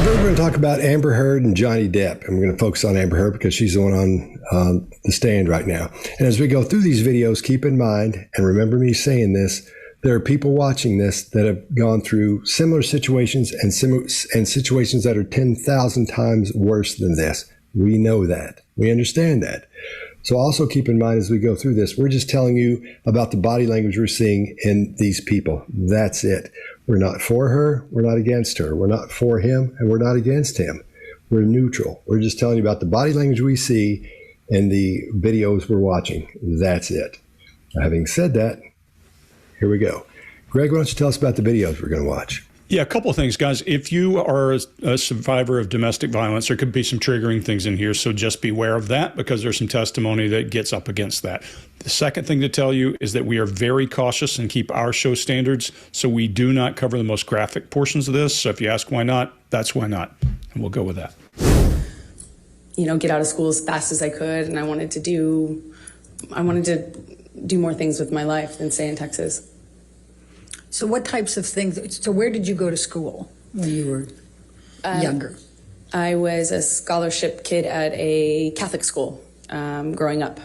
Today we're going to talk about Amber Heard and Johnny Depp. And we're going to focus on Amber Heard because she's the one on the stand right now. And as we go through these videos, keep in mind, and remember me saying this, there are people watching this that have gone through similar situations and situations that are 10,000 times worse than this. We know that. We understand that. So also keep in mind as we go through this, we're just telling you about the body language we're seeing in these people. That's it. We're not for her. We're not against her. We're not for him, and we're not against him. We're neutral. We're just telling you about the body language we see in the videos we're watching. That's it. Now, having said that, here we go. Greg, why don't you tell us about the videos we're going to watch? Yeah, a couple of things, guys. If you are a survivor of domestic violence, there could be some triggering things in here, so just beware of that because there's some testimony that gets up against that. The second thing to tell you is that we are very cautious and keep our show standards, so we do not cover the most graphic portions of this. So if you ask why not, that's why not, and we'll go with that. You know, get out of school as fast as I could, and I wanted to do more things with my life than stay in Texas. So what types of things, so where did you go to school when you were younger? I was a scholarship kid at a Catholic school growing up,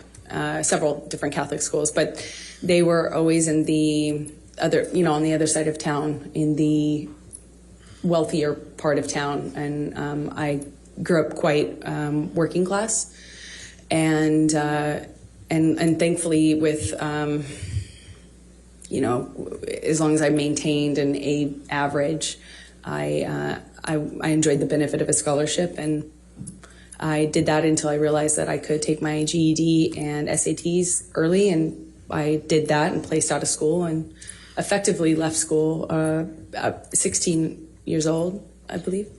several different Catholic schools, but they were always in the other, you know, on the other side of town, in the wealthier part of town. And I grew up quite working class, and thankfully with, you know, as long as I maintained an A average, I enjoyed the benefit of a scholarship, and I did that until I realized that I could take my GED and SATs early, and I did that and placed out of school and effectively left school at 16 years old, I believe.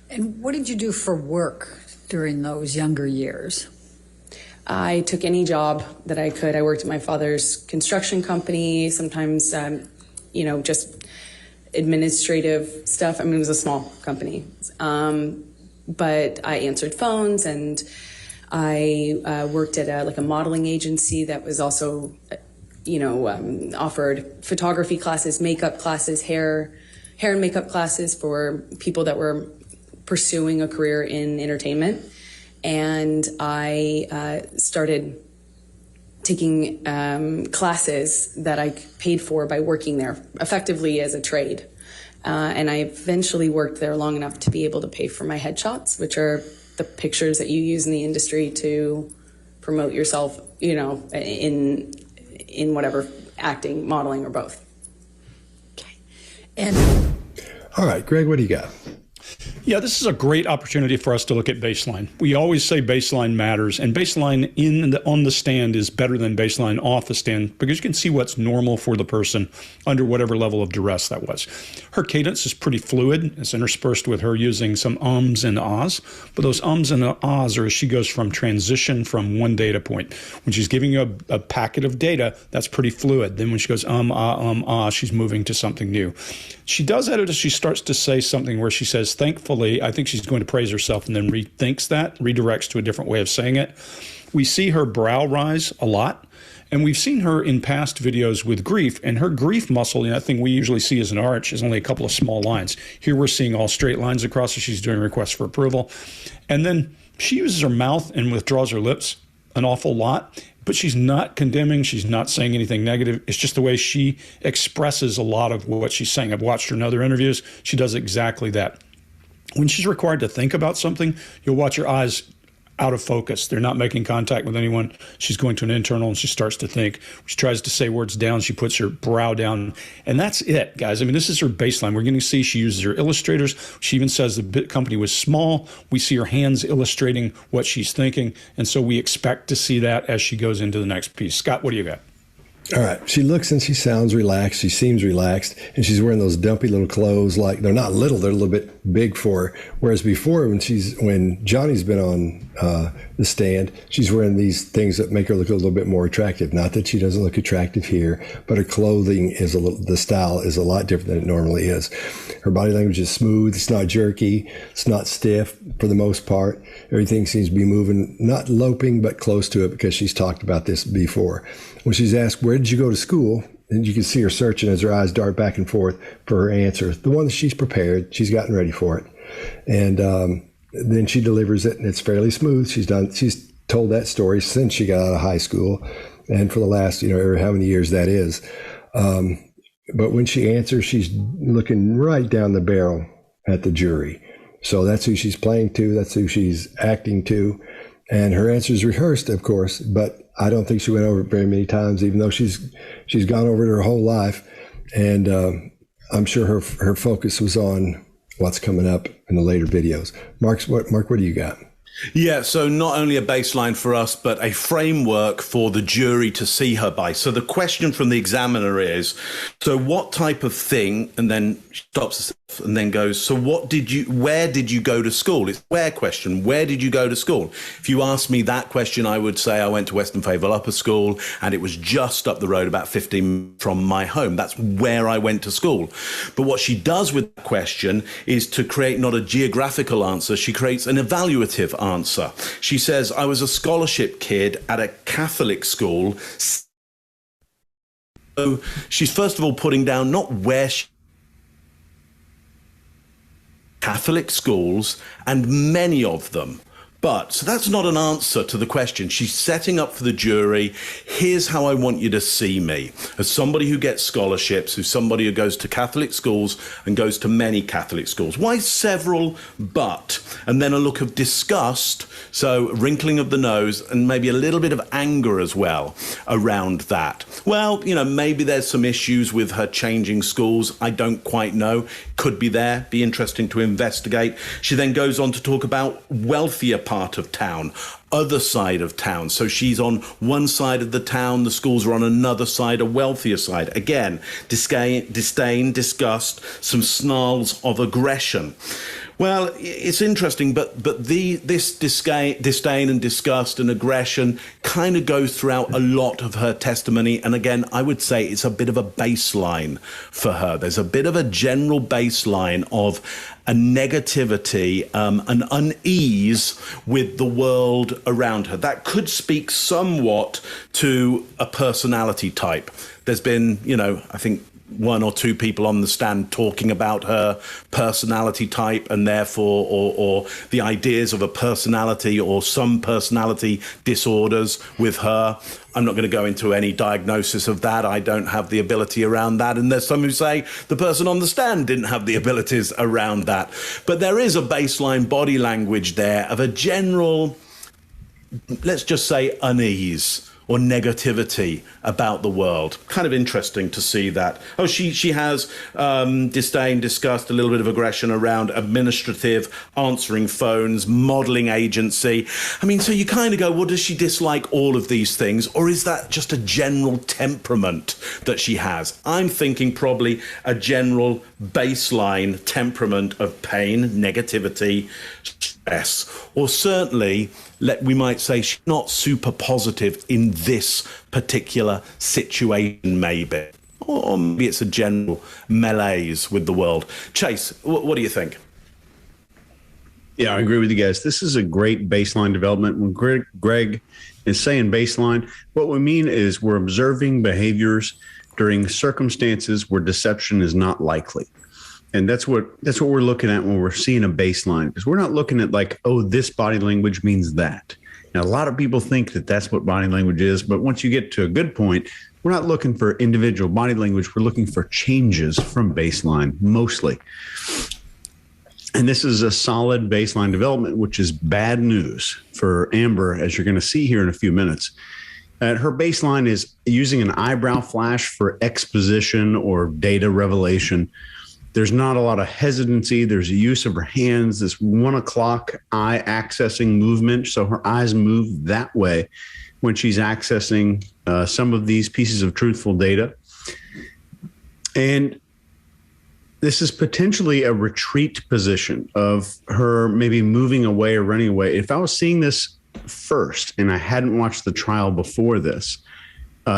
And what did you do for work during those younger years? I took any job that I could. I worked at my father's construction company, sometimes, you know, just administrative stuff. I mean, it was a small company. But I answered phones, and I worked at a modeling agency that was also, you know, offered photography classes, makeup classes, hair and makeup classes for people that were pursuing a career in entertainment. And I started taking classes that I paid for by working there, effectively as a trade. And I eventually worked there long enough to be able to pay for my headshots, which are the pictures that you use in the industry to promote yourself, you know, in whatever, acting, modeling, or both. Okay. And all right, Greg, what do you got? Yeah, this is a great opportunity for us to look at baseline. We always say baseline matters, and baseline on the stand is better than baseline off the stand because you can see what's normal for the person under whatever level of duress that was. Her cadence is pretty fluid. It's interspersed with her using some ums and ahs, but those ums and ahs are as she goes from transition from one data point. When she's giving you a packet of data, that's pretty fluid. Then when she goes ah, she's moving to something new. She does that as she starts to say something where she says, thankfully, I think she's going to praise herself, and then rethinks that, redirects to a different way of saying it. We see her brow rise a lot, and we've seen her in past videos with grief, and her grief muscle, that thing we usually see as an arch, is only a couple of small lines. Here we're seeing all straight lines across as she's doing requests for approval. And then she uses her mouth and withdraws her lips an awful lot, but she's not condemning. She's not saying anything negative. It's just the way she expresses a lot of what she's saying. I've watched her in other interviews. She does exactly that. When she's required to think about something, you'll watch her eyes out of focus. They're not making contact with anyone. She's going to an internal and she starts to think. She tries to say words down. She puts her brow down. And that's it, guys. I mean, this is her baseline. We're going to see she uses her illustrators. She even says the company was small. We see her hands illustrating what she's thinking. And so we expect to see that as she goes into the next piece. Scott, what do you got? All right. She looks and she sounds relaxed. She seems relaxed. And she's wearing those dumpy little clothes. Like, they're not little, they're a little bit big for her. Whereas before, when Johnny's been on the stand, she's wearing these things that make her look a little bit more attractive. Not that she doesn't look attractive here, but her clothing is the style is a lot different than it normally is. Her body language is smooth. It's not jerky. It's not stiff for the most part. Everything seems to be moving, not loping, but close to it, because she's talked about this before. When she's asked, where did you go to school? And you can see her searching as her eyes dart back and forth for her answer. The one that she's prepared, she's gotten ready for it. And then she delivers it, and it's fairly smooth. She's told that story since she got out of high school, and for the last, how many years that is. But when she answers, she's looking right down the barrel at the jury. So that's who she's playing to. That's who she's acting to. And her answer is rehearsed, of course, but I don't think she went over it very many times, even though she's gone over it her whole life. And I'm sure her focus was on what's coming up in the later videos. Mark, what do you got? Yeah, so not only a baseline for us, but a framework for the jury to see her by. So the question from the examiner is, so what type of thing, and then stops herself and then goes, so where did you go to school? It's a where question. Where did you go to school? If you ask me that question, I would say I went to Western Fayetteville Upper School, and it was just up the road, about 15 from my home. That's where I went to school. But what she does with that question is to create not a geographical answer, she creates an evaluative answer. She says, I was a scholarship kid at a Catholic school. So she's first of all putting down not where she Catholic schools, and many of them. But, so that's not an answer to the question. She's setting up for the jury, here's how I want you to see me. As somebody who gets scholarships, as somebody who goes to Catholic schools and goes to many Catholic schools. Why several but? And then a look of disgust, so wrinkling of the nose, and maybe a little bit of anger as well around that. Well, maybe there's some issues with her changing schools. I don't quite know. Could be there. Be interesting to investigate. She then goes on to talk about wealthier part of town, other side of town. So she's on one side of the town, the schools are on another side, a wealthier side. Again, disdain, disgust, some snarls of aggression. Well, it's interesting, but this disdain and disgust and aggression kind of goes throughout a lot of her testimony. And again, I would say it's a bit of a baseline for her. There's a bit of a general baseline of a negativity, an unease with the world around her. That could speak somewhat to a personality type. There's been, I think, one or two people on the stand talking about her personality type, and therefore, or the ideas of a personality or some personality disorders with her. I'm not going to go into any diagnosis of that. I don't have the ability around that. And there's some who say the person on the stand didn't have the abilities around that. But there is a baseline body language there of a general, let's just say, unease or negativity about the world. Kind of interesting to see that. Oh, she has disdain, disgust, a little bit of aggression around administrative, answering phones, modeling agency. I mean, so you kind of go, well, does she dislike all of these things? Or is that just a general temperament that she has? I'm thinking probably a general baseline temperament of pain, negativity, stress, or certainly, we might say she's not super positive in this particular situation, maybe. Or maybe it's a general malaise with the world. Chase, what do you think? Yeah, I agree with you guys. This is a great baseline development. When Greg is saying baseline, what we mean is we're observing behaviors during circumstances where deception is not likely. And that's what we're looking at when we're seeing a baseline, because we're not looking at like, oh, this body language means that. Now, a lot of people think that that's what body language is. But once you get to a good point, we're not looking for individual body language. We're looking for changes from baseline mostly. And this is a solid baseline development, which is bad news for Amber, as you're going to see here in a few minutes. Her baseline is using an eyebrow flash for exposition or data revelation. There's not a lot of hesitancy. There's a use of her hands, this 1 o'clock eye accessing movement. So her eyes move that way when she's accessing some of these pieces of truthful data. And this is potentially a retreat position of her maybe moving away or running away. If I was seeing this first and I hadn't watched the trial before this,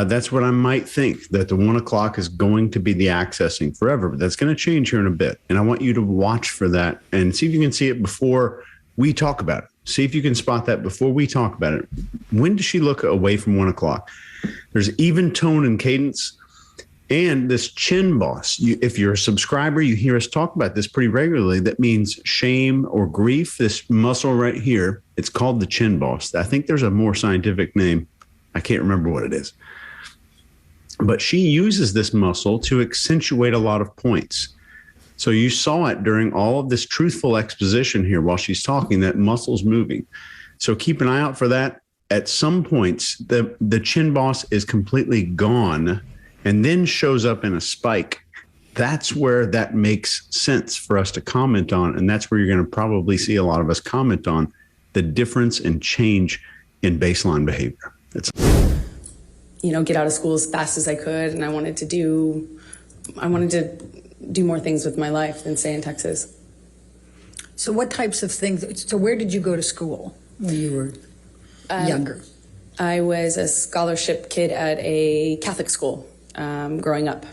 that's what I might think, that the 1 o'clock is going to be the accessing forever. But that's going to change here in a bit. And I want you to watch for that and see if you can see it before we talk about it. See if you can spot that before we talk about it. When does she look away from 1 o'clock? There's even tone and cadence. And this chin boss, if you're a subscriber, you hear us talk about this pretty regularly. That means shame or grief. This muscle right here, it's called the chin boss. I think there's a more scientific name. I can't remember what it is. But she uses this muscle to accentuate a lot of points. So you saw it during all of this truthful exposition here while she's talking, that muscle's moving. So keep an eye out for that. At some points, the chin boss is completely gone and then shows up in a spike. That's where that makes sense for us to comment on. And that's where you're going to probably see a lot of us comment on the difference and change in baseline behavior. Get out of school as fast as I could. And I wanted to do more things with my life than stay in Texas. So what types of things, so where did you go to school when you were younger? I was a scholarship kid at a Catholic school growing up,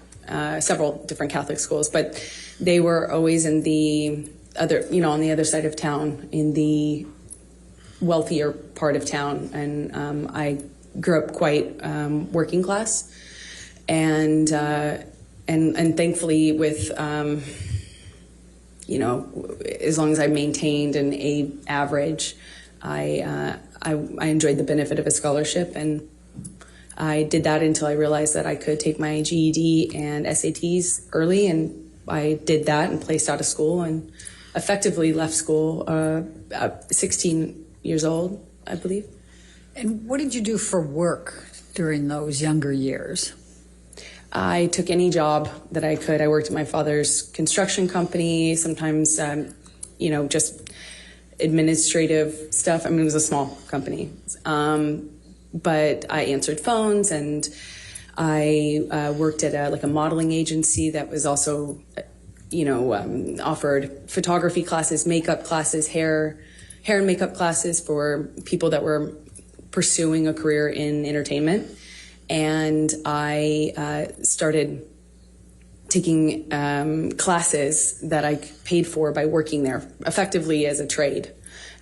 several different Catholic schools, but they were always in the other, on the other side of town, in the wealthier part of town. And I grew up quite working class, and thankfully with, as long as I maintained an A average, I enjoyed the benefit of a scholarship, and I did that until I realized that I could take my GED and SATs early, and I did that and placed out of school and effectively left school at 16 years old, I believe. And what did you do for work during those younger years? I took any job that I could. I worked at my father's construction company, sometimes, just administrative stuff. I mean, it was a small company. But I answered phones, and I worked at a modeling agency that was also, offered photography classes, makeup classes, hair and makeup classes for people that were pursuing a career in entertainment. And I started taking classes that I paid for by working there, effectively as a trade.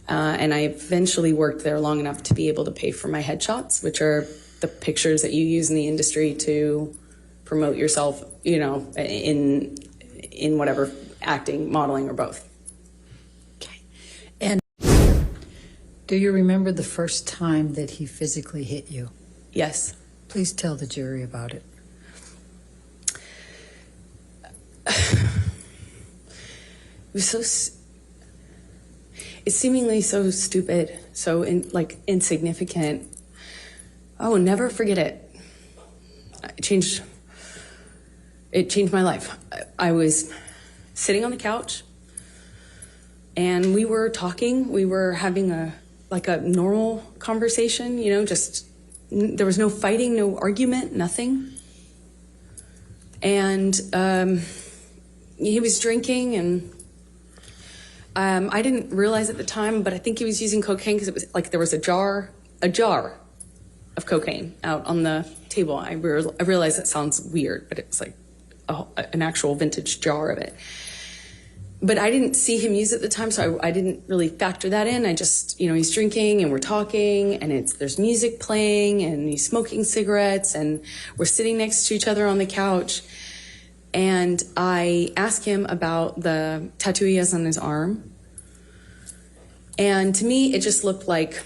And I eventually worked there long enough to be able to pay for my headshots, which are the pictures that you use in the industry to promote yourself, in whatever, acting, modeling, or both. Okay. And do you remember the first time that he physically hit you? Yes. Please tell the jury about it. It was it's seemingly so stupid, so insignificant. I will never forget it. It changed my life. I was sitting on the couch, and we were talking. We were having a normal conversation, there was no fighting, no argument, nothing. And he was drinking, and I didn't realize at the time, but I think he was using cocaine, because it was there was a jar of cocaine out on the table. I realize that sounds weird, but it's an actual vintage jar of it. But I didn't see him use it at the time, so I didn't really factor that in. I just, he's drinking and we're talking, and there's music playing, and he's smoking cigarettes, and we're sitting next to each other on the couch. And I asked him about the tattoo he has on his arm. And to me, it just looked like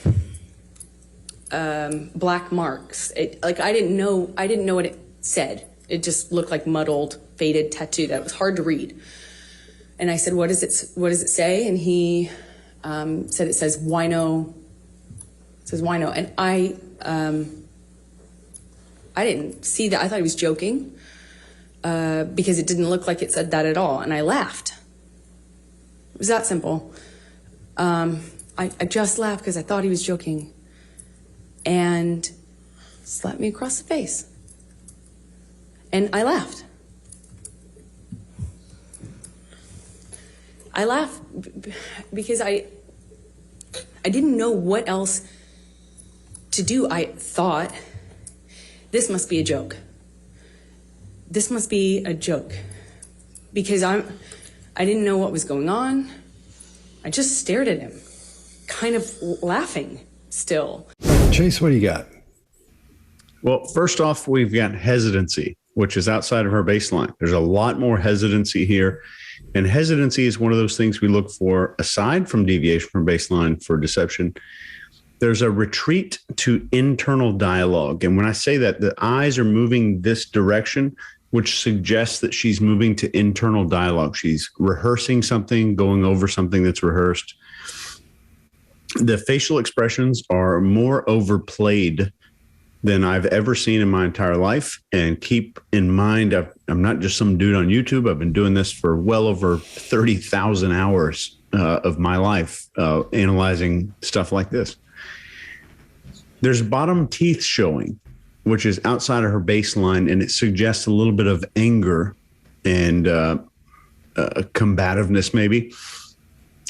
black marks. I didn't know what it said. It just looked like muddled, faded tattoo that was hard to read. And I said, what does it say? And he said it says wino. It says wino. And I didn't see that. I thought he was joking because it didn't look like it said that at all. And I laughed. It was that simple. I just laughed because I thought he was joking. And slapped me across the face. And I laughed. I laughed because I didn't know what else to do. I thought, this must be a joke. This must be a joke. Because I didn't know what was going on. I just stared at him, kind of laughing still. Chase, what do you got? Well, first off, we've got hesitancy. which is outside of her baseline. There's a lot more hesitancy here. And hesitancy is one of those things we look for aside from deviation from baseline for deception. There's a retreat to internal dialogue. And when I say that, the eyes are moving this direction, which suggests that she's moving to internal dialogue. She's rehearsing something, going over something that's rehearsed. The facial expressions are more overplayed than I've ever seen in my entire life. And keep in mind, I'm not just some dude on YouTube. I've been doing this for well over 30,000 hours of my life, analyzing stuff like this. There's bottom teeth showing, which is outside of her baseline, and it suggests a little bit of anger and combativeness, maybe.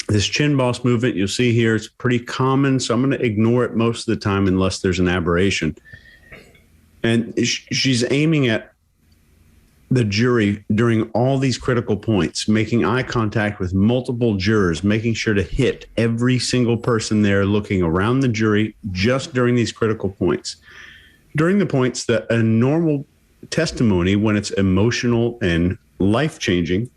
This chin boss movement you'll see here is pretty common, so I'm going to ignore it most of the time unless there's an aberration. And she's aiming at the jury during all these critical points, making eye contact with multiple jurors, making sure to hit every single person there, looking around the jury just during these critical points. During the points that a normal testimony, when it's emotional and life-changing,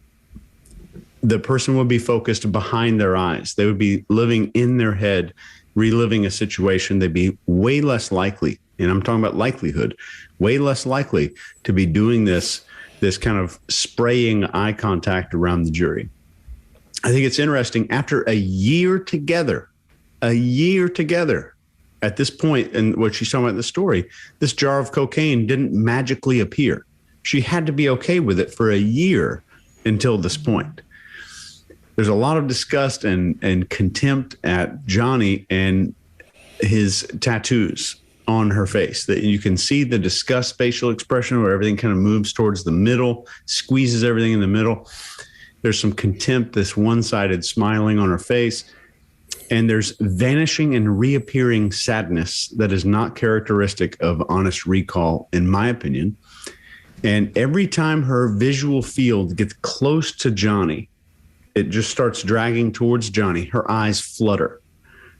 the person would be focused behind their eyes. They would be living in their head, reliving a situation. They'd be way less likely, and I'm talking about likelihood, way less likely to be doing this kind of spraying eye contact around the jury. I think it's interesting. After a year together, at this point, and what she's talking about in the story, this jar of cocaine didn't magically appear. She had to be okay with it for a year until this point. There's a lot of disgust and contempt at Johnny and his tattoos on her face. That you can see the disgust facial expression where everything kind of moves towards the middle, squeezes everything in the middle. There's some contempt, this one-sided smiling on her face. And there's vanishing and reappearing sadness that is not characteristic of honest recall, in my opinion. And every time her visual field gets close to Johnny, it just starts dragging towards Johnny. Her eyes flutter.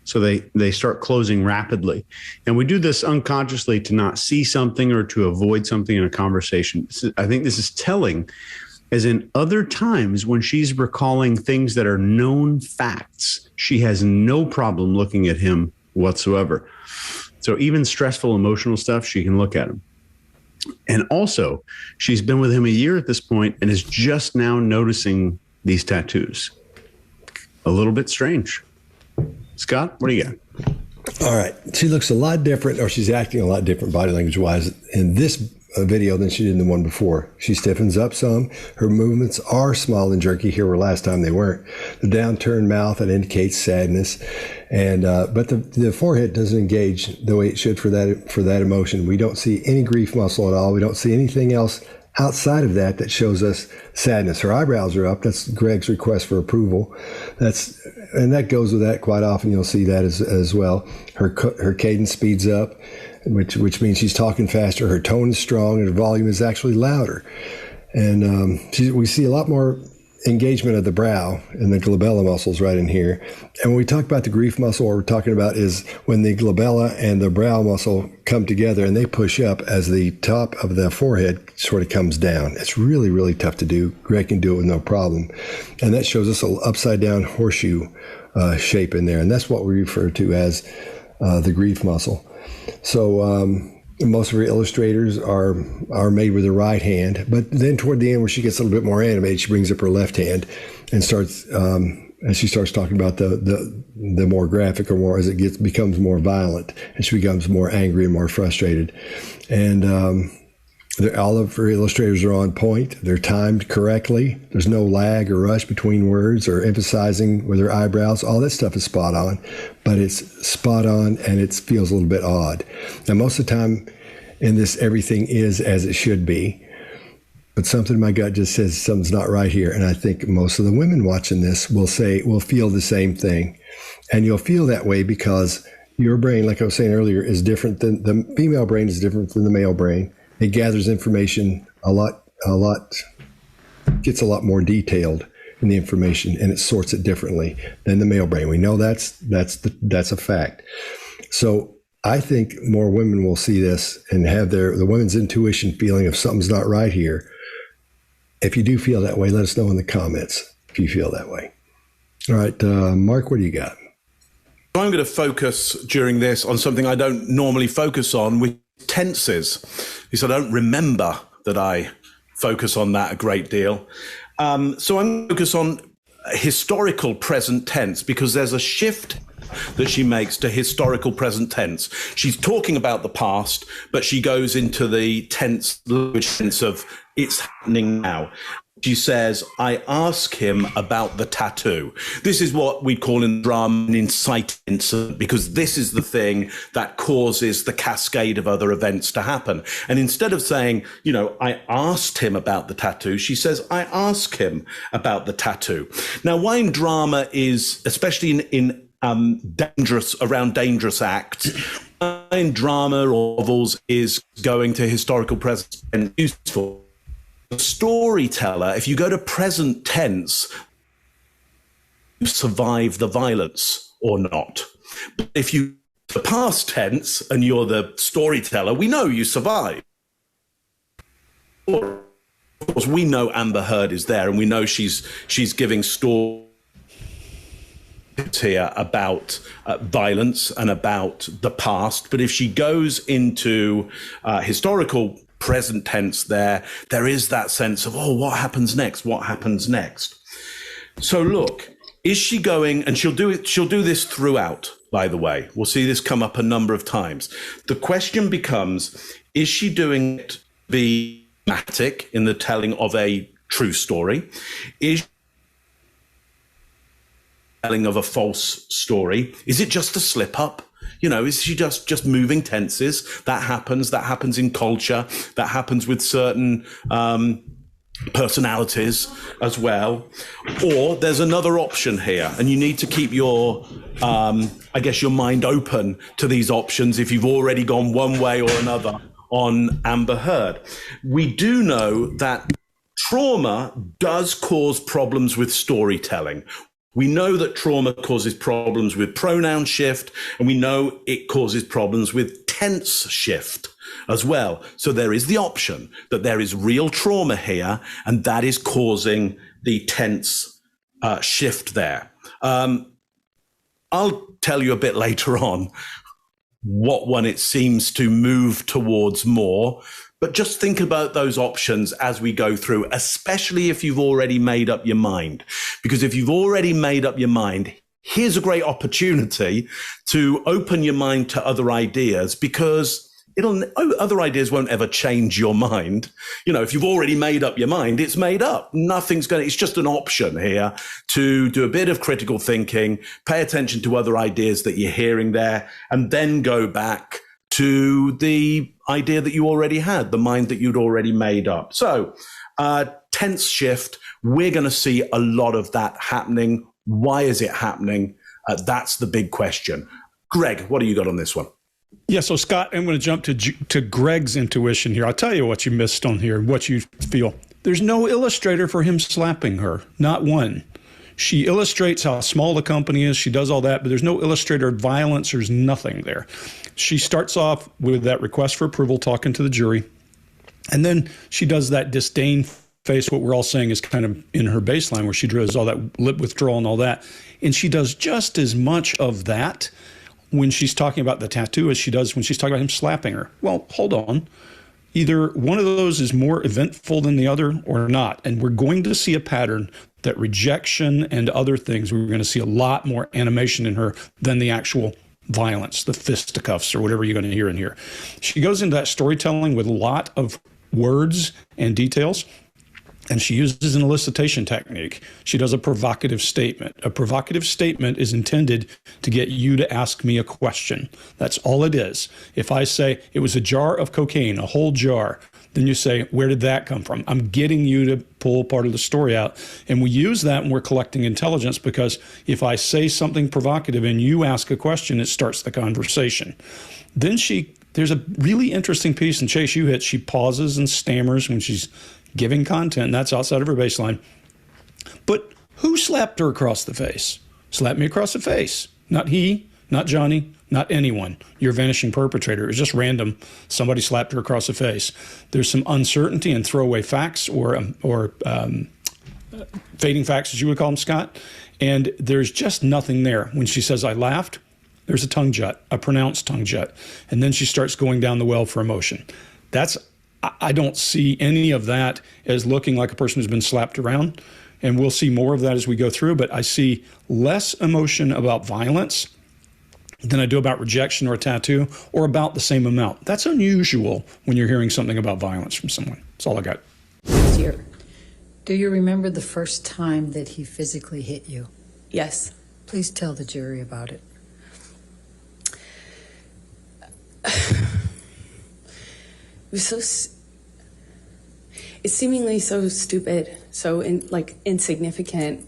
So they start closing rapidly. And we do this unconsciously to not see something or to avoid something in a conversation. I think this is telling, as in other times when she's recalling things that are known facts, she has no problem looking at him whatsoever. So even stressful, emotional stuff, she can look at him. And also, she's been with him a year at this point and is just now noticing these tattoos. A little bit strange. Scott, what do you got? All right. She looks a lot different, or she's acting a lot different body language wise in this video than she did in the one before. She stiffens up some. Her movements are small and jerky here, where last time they weren't. The downturned mouth, that indicates sadness. And but the forehead doesn't engage the way it should for that emotion. We don't see any grief muscle at all. We don't see anything else outside of that shows us sadness. Her eyebrows are up. That's Greg's request for approval. And that goes with that quite often. You'll see that as well. Her cadence speeds up, which means she's talking faster. Her tone is strong, and her volume is actually louder. And we see a lot more engagement of the brow and the glabella muscles right in here. And when we talk about the grief muscle, what we're talking about is when the glabella and the brow muscle come together and they push up as the top of the forehead sort of comes down. It's really, really tough to do. Greg can do it with no problem. And that shows us an upside down horseshoe shape in there. And that's what we refer to as the grief muscle. So most of her illustrators are made with her right hand, but then toward the end, where she gets a little bit more animated, she brings up her left hand and starts as she starts talking about the more graphic, or more as it becomes more violent, and she becomes more angry and more frustrated. And all of her illustrators are on point. They're timed correctly. There's no lag or rush between words or emphasizing with her eyebrows. All that stuff is spot on, but it's spot on and it feels a little bit odd. Now, most of the time in this, everything is as it should be, but something in my gut just says something's not right here. And I think most of the women watching this will feel the same thing. And you'll feel that way because your brain, like I was saying earlier, is different than the female brain is different than the male brain. It gathers information gets a lot more detailed in the information, and it sorts it differently than the male brain. We know that's a fact. So I think more women will see this and have the women's intuition feeling if something's not right here. If you do feel that way, let us know in the comments if you feel that way. All right, Mark, what do you got? I'm going to focus during this on something I don't normally focus on, with tenses, because I don't remember that I focus on that a great deal. So I'm going to focus on historical present tense, because there's a shift that she makes to historical present tense. She's talking about the past, but she goes into the tense language sense of it's happening now. She says, I ask him about the tattoo. This is what we call in drama an inciting incident, because this is the thing that causes the cascade of other events to happen. And instead of saying, I asked him about the tattoo, she says, I ask him about the tattoo. Now, why in drama is, especially in dangerous acts, in drama or novels, is going to historical present and useful. Storyteller, if you go to present tense, you survive the violence or not. But if you the past tense and you're the storyteller, we know you survive. Of course, we know Amber Heard is there, and we know she's giving stories here about violence and about the past. But if she goes into historical present tense, there is that sense of, what happens next? What happens next? So look, is she going, and she'll do this throughout, by the way. We'll see this come up a number of times. The question becomes, is she doing it be dramatic in the telling of a true story? Is she telling of a false story? Is it just a slip up? Is she just moving tenses? That happens in culture. That happens with certain personalities as well. Or there's another option here, and you need to keep your mind open to these options if you've already gone one way or another on Amber Heard. We do know that trauma does cause problems with storytelling. We know that trauma causes problems with pronoun shift, and we know it causes problems with tense shift as well. So there is the option that there is real trauma here, and that is causing the tense shift there. I'll tell you a bit later on what one it seems to move towards more. But just think about those options as we go through, especially if you've already made up your mind. Because if you've already made up your mind, here's a great opportunity to open your mind to other ideas, because other ideas won't ever change your mind. If you've already made up your mind, it's made up. It's just an option here to do a bit of critical thinking, pay attention to other ideas that you're hearing there, and then go back to the idea that you already had, the mind that you'd already made up. So, tense shift, we're going to see a lot of that happening. Why is it happening? That's the big question. Greg, what do you got on this one? Yeah, so Scott, I'm going to jump to Greg's intuition here. I'll tell you what you missed on here, what you feel. There's no illustrator for him slapping her, not one. She illustrates how small the company is. She does all that, but there's no illustrator of violence. There's nothing there. She starts off with that request for approval, talking to the jury. And then she does that disdain face, what we're all saying is kind of in her baseline, where she does all that lip withdrawal and all that. And she does just as much of that when she's talking about the tattoo as she does when she's talking about him slapping her. Well, hold on. Either one of those is more eventful than the other or not. And we're going to see a pattern that rejection and other things, we're going to see a lot more animation in her than the actual violence, the fisticuffs or whatever you're going to hear in here. She goes into that storytelling with a lot of words and details, and she uses an elicitation technique. She does a provocative statement. A provocative statement is intended to get you to ask me a question. That's all it is. If I say it was a jar of cocaine, a whole jar, then you say, where did that come from? I'm getting you to pull part of the story out. And we use that when we're collecting intelligence, because if I say something provocative and you ask a question, it starts the conversation. Then there's a really interesting piece, and Chase, you hit, she pauses and stammers when she's giving content, and that's outside of her baseline. But who slapped her across the face? Slapped me across the face. Not he, not Johnny, not anyone. Your vanishing perpetrator. It was just random. Somebody slapped her across the face. There's some uncertainty and throwaway facts or fading facts, as you would call them, Scott. And there's just nothing there. When she says, I laughed, there's a tongue jut, a pronounced tongue jut. And then she starts going down the well for emotion. I don't see any of that as looking like a person who's been slapped around. And we'll see more of that as we go through. But I see less emotion about violence than I do about rejection or a tattoo, or about the same amount. That's unusual when you're hearing something about violence from someone. That's all I got. Do you remember the first time that he physically hit you? Yes. Please tell the jury about it. It was it's seemingly so stupid, so insignificant.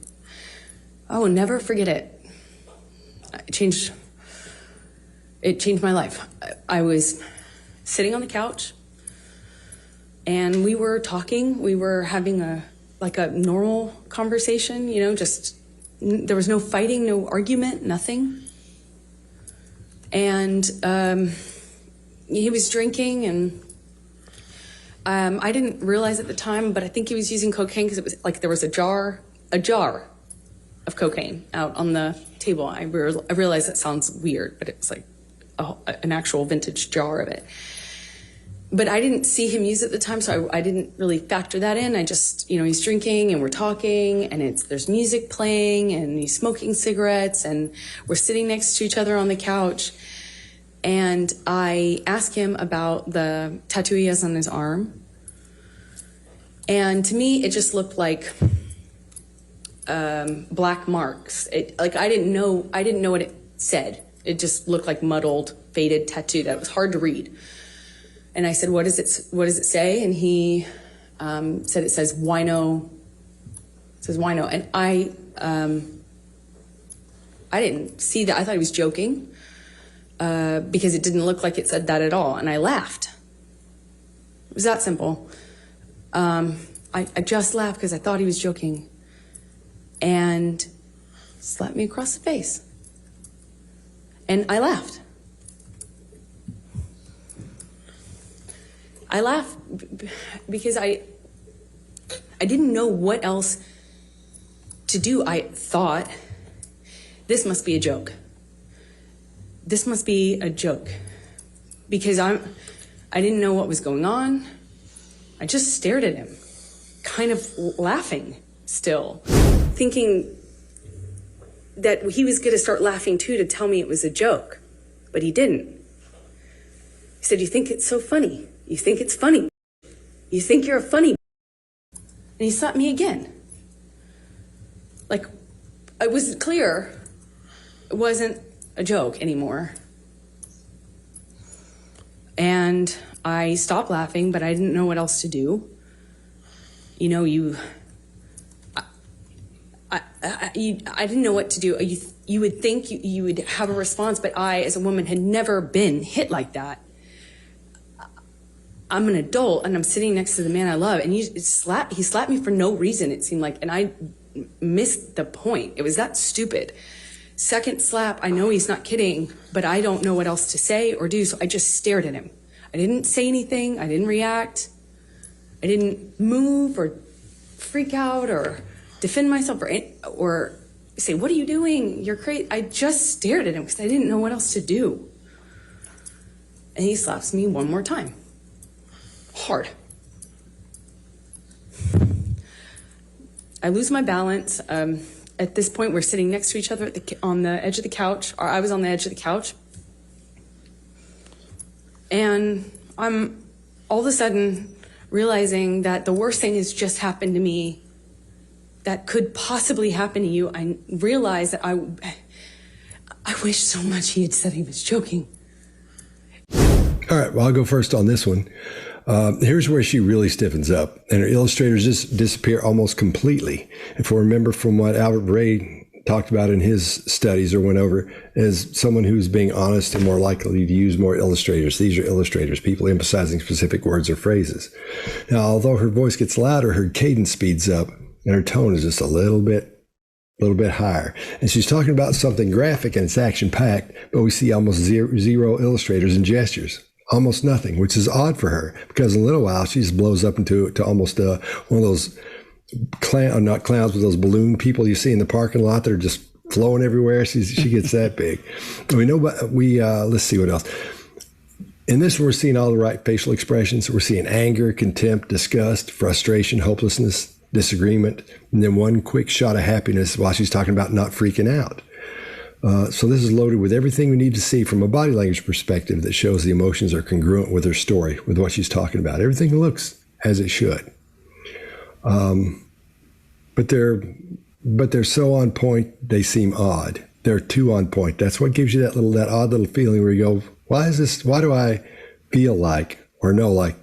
I will never forget it. It changed my life. I was sitting on the couch and we were talking. We were having a normal conversation, there was no fighting, no argument, nothing. And he was drinking, and I didn't realize at the time, but I think he was using cocaine because it was like there was a jar of cocaine out on the table. I realize that sounds weird, but it's like an actual vintage jar of it. But I didn't see him use it at the time, so I didn't really factor that in. I just, he's drinking and we're talking, and there's music playing, and he's smoking cigarettes, and we're sitting next to each other on the couch. And I asked him about the tattoo he has on his arm. And to me, it just looked like black marks. I didn't know what it said. It just looked like muddled, faded tattoo that was hard to read. And I said, what does it say? And he said it says wino. It says wino. And I didn't see that. I thought he was joking because it didn't look like it said that at all. And I laughed. It was that simple. I just laughed because I thought he was joking. And slapped me across the face. And I laughed. I laughed because I didn't know what else to do. I thought, this must be a joke. This must be a joke. Because I didn't know what was going on. I just stared at him, kind of laughing still, thinking that he was going to start laughing too to tell me it was a joke. But he didn't. He said, you think it's so funny? You think it's funny? You think you're a funny? And he slapped me again. Like, it was clear it wasn't a joke anymore. And I stopped laughing, but I didn't know what else to do. I didn't know what to do. You would think you would have a response, but I, as a woman, had never been hit like that. I'm an adult, and I'm sitting next to the man I love, and he slapped me for no reason, it seemed like, and I missed the point. It was that stupid. Second slap, I know he's not kidding, but I don't know what else to say or do, so I just stared at him. I didn't say anything. I didn't react. I didn't move or freak out or defend myself or say, what are you doing? You're crazy. I just stared at him because I didn't know what else to do. And he slaps me one more time. Hard. I lose my balance. At this point, we're sitting next to each other on the edge of the couch, or I was on the edge of the couch. And I'm all of a sudden realizing that the worst thing has just happened to me that could possibly happen to you. I realized that I wish so much he had said he was joking. All right, well, I'll go first on this one. Here's where she really stiffens up, and her illustrators just disappear almost completely. If we remember from what Albert Bray talked about in his studies or went over, as someone who's being honest and more likely to use more illustrators. These are illustrators, people emphasizing specific words or phrases. Now, although her voice gets louder, her cadence speeds up, and her tone is just a little bit a little bit higher. And she's talking about something graphic and it's action-packed, but we see almost zero illustrators and gestures. Almost nothing, which is odd for her, because in a little while she just blows up into almost one of those not clowns, but those balloon people you see in the parking lot that are just flowing everywhere. She gets that big. We know, but let's see what else. In this, we're seeing all the right facial expressions. We're seeing anger, contempt, disgust, frustration, hopelessness, disagreement, and then one quick shot of happiness while she's talking about not freaking out. So this is loaded with everything we need to see from a body language perspective that shows the emotions are congruent with her story, with what she's talking about. Everything looks as it should. But they're so on point, they seem odd. They're too on point. That's what gives you that odd little feeling where you go, why do I feel like or know like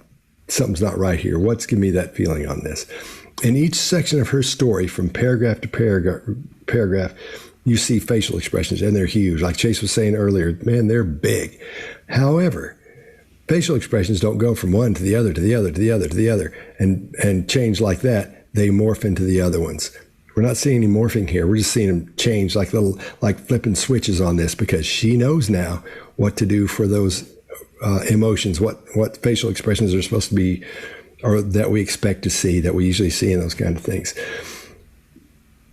something's not right here? What's giving me that feeling on this? In each section of her story, from paragraph to paragraph, you see facial expressions, and they're huge. Like Chase was saying earlier, man, they're big. However, facial expressions don't go from one to the other, to the other, to the other, to the other, and change like that. They morph into the other ones. We're not seeing any morphing here. We're just seeing them change like flipping switches on this, because she knows now what to do for those emotions, what facial expressions are supposed to be, or that we expect to see, that we usually see in those kind of things.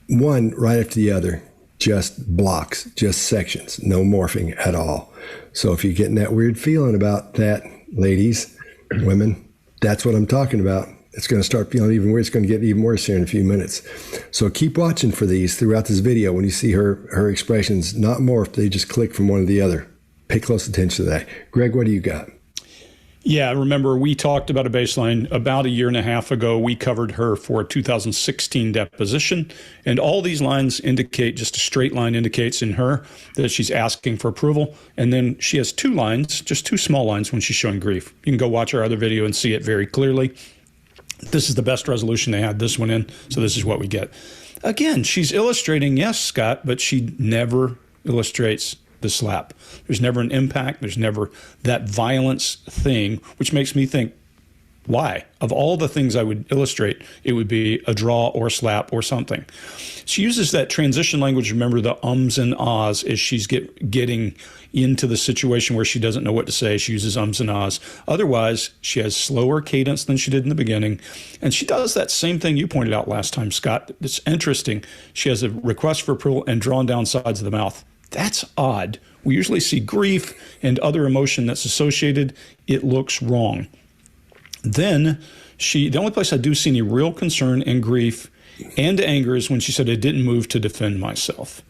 One right after the other, just blocks, just sections, no morphing at all. So if you're getting that weird feeling about that, ladies, women, that's what I'm talking about. It's going to start feeling even weird. It's going to get even worse here in a few minutes. So keep watching for these throughout this video. When you see her expressions not morphed, they just click from one to the other. Pay close attention to that. Greg, what do you got? Yeah, remember we talked about a baseline about a year and a half ago. We covered her for a 2016 deposition, and all these lines indicate, just a straight line indicates in her that she's asking for approval. And then she has two lines, just two small lines when she's showing grief. You can go watch our other video and see it very clearly. This is the best resolution they had this one in, so this is what we get. Again, she's illustrating, yes, Scott, but she never illustrates the slap. There's never an impact. There's never that violence thing, which makes me think, why? Of all the things I would illustrate, it would be a draw or a slap or something. She uses that transition language, remember, the ums and ahs, as she's getting into the situation where she doesn't know what to say. She uses ums and ahs. Otherwise, she has slower cadence than she did in the beginning. And she does that same thing you pointed out last time, Scott. It's interesting. She has a request for approval and drawn down sides of the mouth. That's odd. We usually see grief and other emotion that's associated. It looks wrong. Then the only place I do see any real concern and grief and anger is when she said, I didn't move to defend myself.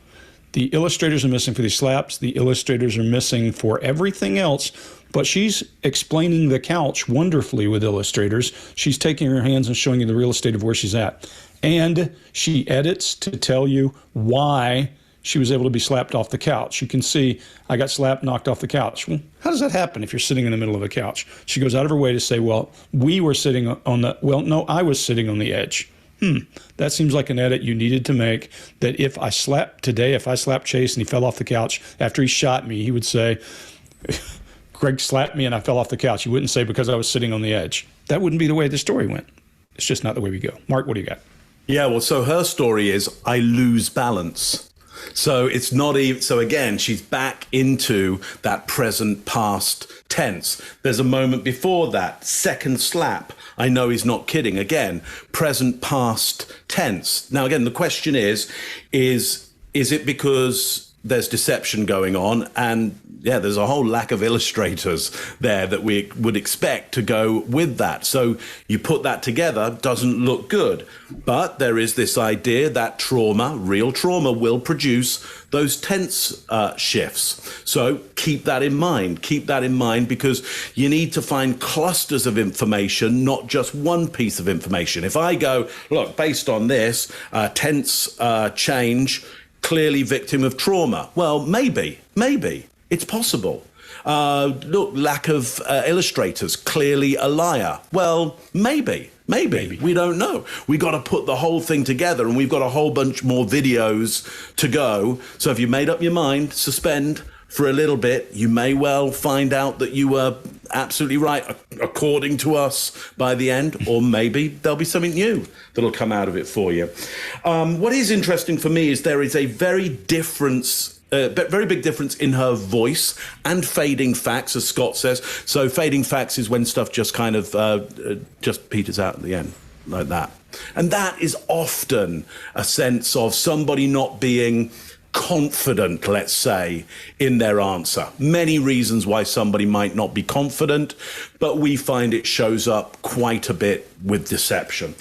The illustrators are missing for these slaps. The illustrators are missing for everything else. But she's explaining the couch wonderfully with illustrators. She's taking her hands and showing you the real estate of where she's at. And she edits to tell you why she was able to be slapped off the couch. You can see, I got slapped, knocked off the couch. Well, how does that happen if you're sitting in the middle of a couch? She goes out of her way to say, well, we were sitting on the, well, no, I was sitting on the edge. That seems like an edit you needed to make, that if I slapped Chase and he fell off the couch after he shot me, he would say, Greg slapped me and I fell off the couch. He wouldn't say because I was sitting on the edge. That wouldn't be the way the story went. It's just not the way we go. Mark, what do you got? Yeah, well, so her story is, I lose balance. So it's not even, so again, she's back into that present past tense. There's a moment before that, second slap. I know he's not kidding. Again, present past tense. Now, again, the question is it because there's deception going on? And yeah, there's a whole lack of illustrators there that we would expect to go with that. So you put that together, doesn't look good. But there is this idea that trauma, real trauma, will produce those tense shifts. So keep that in mind. Keep that in mind, because you need to find clusters of information, not just one piece of information. If I go, look, based on this, tense change, clearly victim of trauma. Well, maybe. It's possible. Look, lack of illustrators, clearly a liar. Well, maybe. We don't know. We got to put the whole thing together, and we've got a whole bunch more videos to go. So if you made up your mind, suspend for a little bit. You may well find out that you were absolutely right, according to us, by the end, or maybe there'll be something new that'll come out of it for you. What is interesting for me is there is a very big difference in her voice and fading facts, as Scott says. So fading facts is when stuff just kind of just peters out at the end, like that. And that is often a sense of somebody not being confident, let's say, in their answer. Many reasons why somebody might not be confident, but we find it shows up quite a bit with deception.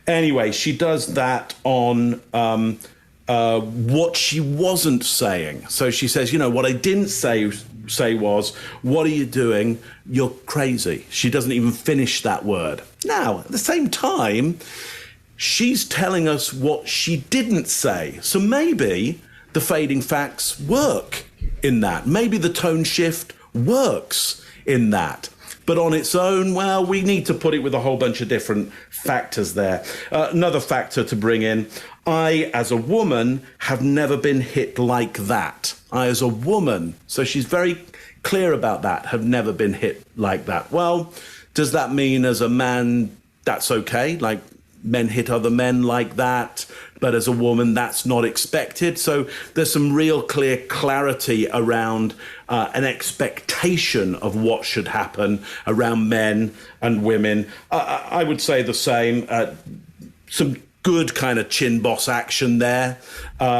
Anyway, she does that on what she wasn't saying. So she says, you know, what I didn't say was, what are you doing? You're crazy. She doesn't even finish that word. Now, at the same time, she's telling us what she didn't say. So maybe the fading facts work in that. Maybe the tone shift works in that. But on its own, well, we need to put it with a whole bunch of different factors there. Another factor to bring in, I, as a woman, have never been hit like that. I, as a woman, so she's very clear about that, have never been hit like that. Well, does that mean as a man, that's okay? Like, men hit other men like that, but as a woman, that's not expected. So there's some real clear clarity around an expectation of what should happen around men and women. I would say the same. Some good kind of chin boss action there,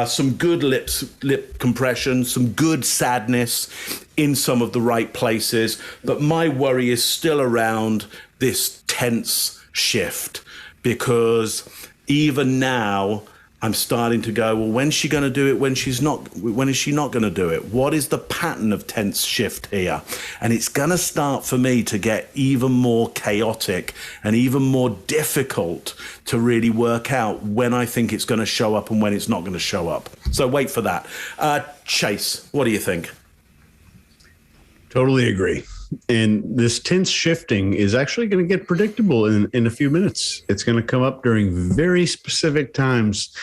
some good lip compression, some good sadness in some of the right places. But my worry is still around this tense shift, because even now I'm starting to go, well, when's she going to do it? When is she not going to do it? What is the pattern of tense shift here? And it's going to start for me to get even more chaotic and even more difficult to really work out when I think it's going to show up and when it's not going to show up. So wait for that. Chase, what do you think? Totally agree. And this tense shifting is actually going to get predictable in a few minutes. It's going to come up during very specific times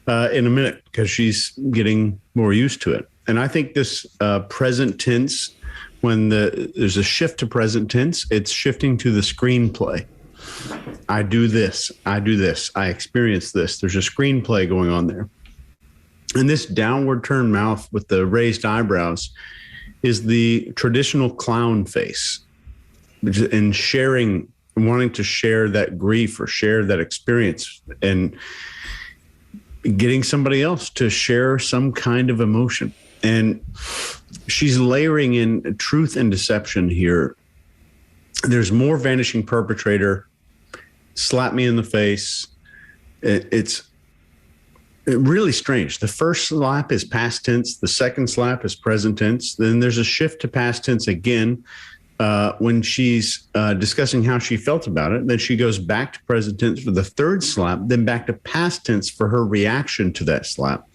in a minute, because she's getting more used to it. And I think this present tense, when there's a shift to present tense, it's shifting to the screenplay. I do this. I do this. I experience this. There's a screenplay going on there. And this downward turned mouth with the raised eyebrows is the traditional clown face, and wanting to share that grief or share that experience, and getting somebody else to share some kind of emotion. And she's layering in truth and deception here. There's more vanishing perpetrator, slap me in the face. It's really strange. The first slap is past tense. The second slap is present tense. Then there's a shift to past tense again when she's discussing how she felt about it. Then she goes back to present tense for the third slap, then back to past tense for her reaction to that slap.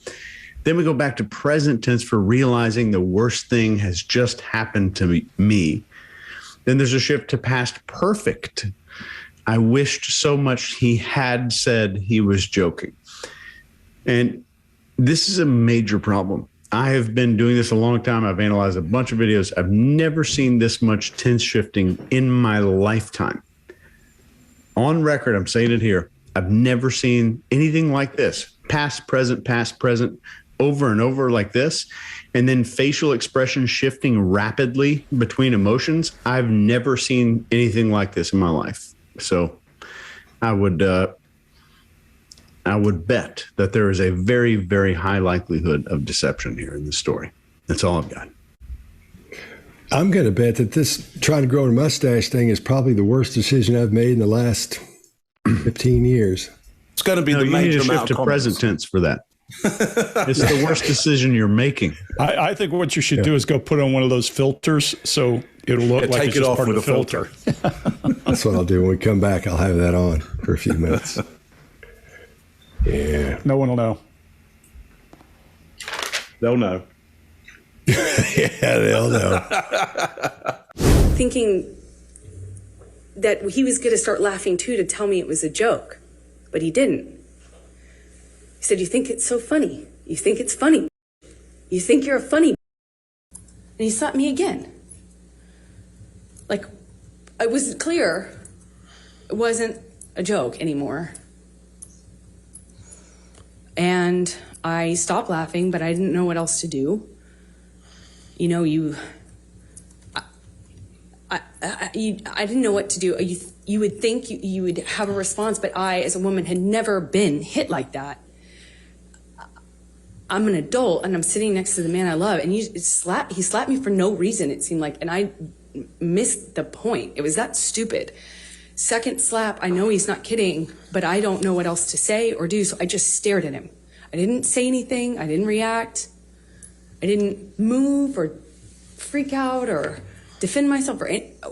Then we go back to present tense for realizing the worst thing has just happened to me. Then there's a shift to past perfect. I wished so much he had said he was joking. And this is a major problem. I have been doing this a long time. I've analyzed a bunch of videos. I've never seen this much tense shifting in my lifetime. On record, I'm saying it here. I've never seen anything like this. Past, present, over and over like this. And then facial expression shifting rapidly between emotions. I've never seen anything like this in my life. So I would bet that there is a very, very high likelihood of deception here in this story. That's all I've got. I'm going to bet that this trying to grow a mustache thing is probably the worst decision I've made in the last 15 years. It's going to be the major amount to present tense for that. It's the worst decision you're making. I think what you should do is go put on one of those filters so it'll look like it's just part of the filter. That's what I'll do when we come back. I'll have that on for a few minutes. Yeah. No one will know. They'll know. Yeah, they'll know. Thinking that he was going to start laughing too to tell me it was a joke, but he didn't. He said, "You think it's so funny. You think it's funny. You think you're a funny." he slapped me again. Like, it was clear it wasn't a joke anymore. And I stopped laughing, but I didn't know what else to do. You know, I didn't know what to do. You would think you would have a response, but I, as a woman, had never been hit like that. I'm an adult, and I'm sitting next to the man I love, and he slapped me for no reason, it seemed like, and I missed the point. It was that stupid. Second slap, I know he's not kidding, but I don't know what else to say or do, so I just stared at him. I didn't say anything. I didn't react. I didn't move or freak out or defend myself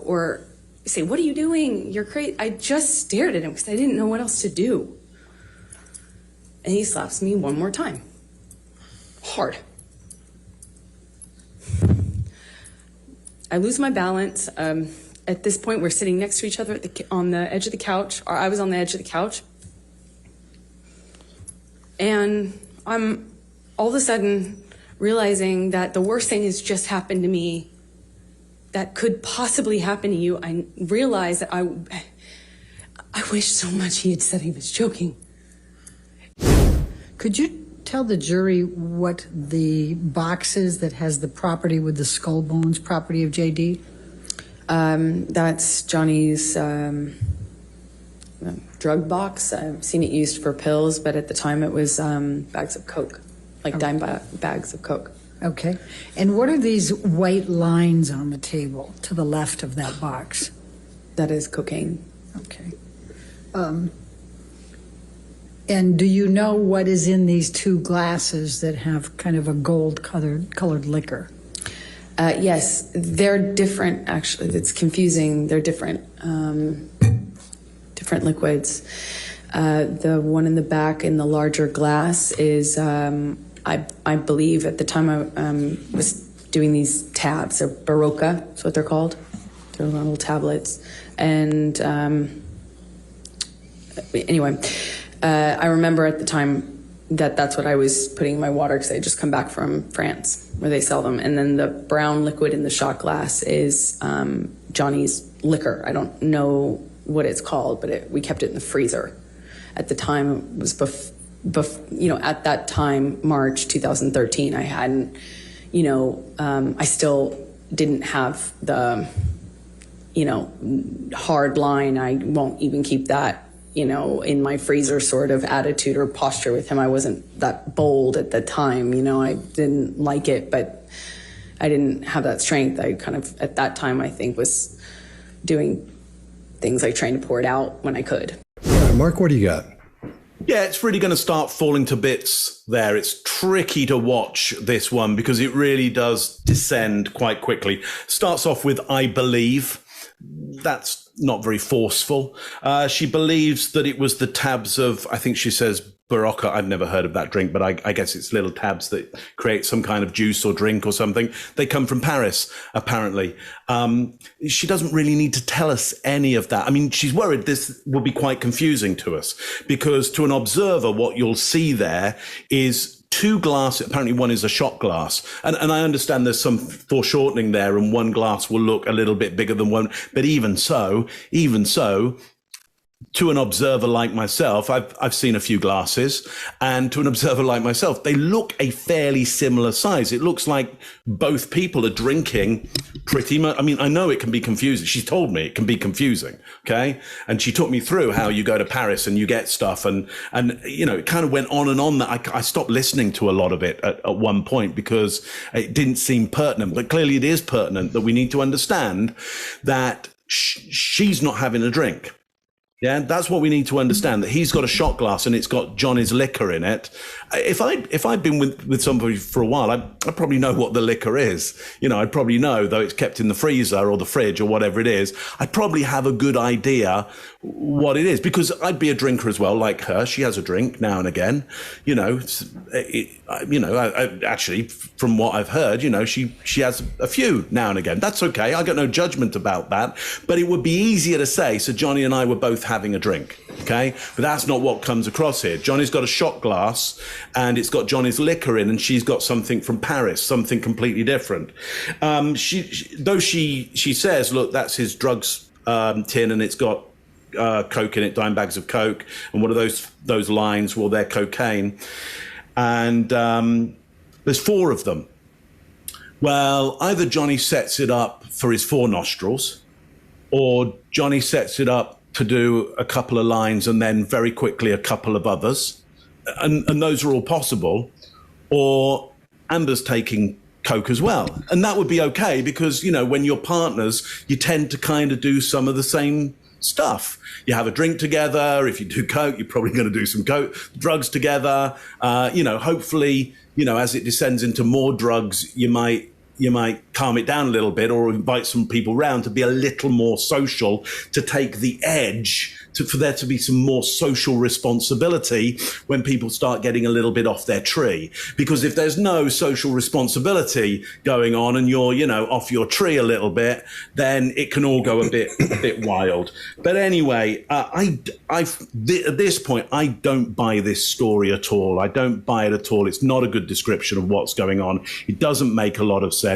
or say, what are you doing? You're crazy. I just stared at him because I didn't know what else to do. And he slaps me one more time. Hard. I lose my balance. At this point, we're sitting next to each other on the edge of the couch, or I was on the edge of the couch. And I'm all of a sudden realizing that the worst thing has just happened to me that could possibly happen to you. I realized that I wish so much he had said he was joking. Could you tell the jury what the box is that has the property with the skull bones, property of JD? That's Johnny's drug box. I've seen it used for pills, but at the time it was bags of Coke, like dime bags of Coke. Okay. And what are these white lines on the table to the left of that box? That is cocaine. Okay. And do you know what is in these two glasses that have kind of a gold-colored liquor? Yes, they're different, actually. It's confusing. They're different. Different liquids. The one in the back in the larger glass is, I believe at the time I was doing these tabs. They're Barocca, that's what they're called. They're little tablets. And anyway, I remember at the time that's what I was putting in my water because I had just come back from France where they sell them. And then the brown liquid in the shot glass is Johnny's liquor. I don't know what it's called, but we kept it in the freezer. At the time, it was at that time, March 2013, I hadn't, I still didn't have the, hard line. I won't even keep that, in my freezer sort of attitude or posture with him. I wasn't that bold at the time, I didn't like it, but I didn't have that strength. I kind of, at that time, I think, was doing things like trying to pour it out when I could. All right, Mark, what do you got? Yeah, it's really going to start falling to bits there. It's tricky to watch this one because it really does descend quite quickly. Starts off with I believe. That's not very forceful. She believes that it was the tabs of, I think she says, Barocca. I've never heard of that drink, but I guess it's little tabs that create some kind of juice or drink or something. They come from Paris, apparently. She doesn't really need to tell us any of that. I mean, she's worried this will be quite confusing to us because to an observer, what you'll see there is two glasses. Apparently one is a shot glass. And I understand there's some foreshortening there and one glass will look a little bit bigger than one. But even so, to an observer like myself, I've seen a few glasses, and to an observer like myself, they look a fairly similar size. It looks like both people are drinking pretty much. I mean, I know it can be confusing. She's told me it can be confusing. Okay. And she took me through how you go to Paris and you get stuff. And it kind of went on and on that I stopped listening to a lot of it at one point because it didn't seem pertinent, but clearly it is pertinent that we need to understand that she's not having a drink. Yeah, that's what we need to understand, that he's got a shot glass and it's got Johnny's liquor in it. If I'd been with somebody for a while, I'd probably know what the liquor is. I'd probably know, though it's kept in the freezer or the fridge or whatever it is, I'd probably have a good idea what it is because I'd be a drinker as well, like her. She has a drink now and again. Actually, from what I've heard, she has a few now and again. That's okay. I got no judgment about that. But it would be easier to say, so Johnny and I were both having a drink, okay? But that's not what comes across here. Johnny's got a shot glass and it's got Johnny's liquor in, and she's got something from Paris, something completely different. She says, look, that's his drugs tin, and it's got coke in it, dime bags of coke, and what are those lines? Well, they're cocaine, and there's 4 of them. Well, either Johnny sets it up for his 4 nostrils, or Johnny sets it up to do a couple of lines and then very quickly a couple of others, and those are all possible. Or Amber's taking coke as well, and that would be okay, because when you're partners, you tend to kind of do some of the same stuff. You have a drink together. If you do coke, you're probably going to do some drugs together. Hopefully, as it descends into more drugs, you might calm it down a little bit, or invite some people round to be a little more social, to take the edge, for there to be some more social responsibility when people start getting a little bit off their tree. Because if there's no social responsibility going on, and you're, off your tree a little bit, then it can all go a bit wild. But anyway, at this point, I don't buy this story at all. I don't buy it at all. It's not a good description of what's going on. It doesn't make a lot of sense.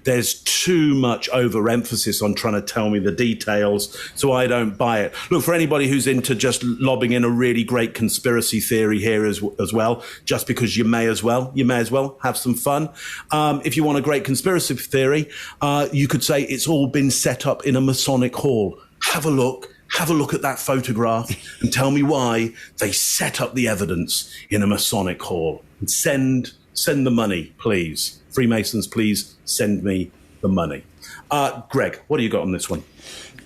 There's too much overemphasis on trying to tell me the details, so I don't buy it. Look, for anybody who's into just lobbing in a really great conspiracy theory here as well, just because you may as well have some fun. If you want a great conspiracy theory, you could say it's all been set up in a Masonic hall. Have a look at that photograph and tell me why they set up the evidence in a Masonic hall. And send the money, please. Freemasons, please send me the money. Greg, what do you got on this one?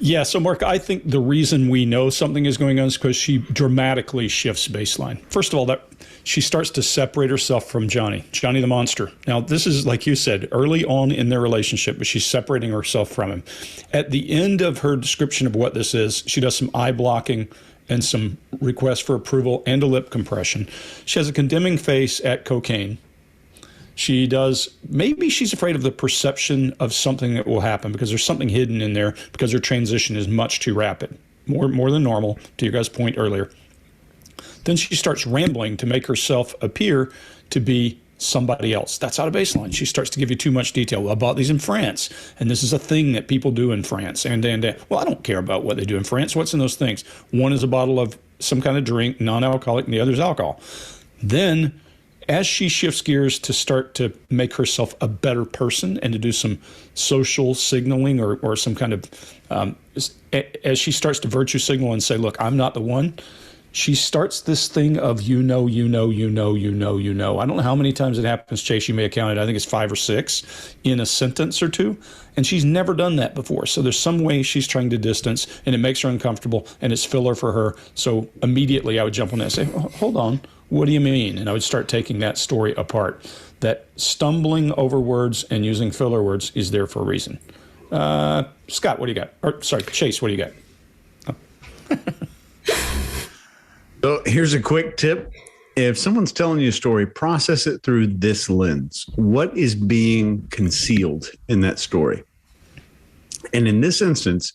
Yeah, so Mark, I think the reason we know something is going on is because she dramatically shifts baseline. First of all, that she starts to separate herself from Johnny the monster. Now, this is, like you said, early on in their relationship, but she's separating herself from him. At the end of her description of what this is, she does some eye blocking and some requests for approval and a lip compression. She has a condemning face at cocaine. Maybe she's afraid of the perception of something that will happen, because there's something hidden in there, because her transition is much too rapid, more than normal, to your guys' point earlier. Then she starts rambling to make herself appear to be somebody else. That's out of baseline. She starts to give you too much detail. Well, I bought these in France, and this is a thing that people do in France. And well, I don't care about what they do in France. What's in those things? One is a bottle of some kind of drink, non-alcoholic, and the other is alcohol. Then, as she shifts gears to start to make herself a better person and to do some social signaling or some kind of, as she starts to virtue signal and say, look, I'm not the one, she starts this thing of, I don't know how many times it happens, Chase, you may have counted, I think it's 5 or 6 in a sentence or 2. And she's never done that before. So there's some way she's trying to distance, and it makes her uncomfortable, and it's filler for her. So immediately I would jump on that and say, hold on, what do you mean? And I would start taking that story apart. That stumbling over words and using filler words is there for a reason. Scott, what do you got? Or sorry, Chase, what do you got? So here's a quick tip. If someone's telling you a story, process it through this lens. What is being concealed in that story? And in this instance,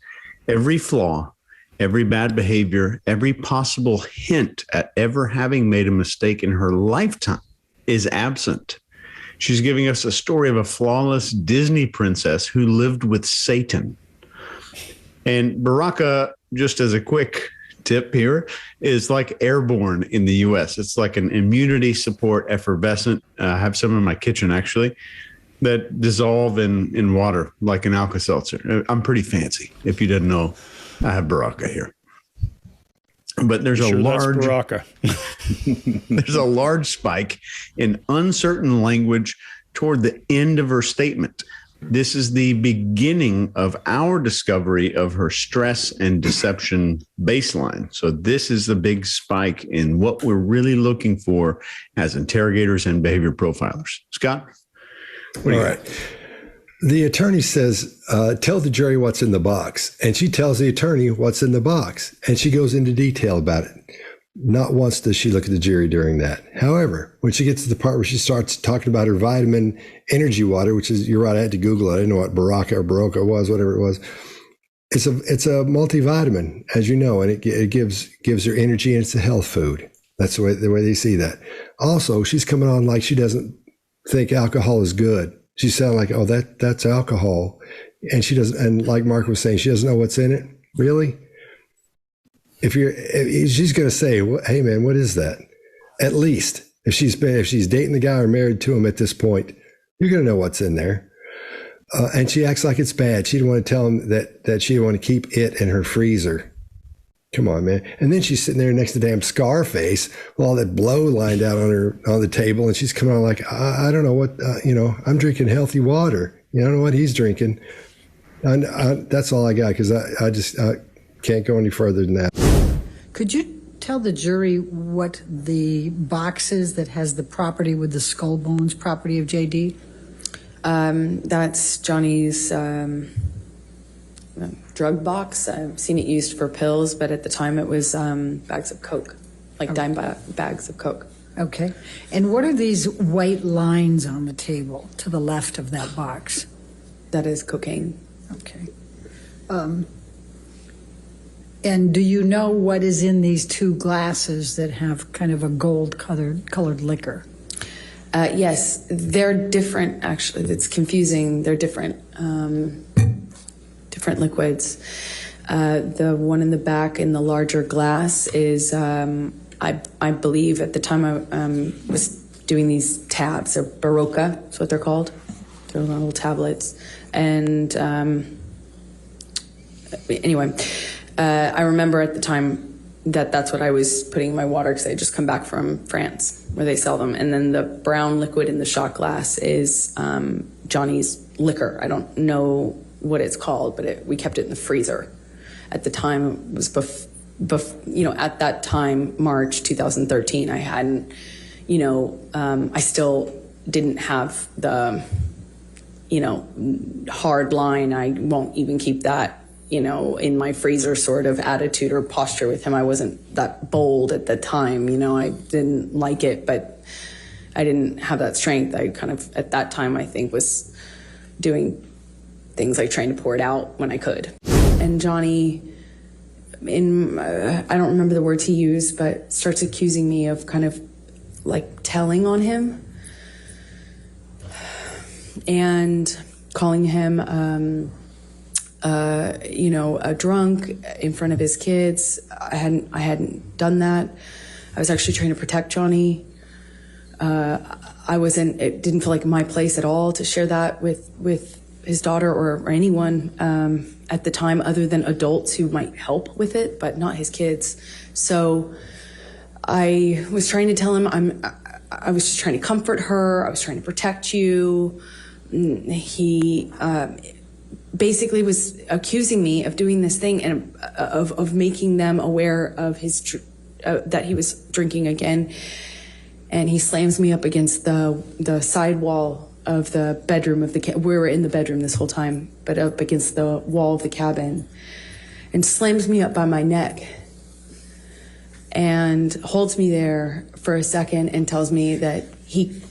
every flaw, every bad behavior, every possible hint at ever having made a mistake in her lifetime is absent. She's giving us a story of a flawless Disney princess who lived with Satan. And Baraka, just as a quick tip here, is like airborne in the U.S. It's like an immunity support effervescent. I have some in my kitchen, actually, that dissolve in water like an Alka-Seltzer. I'm pretty fancy. If you didn't know, I have Baraka here. But there's a large Baraka. There's a large spike in uncertain language toward the end of her statement. This is the beginning of our discovery of her stress and deception baseline. So this is the big spike in what we're really looking for as interrogators and behavior profilers. Scott? All right. The attorney says, tell the jury what's in the box. And she tells the attorney what's in the box. And she goes into detail about it. Not once does she look at the jury during that. However, when she gets to the part where she starts talking about her vitamin energy water, which is, you're right, I had to Google it. I didn't know what Baraka or Baroka was, whatever it was. It's a multivitamin, as you know, and it gives her energy, and it's a health food. That's the way they see that. Also, she's coming on like she doesn't think alcohol is good. She sounds like, oh, that's alcohol. And she doesn't, and like Mark was saying, she doesn't know what's in it. Really? If she's going to say, well, hey man, what is that? At least if she's dating the guy or married to him at this point, you're going to know what's in there. And she acts like it's bad. She didn't want to tell him that she didn't want to keep it in her freezer. Come on, man. And then she's sitting there next to damn Scarface with all that blow lined out on the table. And she's coming on like, I don't know what, I'm drinking healthy water. I don't know what he's drinking. And that's all I got, because I just can't go any further than that. Could you tell the jury what the box is that has the property with the skull bones, property of JD? That's Johnny's drug box. I've seen it used for pills, but at the time it was bags of Coke, like dime bags of Coke. Okay. And what are these white lines on the table to the left of that box? That is cocaine. Okay. And do you know what is in these two glasses that have kind of a gold-colored liquor? Yes, they're different, actually. It's confusing. They're different liquids. The one in the back in the larger glass is, I believe at the time I was doing these tabs, they're Barocca, that's what they're called. They're little tablets. And anyway, I remember at the time that's what I was putting in my water, because I had just come back from France where they sell them. And then the brown liquid in the shot glass is Johnny's liquor. I don't know what it's called, but we kept it in the freezer. At the time, it was at that time, March 2013, I hadn't, I still didn't have the, hard line. I won't even keep that, in my freezer sort of attitude or posture with him. I wasn't that bold at the time, I didn't like it, but I didn't have that strength. I kind of, at that time, I think was doing things like trying to pour it out when I could. And Johnny, I don't remember the words he used, but starts accusing me of kind of like telling on him and calling him, a drunk in front of his kids. I hadn't done that. I was actually trying to protect Johnny. It didn't feel like my place at all to share that with his daughter or anyone at the time, other than adults who might help with it, but not his kids. So I was trying to tell him I was just trying to comfort her. I was trying to protect you. He basically was accusing me of doing this thing and of making them aware of his that he was drinking again. And he slams me up against the side wall of the bedroom of the we were in the bedroom this whole time, but up against the wall of the cabin, and slams me up by my neck and holds me there for a second and tells me that he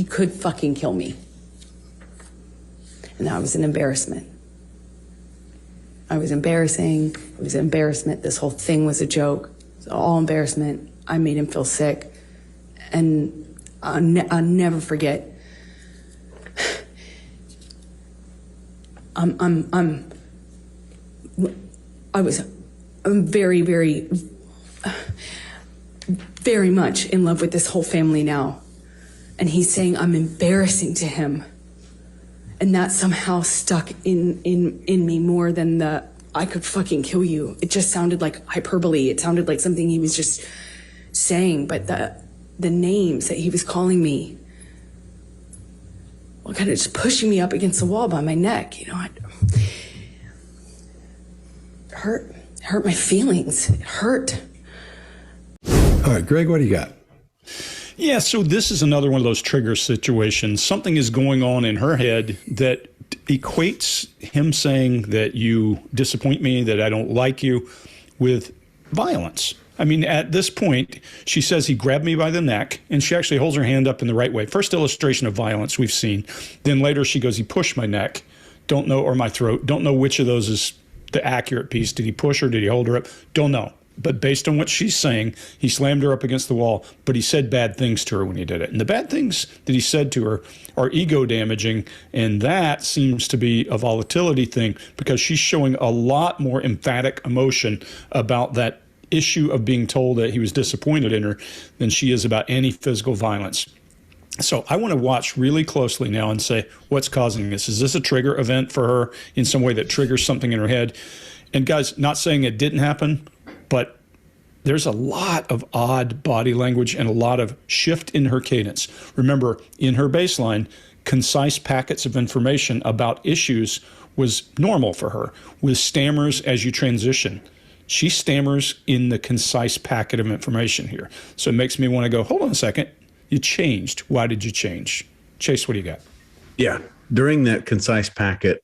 could fucking kill me. And that was an embarrassment. I was embarrassing. It was an embarrassment. This whole thing was a joke. It was all embarrassment. I made him feel sick. And I'll never forget. I'm very, very, very much in love with this whole family now. And he's saying I'm embarrassing to him. And that somehow stuck in me more than the I could fucking kill you. It just sounded like hyperbole. It sounded like something he was just saying, but the names that he was calling me, well, kind of just pushing me up against the wall by my neck, it hurt my feelings. It hurt. All right, Greg, what do you got? Yeah, so this is another one of those trigger situations. Something is going on in her head that equates him saying that you disappoint me, that I don't like you, with violence. I mean, at this point, she says he grabbed me by the neck, and she actually holds her hand up in the right way. First illustration of violence we've seen. Then later she goes, he pushed my neck, or my throat. Don't know which of those is the accurate piece. Did he push her? Did he hold her up? Don't know. But based on what she's saying, he slammed her up against the wall, but he said bad things to her when he did it. And the bad things that he said to her are ego damaging. And that seems to be a volatility thing because she's showing a lot more emphatic emotion about that issue of being told that he was disappointed in her than she is about any physical violence. So I want to watch really closely now and say, what's causing this? Is this a trigger event for her in some way that triggers something in her head? And guys, not saying it didn't happen, but there's a lot of odd body language and a lot of shift in her cadence. Remember, in her baseline, concise packets of information about issues was normal for her, with stammers as you transition. She stammers in the concise packet of information here. So it makes me want to go, hold on a second. You changed. Why did you change? Chase, what do you got? Yeah. During that concise packet,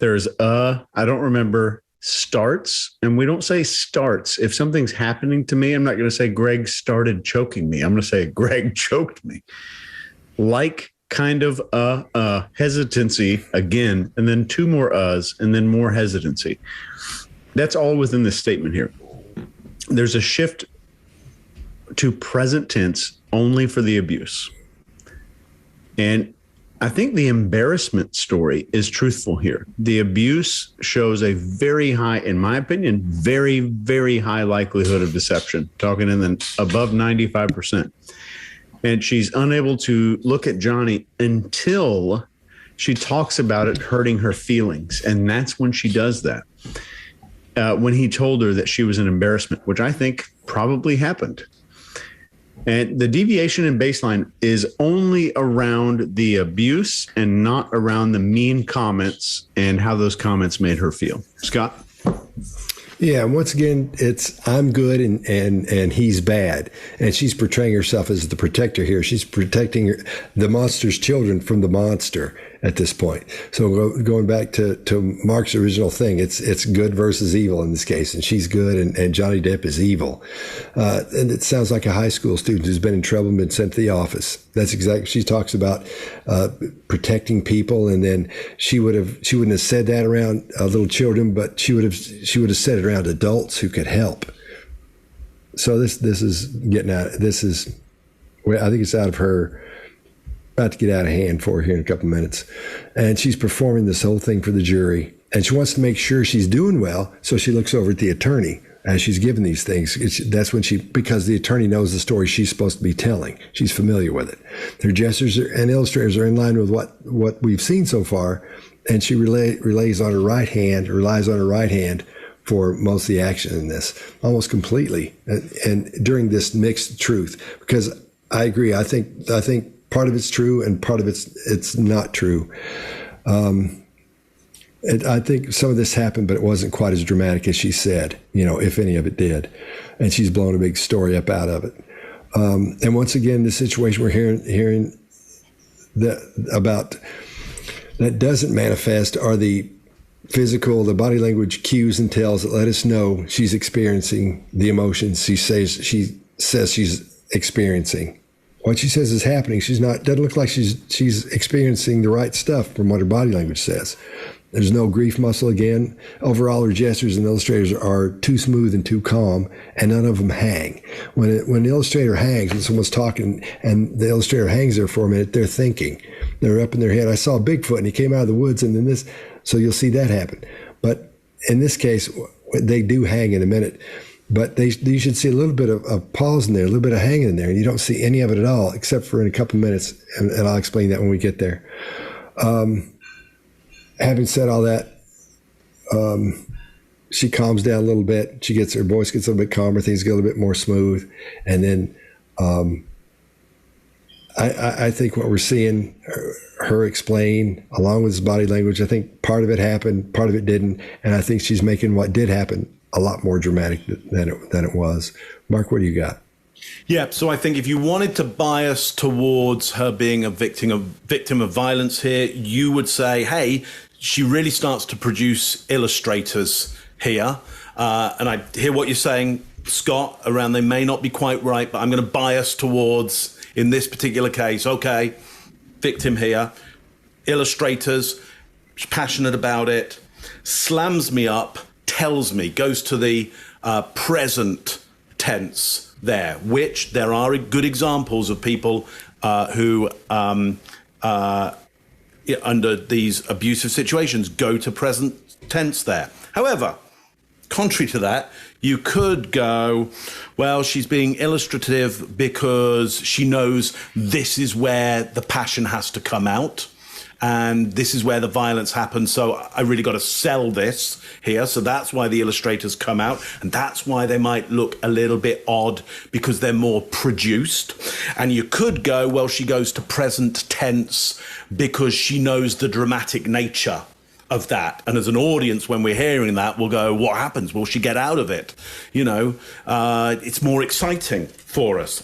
there's I don't remember starts, and we don't say starts. If something's happening to me, I'm not going to say Greg started choking me. I'm going to say Greg choked me. Like kind of hesitancy again, and then two more and then more hesitancy. That's all within this statement here. There's a shift to present tense only for the abuse. And I think the embarrassment story is truthful here. The abuse shows a very high, in my opinion, very, very high likelihood of deception, talking in the above 95%. And she's unable to look at Johnny until she talks about it hurting her feelings. And that's when she does that. When he told her that she was an embarrassment, which I think probably happened. And the deviation in baseline is only around the abuse and not around the mean comments and how those comments made her feel. Scott? Yeah, once again, it's I'm good and he's bad. And she's portraying herself as the protector here. She's protecting the monster's children from the monster at this point. So going back to Mark's original thing, it's good versus evil in this case. And she's good and Johnny Depp is evil. And it sounds like a high school student who's been in trouble and been sent to the office. That's exactly, she talks about protecting people. And then she wouldn't have said that around little children, but she would have said it around adults who could help. So this is getting out. This is, I think it's out of her, about to get out of hand for her here in a couple of minutes. And she's performing this whole thing for the jury. And she wants to make sure she's doing well. So she looks over at the attorney as she's giving these things. That's when because the attorney knows the story she's supposed to be telling. She's familiar with it. Her gestures and illustrators are in line with what we've seen so far. And she relies on her right hand for most of the action in this, almost completely. And during this mixed truth, because I agree, I think part of it's true and part of it's not true. I think some of this happened, but it wasn't quite as dramatic as she said, if any of it did. And she's blown a big story up out of it. And once again, the situation we're hearing about that doesn't manifest are the physical, the body language cues and tells that let us know she's experiencing the emotions she says she's experiencing. What she says is happening. Doesn't look like she's experiencing the right stuff from what her body language says. There's no grief muscle again. Overall, her gestures and illustrators are too smooth and too calm, and none of them hang. When the illustrator hangs, when someone's talking and the illustrator hangs there for a minute, they're thinking. They're up in their head. I saw Bigfoot and he came out of the woods and then this. So you'll see that happen. But in this case, they do hang in a minute. But you should see a little bit of pause in there, a little bit of hanging in there, and you don't see any of it at all, except for in a couple minutes, and I'll explain that when we get there. Having said all that, she calms down a little bit. Her voice gets a little bit calmer, things get a little bit more smooth, and then I think what we're seeing her explain, along with his body language, I think part of it happened, part of it didn't, and I think she's making what did happen a lot more dramatic than it was. Mark, what do you got? Yeah, so I think if you wanted to bias towards her being a victim of violence here, you would say, hey, she really starts to produce illustrators here. And I hear what you're saying, Scott, around they may not be quite right, but I'm going to bias towards, in this particular case, okay, victim here, illustrators, she's passionate about it, slams me up, tells me, goes to the present tense there, which there are good examples of people who, under these abusive situations, go to present tense there. However, contrary to that, you could go, well, she's being illustrative because she knows this is where the passion has to come out and this is where the violence happens. So I really got to sell this here. So that's why the illustrators come out, and that's why they might look a little bit odd because they're more produced. And you could go, well, she goes to present tense because she knows the dramatic nature of that. And as an audience, when we're hearing that, we'll go, what happens? Will she get out of it? You know, it's more exciting for us.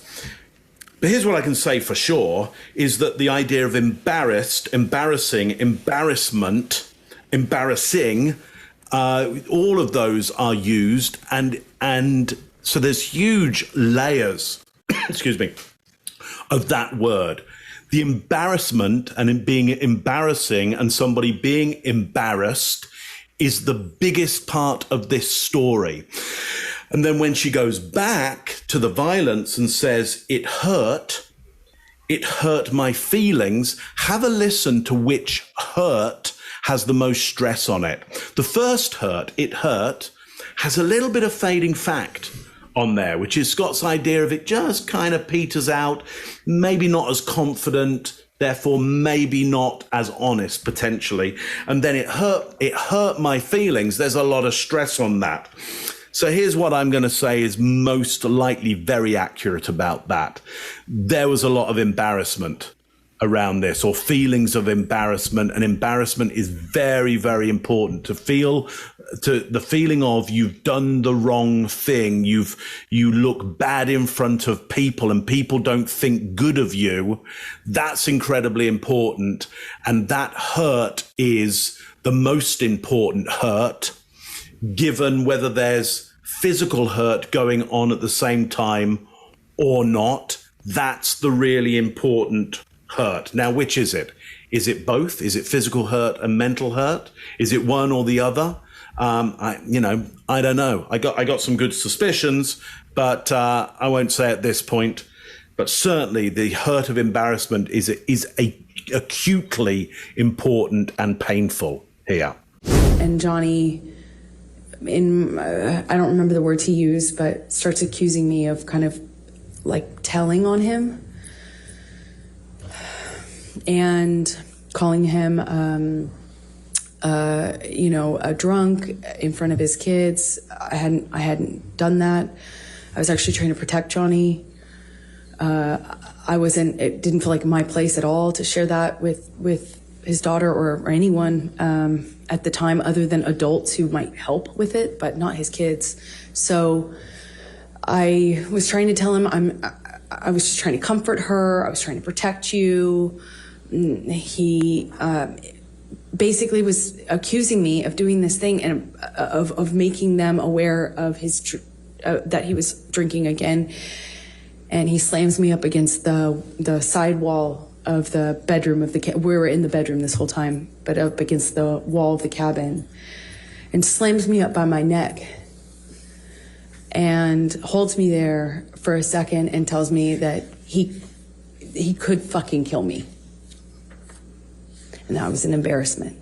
But here's what I can say for sure, is that the idea of embarrassed, embarrassing, embarrassment, embarrassing, all of those are used. And so there's huge layers, excuse me, of that word. The embarrassment and it being embarrassing and somebody being embarrassed is the biggest part of this story. And then when she goes back to the violence and says, it hurt my feelings, have a listen to which hurt has the most stress on it. The first hurt, it hurt, has a little bit of fading fact on there, which is Scott's idea of it just kind of peters out, maybe not as confident, therefore maybe not as honest potentially. And then it hurt my feelings. There's a lot of stress on that. So here's what I'm going to say is most likely very accurate about that. There was a lot of embarrassment around this, or feelings of embarrassment, and embarrassment is very, very important to feel. To the feeling of you've done the wrong thing, you look bad in front of people and people don't think good of you. That's incredibly important, and that hurt is the most important hurt, given whether there's physical hurt going on at the same time or not. That's the really important hurt. Now, which is it? Is it both? Is it physical hurt and mental hurt? Is it one or the other? I don't know. I got some good suspicions, but I won't say at this point. But certainly, the hurt of embarrassment is acutely important and painful here. And Johnny, I don't remember the words he used, but starts accusing me of kind of like telling on him and calling him a drunk in front of his kids. I hadn't done that. I was actually trying to protect Johnny. It didn't feel like my place at all to share that with his daughter or anyone at the time, other than adults who might help with it, but not his kids. So I was trying to tell him I was just trying to comfort her. I was trying to protect you. He basically was accusing me of doing this thing and of making them aware of his that he was drinking again. And he slams me up against the side wall of the bedroom of the we were in the bedroom this whole time, but up against the wall of the cabin, and slams me up by my neck and holds me there for a second and tells me that he could fucking kill me. And that was an embarrassment.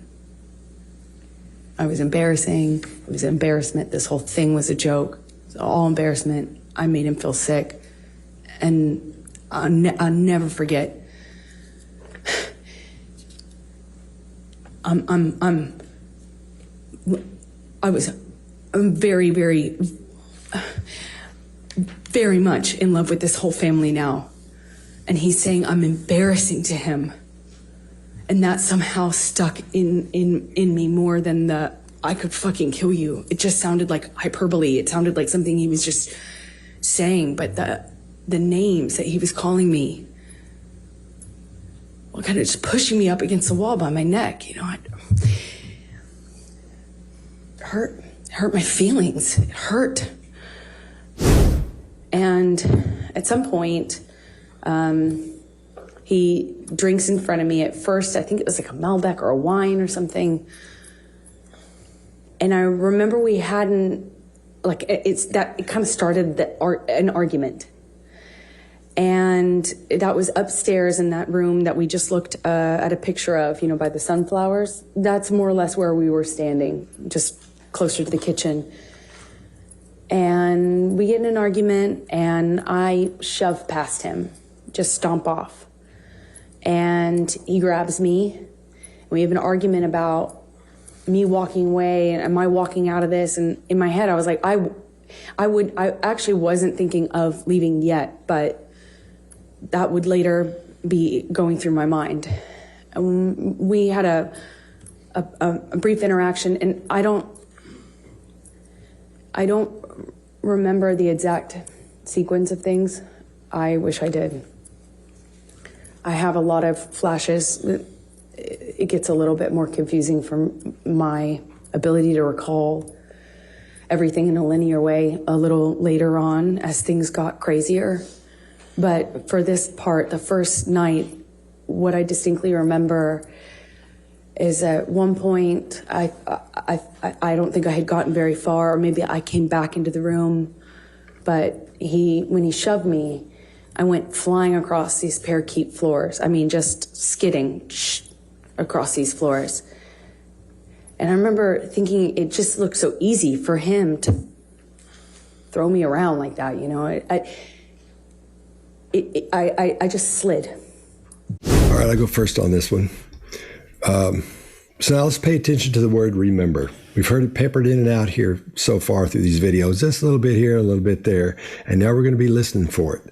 I was embarrassing. It was an embarrassment. This whole thing was a joke. It was all embarrassment. I made him feel sick. And I'll never forget. I'm very, very, very much in love with this whole family now. And he's saying I'm embarrassing to him. And that somehow stuck in me more than I could fucking kill you. It just sounded like hyperbole. It sounded like something he was just saying, but the names that he was calling me, well, kind of just pushing me up against the wall by my neck, it hurt my feelings. It hurt. And at some point, he drinks in front of me. At first, I think it was like a Malbec or a wine or something. And I remember we hadn't like it kind of started an argument. And that was upstairs in that room that we just looked at a picture of, by the sunflowers. That's more or less where we were standing, just closer to the kitchen. And we get in an argument, and I shove past him, just stomp off. And he grabs me, and we have an argument about me walking away, and am I walking out of this? And in my head, I was like, I actually wasn't thinking of leaving yet, but that would later be going through my mind. We had a brief interaction, and I don't remember the exact sequence of things. I wish I did. I have a lot of flashes. It gets a little bit more confusing from my ability to recall everything in a linear way a little later on as things got crazier. But for this part, the first night, what I distinctly remember is at one point, I don't think I had gotten very far, or maybe I came back into the room, but when he shoved me, I went flying across these parakeet floors. I mean, just skidding across these floors. And I remember thinking it just looked so easy for him to throw me around like that, I just slid. All right, I'll go first on this one. So now let's pay attention to the word remember. We've heard it peppered in and out here so far through these videos, just a little bit here, a little bit there, and now we're going to be listening for it.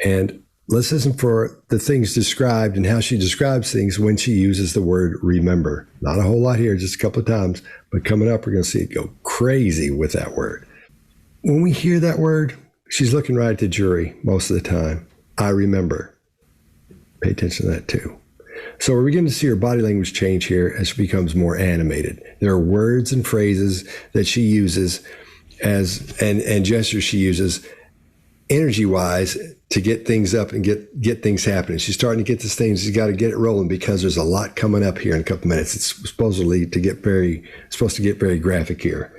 And let's listen for the things described and how she describes things when she uses the word remember. Not a whole lot here, just a couple of times, but coming up, we're going to see it go crazy with that word. When we hear that word, she's looking right at the jury most of the time. I remember. Pay attention to that too. So we're beginning to see her body language change here as she becomes more animated. There are words and phrases that she uses and gestures she uses energy-wise to get things up and get things happening. She's starting to get this thing. She's got to get it rolling because there's a lot coming up here in a couple minutes. It's supposed to get very graphic here.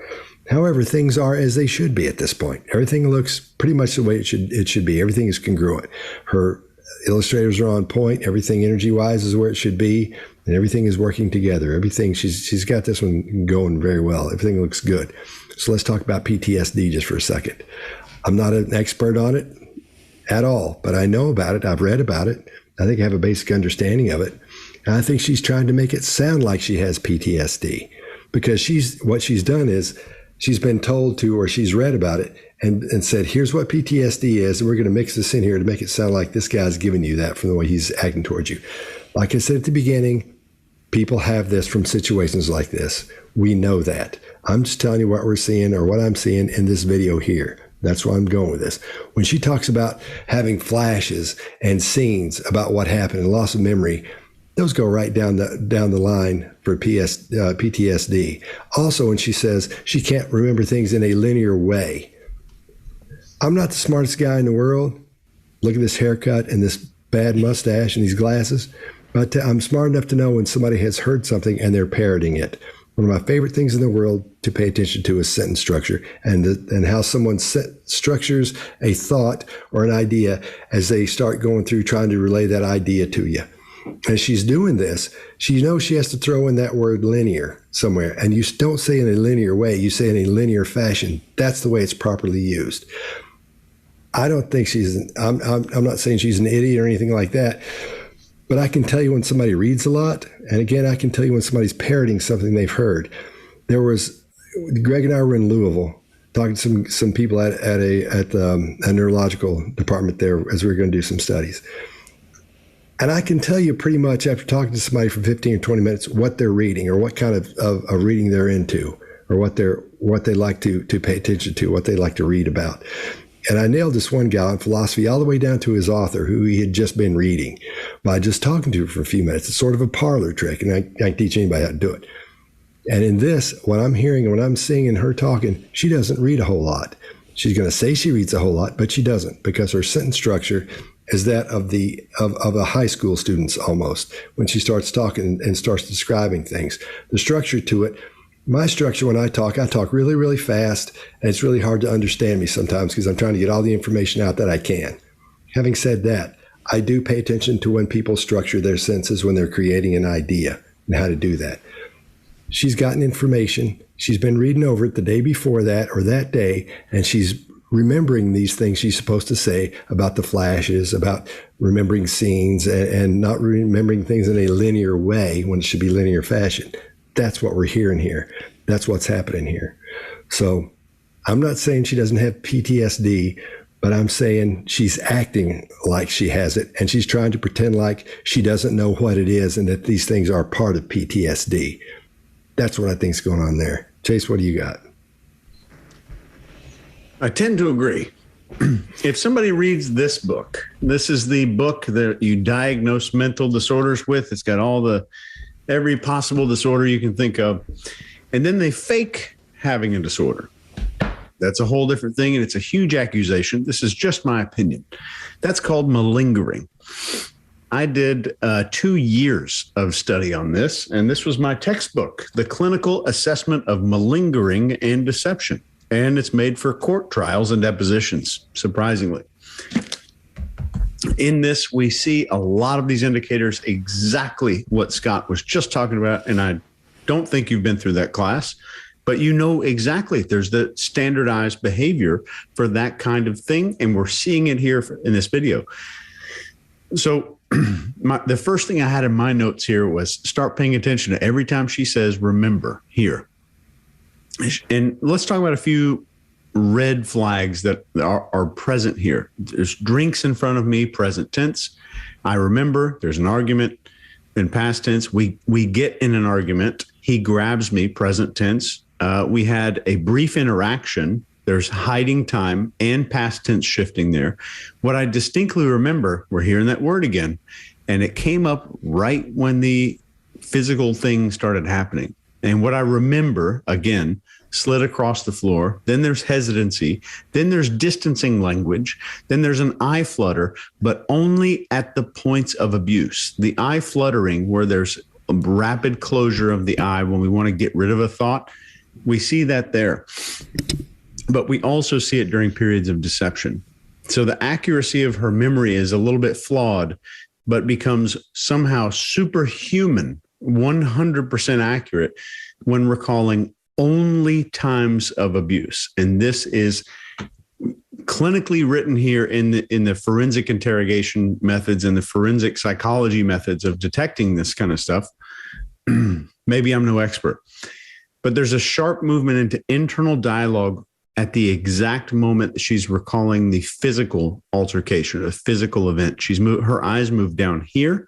However, things are as they should be at this point. Everything looks pretty much the way it should be. Everything is congruent. Her illustrators are on point. Everything energy-wise is where it should be, and everything is working together. Everything, she's got this one going very well. Everything looks good. So let's talk about PTSD just for a second. I'm not an expert on it at all, but I know about it. I've read about it. I think I have a basic understanding of it. And I think she's trying to make it sound like she has PTSD because what she's done is she's been told to, or she's read about it and said, here's what PTSD is, and we're going to mix this in here to make it sound like this guy's giving you that from the way he's acting towards you. Like I said at the beginning, people have this from situations like this. We know that. I'm just telling you what we're seeing or what I'm seeing in this video here. That's where I'm going with this. When she talks about having flashes and scenes about what happened and loss of memory, those go right down the line for PTSD. Also, when she says she can't remember things in a linear way, I'm not the smartest guy in the world. Look at this haircut and this bad mustache and these glasses. But I'm smart enough to know when somebody has heard something and they're parroting it. One of my favorite things in the world to pay attention to is sentence structure and how someone structures a thought or an idea as they start going through trying to relay that idea to you. As she's doing this, she knows she has to throw in that word linear somewhere. And you don't say in a linear way, you say in a linear fashion. That's the way it's properly used. I don't think I'm not saying she's an idiot or anything like that, but I can tell you when somebody reads a lot. And again, I can tell you when somebody's parroting something they've heard. Greg and I were in Louisville talking to some people at a neurological department there as we were going to do some studies. And I can tell you pretty much after talking to somebody for 15 or 20 minutes what they're reading or what kind of reading they're into or what they like to pay attention to, what they like to read about. And I nailed this one guy in philosophy all the way down to his author, who he had just been reading by just talking to her for a few minutes. It's sort of a parlor trick, and I can teach anybody how to do it. And in this, what I'm hearing and what I'm seeing in her talking, she doesn't read a whole lot. She's going to say she reads a whole lot, but she doesn't, because her sentence structure is that of a high school student's almost. When she starts talking and starts describing things, the structure to it My structure when I talk really, really fast, and it's really hard to understand me sometimes because I'm trying to get all the information out that I can. Having said that, I do pay attention to when people structure their sentences when they're creating an idea and how to do that. She's gotten information. She's been reading over it the day before that or that day, and she's remembering these things she's supposed to say about the flashes, about remembering scenes, and not remembering things in a linear way when it should be linear fashion. That's what we're hearing here. That's what's happening here. So I'm not saying she doesn't have PTSD, but I'm saying she's acting like she has it, and she's trying to pretend like she doesn't know what it is and that these things are part of PTSD. That's what I think is going on there. Chase, what do you got? I tend to agree. If somebody reads this book, this is the book that you diagnose mental disorders with. It's got every possible disorder you can think of. And then they fake having a disorder. That's a whole different thing. And it's a huge accusation. This is just my opinion. That's called malingering. I did 2 years of study on this. And this was my textbook, The Clinical Assessment of Malingering and Deception. And it's made for court trials and depositions, surprisingly. In this, we see a lot of these indicators, exactly what Scott was just talking about. And I don't think you've been through that class, but you know exactly there's the standardized behavior for that kind of thing. And we're seeing it here in this video. So the first thing I had in my notes here was start paying attention to every time she says, remember here. And let's talk about a few red flags that are present here. There's drinks in front of me, present tense. I remember there's an argument in past tense. We get in an argument. He grabs me, present tense. We had a brief interaction. There's hiding time and past tense shifting there. What I distinctly remember, we're hearing that word again, and it came up right when the physical thing started happening. And what I remember, again, slid across the floor. Then there's hesitancy. Then there's distancing language. Then there's an eye flutter, but only at the points of abuse. The eye fluttering, where there's a rapid closure of the eye when we want to get rid of a thought, we see that there. But we also see it during periods of deception. So the accuracy of her memory is a little bit flawed, but becomes somehow superhuman, 100% accurate when recalling only times of abuse. And this is clinically written here in the forensic interrogation methods and the forensic psychology methods of detecting this kind of stuff. Maybe I'm no expert, but there's a sharp movement into internal dialogue at the exact moment that she's recalling the physical altercation, a physical event. Her eyes move down here.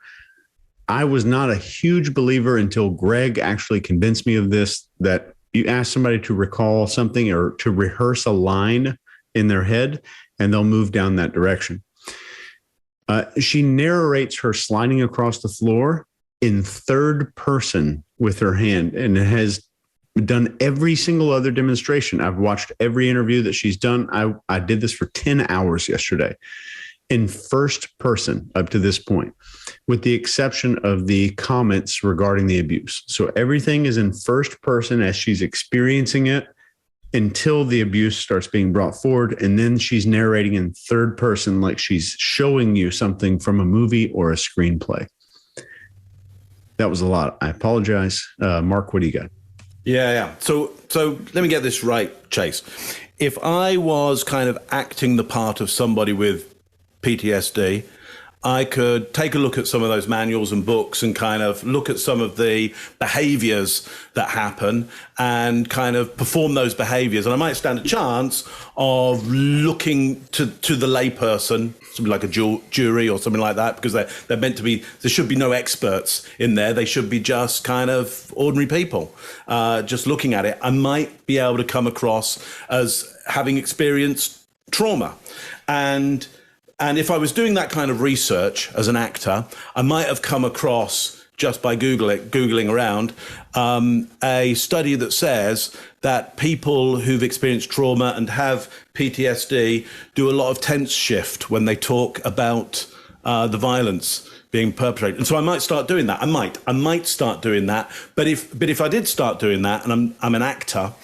I was not a huge believer until Greg actually convinced me of this, that you ask somebody to recall something or to rehearse a line in their head, and they'll move down that direction. She narrates her sliding across the floor in third person with her hand, and has done every single other demonstration. I've watched every interview that she's done. I did this for 10 hours yesterday in first person up to this point, with the exception of the comments regarding the abuse. So everything is in first person as she's experiencing it until the abuse starts being brought forward. And then she's narrating in third person, like she's showing you something from a movie or a screenplay. That was a lot. I apologize. Mark, what do you got? Yeah. So let me get this right, Chase. If I was kind of acting the part of somebody with PTSD, I could take a look at some of those manuals and books and kind of look at some of the behaviors that happen and kind of perform those behaviors. And I might stand a chance of looking to the layperson, something like a jury or something like that, because they're meant to be, there should be no experts in there. They should be just kind of ordinary people. Just looking at it, I might be able to come across as having experienced trauma. And if I was doing that kind of research as an actor, I might have come across, just by Googling around, a study that says that people who've experienced trauma and have PTSD do a lot of tense shift when they talk about the violence being perpetrated. And so I might start doing that. I might start doing that. But if I did start doing that, and I'm an actor,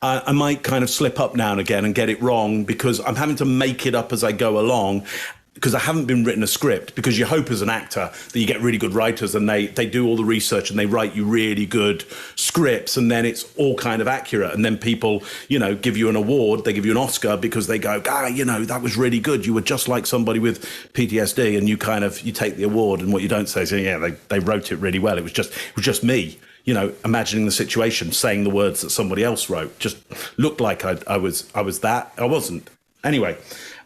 I might kind of slip up now and again and get it wrong because I'm having to make it up as I go along, because I haven't been written a script, because you hope as an actor that you get really good writers and they do all the research and they write you really good scripts, and then it's all kind of accurate. And then people, give you an award, they give you an Oscar because they go, that was really good. You were just like somebody with PTSD, and you take the award, and what you don't say is, yeah, they wrote it really well. It was just me. Imagining the situation, saying the words that somebody else wrote, just looked like I was that. I wasn't. Anyway,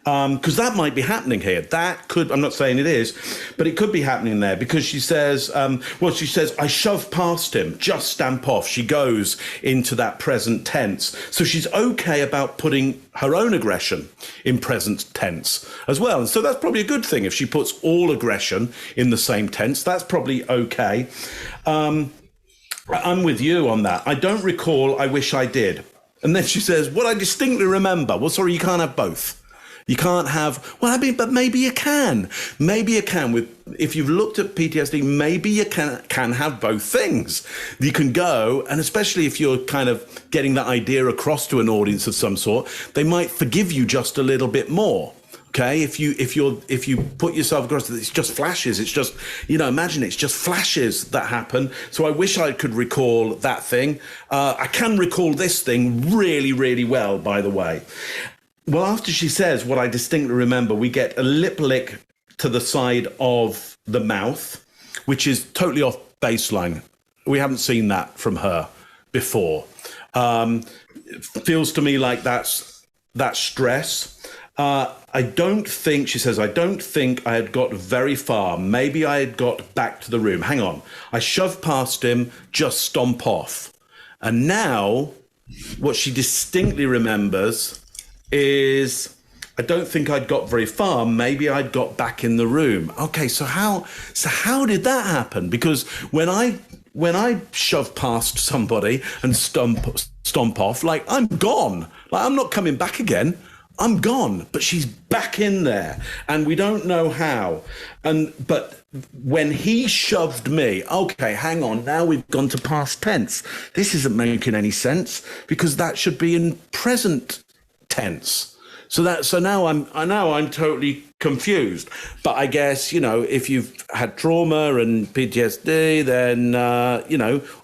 because that might be happening here. That could, I'm not saying it is, but it could be happening there, because she says, I shoved past him, just stamp off. She goes into that present tense. So she's okay about putting her own aggression in present tense as well. And so that's probably a good thing. If she puts all aggression in the same tense, that's probably okay. I'm with you on that. I don't recall, I wish I did. And then she says, what I distinctly remember. Well, sorry, you can't have both. You can't have, but maybe you can. Maybe you can. If you've looked at PTSD, maybe you can have both things. You can go, and especially if you're kind of getting that idea across to an audience of some sort, they might forgive you just a little bit more. Okay, if you put yourself across, it's just flashes. It's just, imagine it's just flashes that happen. So I wish I could recall that thing. I can recall this thing really, really well, by the way. Well, after she says what I distinctly remember, we get a lip lick to the side of the mouth, which is totally off baseline. We haven't seen that from her before. It feels to me like that's stress. I don't think I had got very far. Maybe I had got back to the room. Hang on. I shoved past him, just stomp off. And now what she distinctly remembers is, I don't think I'd got very far. Maybe I'd got back in the room. Okay, so how did that happen? Because when I shove past somebody and stomp off, like, I'm gone. Like, I'm not coming back again. I'm gone, but she's back in there, and we don't know how. But when he shoved me, okay, hang on, now we've gone to past tense. This isn't making any sense, because that should be in present tense. So now I'm totally confused. But I guess, if you've had trauma and PTSD, then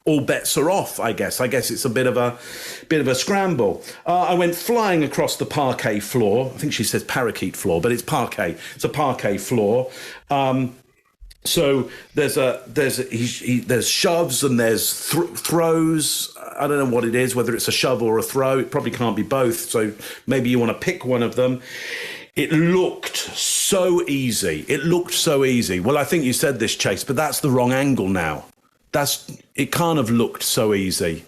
all bets are off. I guess it's a bit of a scramble. I went flying across the parquet floor. I think she says parakeet floor, but it's parquet. It's a parquet floor. So there's shoves and there's throws. I don't know what it is, whether it's a shove or a throw. It probably can't be both. So maybe you want to pick one of them. It looked so easy. Well, I think you said this, Chase, but that's the wrong angle now. It can't have looked so easy.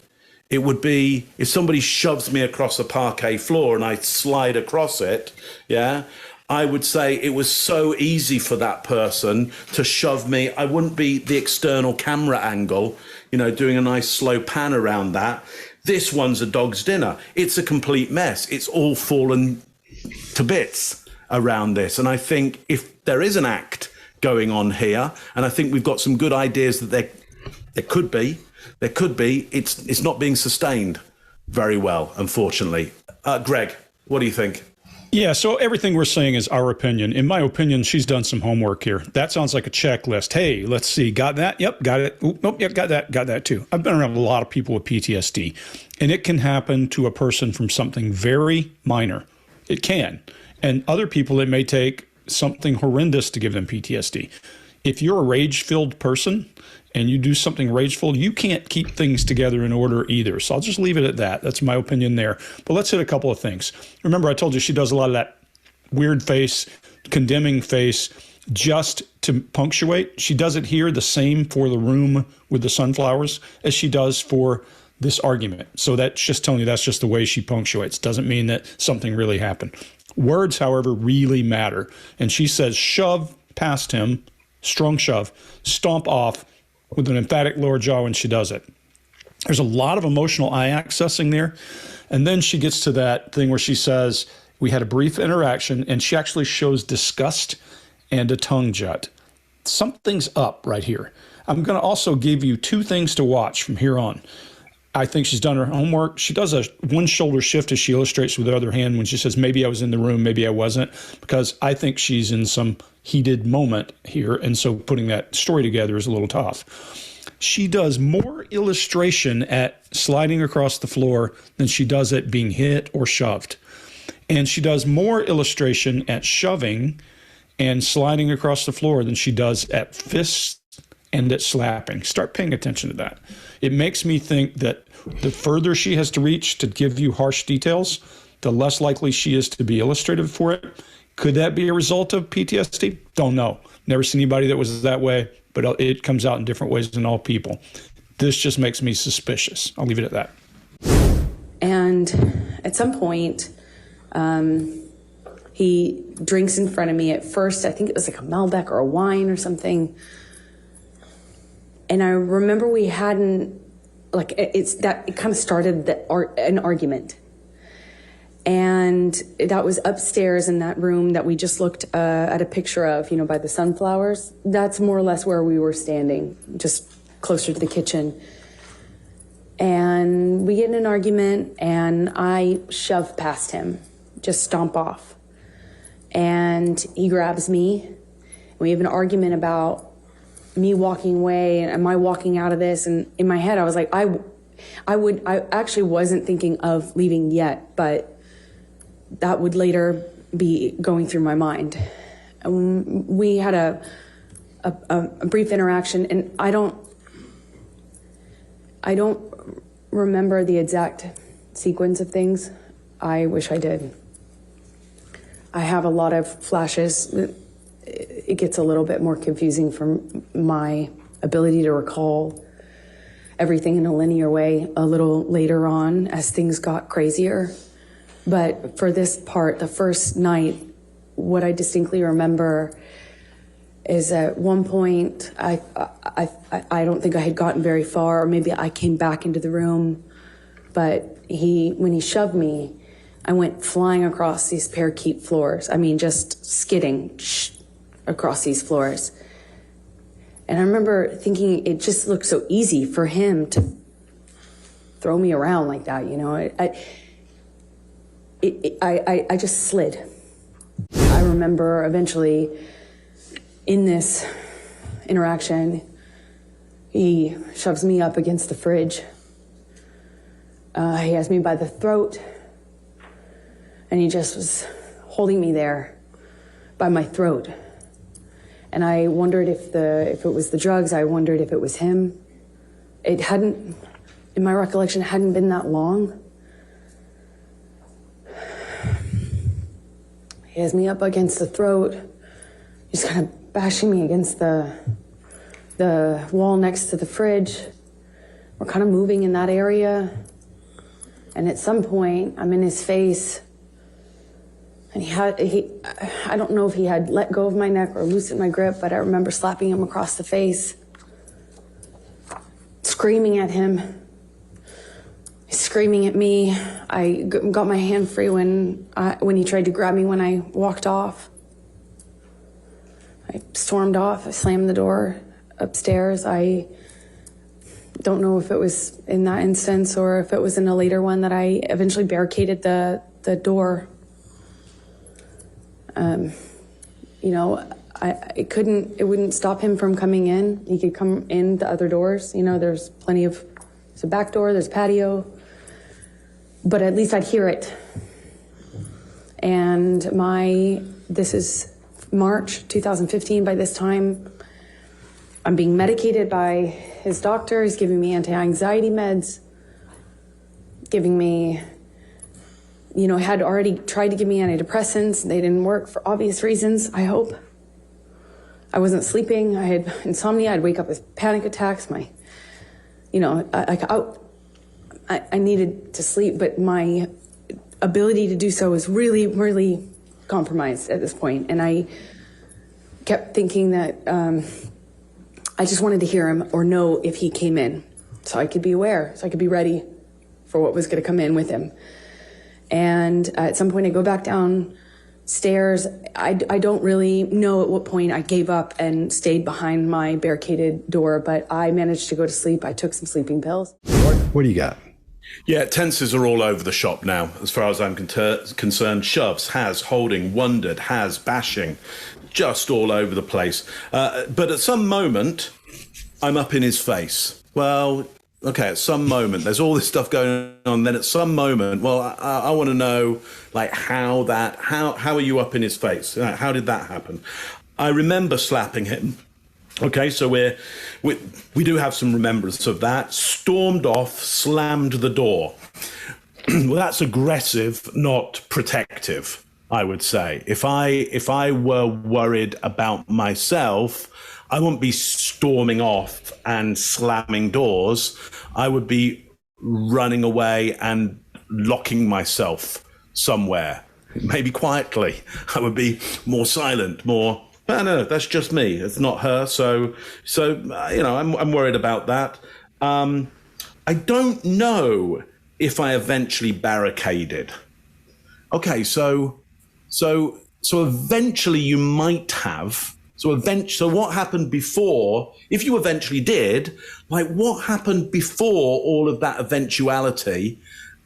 It would be if somebody shoves me across a parquet floor and I slide across it, yeah, I would say it was so easy for that person to shove me. I wouldn't be the external camera angle, doing a nice slow pan around that. This one's a dog's dinner. It's a complete mess. It's all fallen to bits around this. And I think if there is an act going on here, and I think we've got some good ideas that there could be, it's not being sustained very well, unfortunately. Greg, what do you think? Yeah, so everything we're saying is our opinion. In my opinion, she's done some homework here. That sounds like a checklist. Hey, let's see. Got that? Yep, got it. Oop, nope, yep, got that too. I've been around a lot of people with PTSD, and it can happen to a person from something very minor. It can. And other people, it may take something horrendous to give them PTSD. If you're a rage-filled person and you do something rageful, you can't keep things together in order either. So I'll just leave it at that. That's my opinion there. But let's hit a couple of things. Remember, I told you she does a lot of that weird face, condemning face, just to punctuate. She does it here the same for the room with the sunflowers as she does for this argument. So that's just telling you that's just the way she punctuates. Doesn't mean that something really happened. Words, however, really matter. And she says, shove past him, strong shove, stomp off, with an emphatic lower jaw when she does it. There's a lot of emotional eye accessing there. And then she gets to that thing where she says, we had a brief interaction, and she actually shows disgust and a tongue jut. something's up right here. I'm going to also give you 2 things to watch from here on. I think she's done her homework. She does a one shoulder shift as she illustrates with the other hand when she says, maybe I was in the room, maybe I wasn't, because I think she's in some heated moment here. And so putting that story together is a little tough. She does more illustration at sliding across the floor than she does at being hit or shoved. And she does more illustration at shoving and sliding across the floor than she does at fists and at slapping. Start paying attention to that. It makes me think that the further she has to reach to give you harsh details, the less likely she is to be illustrative for it. Could that be a result of PTSD? Don't know. Never seen anybody that was that way, but it comes out in different ways in all people. This just makes me suspicious. I'll leave it at that. And at some point, he drinks in front of me. At first, I think it was like a Malbec or a wine or something. And I remember we hadn't, like, it kind of started an argument. And that was upstairs in that room that we just looked at a picture of, you know, by the sunflowers. That's more or less where we were standing, just closer to the kitchen. And we get in an argument, and I shove past him, just stomp off. And he grabs me. And we have an argument about me walking away and am I walking out of this? And in my head, I was like, I actually wasn't thinking of leaving yet, but that would later be going through my mind. We had a brief interaction, and I don't remember the exact sequence of things. I wish I did. I have a lot of flashes. It gets a little bit more confusing from my ability to recall everything in a linear way a little later on as things got crazier. But for this part, the first night, what I distinctly remember is at one point, I don't think I had gotten very far, or maybe I came back into the room, but when he shoved me, I went flying across these parakeet floors. I mean, just skidding across these floors. And I remember thinking it just looked so easy for him to throw me around like that, you know. I just slid. I remember eventually in this interaction, he shoves me up against the fridge. He has me by the throat, and he just was holding me there by my throat. And I wondered if it was the drugs. I wondered if it was him. It hadn't, in my recollection, it hadn't been that long. He has me up against the throat. He's kind of bashing me against the wall next to the fridge. We're kind of moving in that area. And at some point, I'm in his face. And I don't know if he had let go of my neck or loosened my grip, but I remember slapping him across the face, screaming at him. He's screaming at me. I got my hand free when he tried to grab me when I walked off. I stormed off. I slammed the door upstairs. I don't know if it was in that instance or if it was in a later one that I eventually barricaded the door. You know, it wouldn't stop him from coming in. He could come in the other doors. You know, there's a back door, there's a patio, but at least I'd hear it. And this is March 2015. By this time, I'm being medicated by his doctor. He's giving me anti-anxiety meds, giving me, you know, had already tried to give me antidepressants. They didn't work for obvious reasons, I hope. I wasn't sleeping. I had insomnia. I'd wake up with panic attacks. I needed to sleep, but my ability to do so was really, really compromised at this point. And I kept thinking that I just wanted to hear him or know if he came in so I could be aware, so I could be ready for what was going to come in with him. And at some point I go back down Stairs, I don't really know at what point I gave up and stayed behind my barricaded door, but I managed to go to sleep. I took some sleeping pills. What do you got? Yeah, tenses are all over the shop now, as far as I'm concerned. Shoves, has, holding, wondered, has, bashing, just all over the place. But at some moment, I'm up in his face. Well, okay, at some moment, there's all this stuff going on. Then at some moment, well, I want to know, like, how are you up in his face? How did that happen? I remember slapping him. Okay, so we do have some remembrance of that. Stormed off, slammed the door. Well, that's aggressive, not protective, I would say. If I were worried about myself, I wouldn't be storming off and slamming doors. I would be running away and locking myself somewhere, maybe quietly. I would be more silent, more, no, that's just me. It's not her. So I'm worried about that. I don't know if I eventually barricaded. Okay, so eventually you might have. So what happened before, if you eventually did, like what happened before all of that eventuality?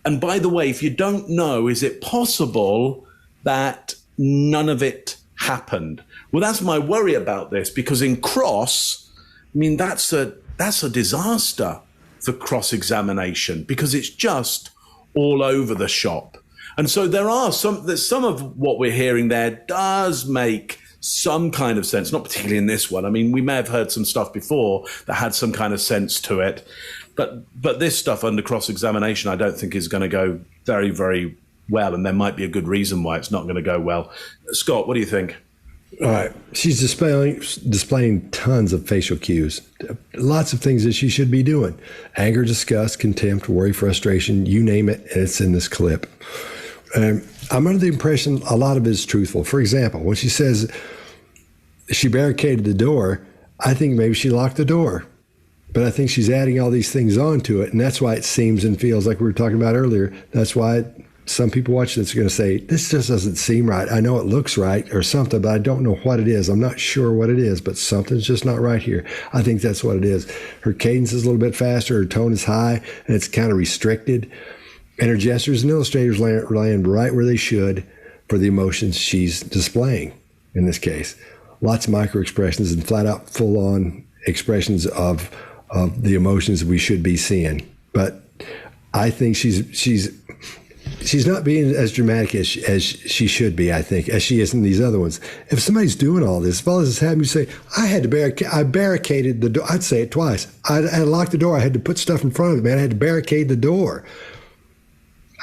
And by the way, if you don't know, is it possible that none of it happened? Well, that's my worry about this, because in cross, I mean, that's a disaster for cross-examination, because it's just all over the shop. And so there's some of what we're hearing there does make some kind of sense, not particularly in this one. I mean, we may have heard some stuff before that had some kind of sense to it, but this stuff under cross-examination, I don't think is going to go very, very well, and there might be a good reason why it's not going to go well. Scott, what do you think? All right. She's displaying tons of facial cues, lots of things that she should be doing. Anger, disgust, contempt, worry, frustration, you name it, and it's in this clip. I'm under the impression a lot of it is truthful. For example, when she says she barricaded the door, I think maybe she locked the door. But I think she's adding all these things onto it, and that's why it seems and feels like we were talking about earlier. That's why some people watching this are going to say, this just doesn't seem right. I know it looks right or something, but I don't know what it is. I'm not sure what it is, but something's just not right here. I think that's what it is. Her cadence is a little bit faster, her tone is high, and it's kind of restricted. And her gestures and illustrators land right where they should for the emotions she's displaying in this case. Lots of micro expressions and flat out full on expressions of the emotions we should be seeing. But I think she's not being as dramatic as she should be, I think, as she is in these other ones. If somebody's doing all this, if all this is happening, you say, I barricaded the door. I'd say it twice. I locked the door. I had to put stuff in front of it, man. I had to barricade the door.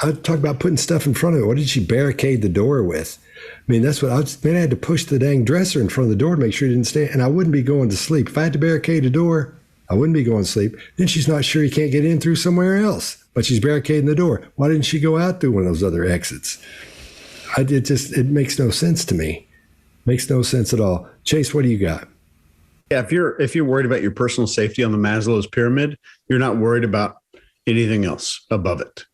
I'd talk about putting stuff in front of it. What did she barricade the door with? I mean, that's what I had to push the dang dresser in front of the door to make sure it didn't stay. And I wouldn't be going to sleep. If I had to barricade the door, I wouldn't be going to sleep. Then she's not sure you can't get in through somewhere else, but she's barricading the door. Why didn't she go out through one of those other exits? It makes no sense to me. Makes no sense at all. Chase, what do you got? Yeah, if you're worried about your personal safety on the Maslow's pyramid, you're not worried about anything else above it.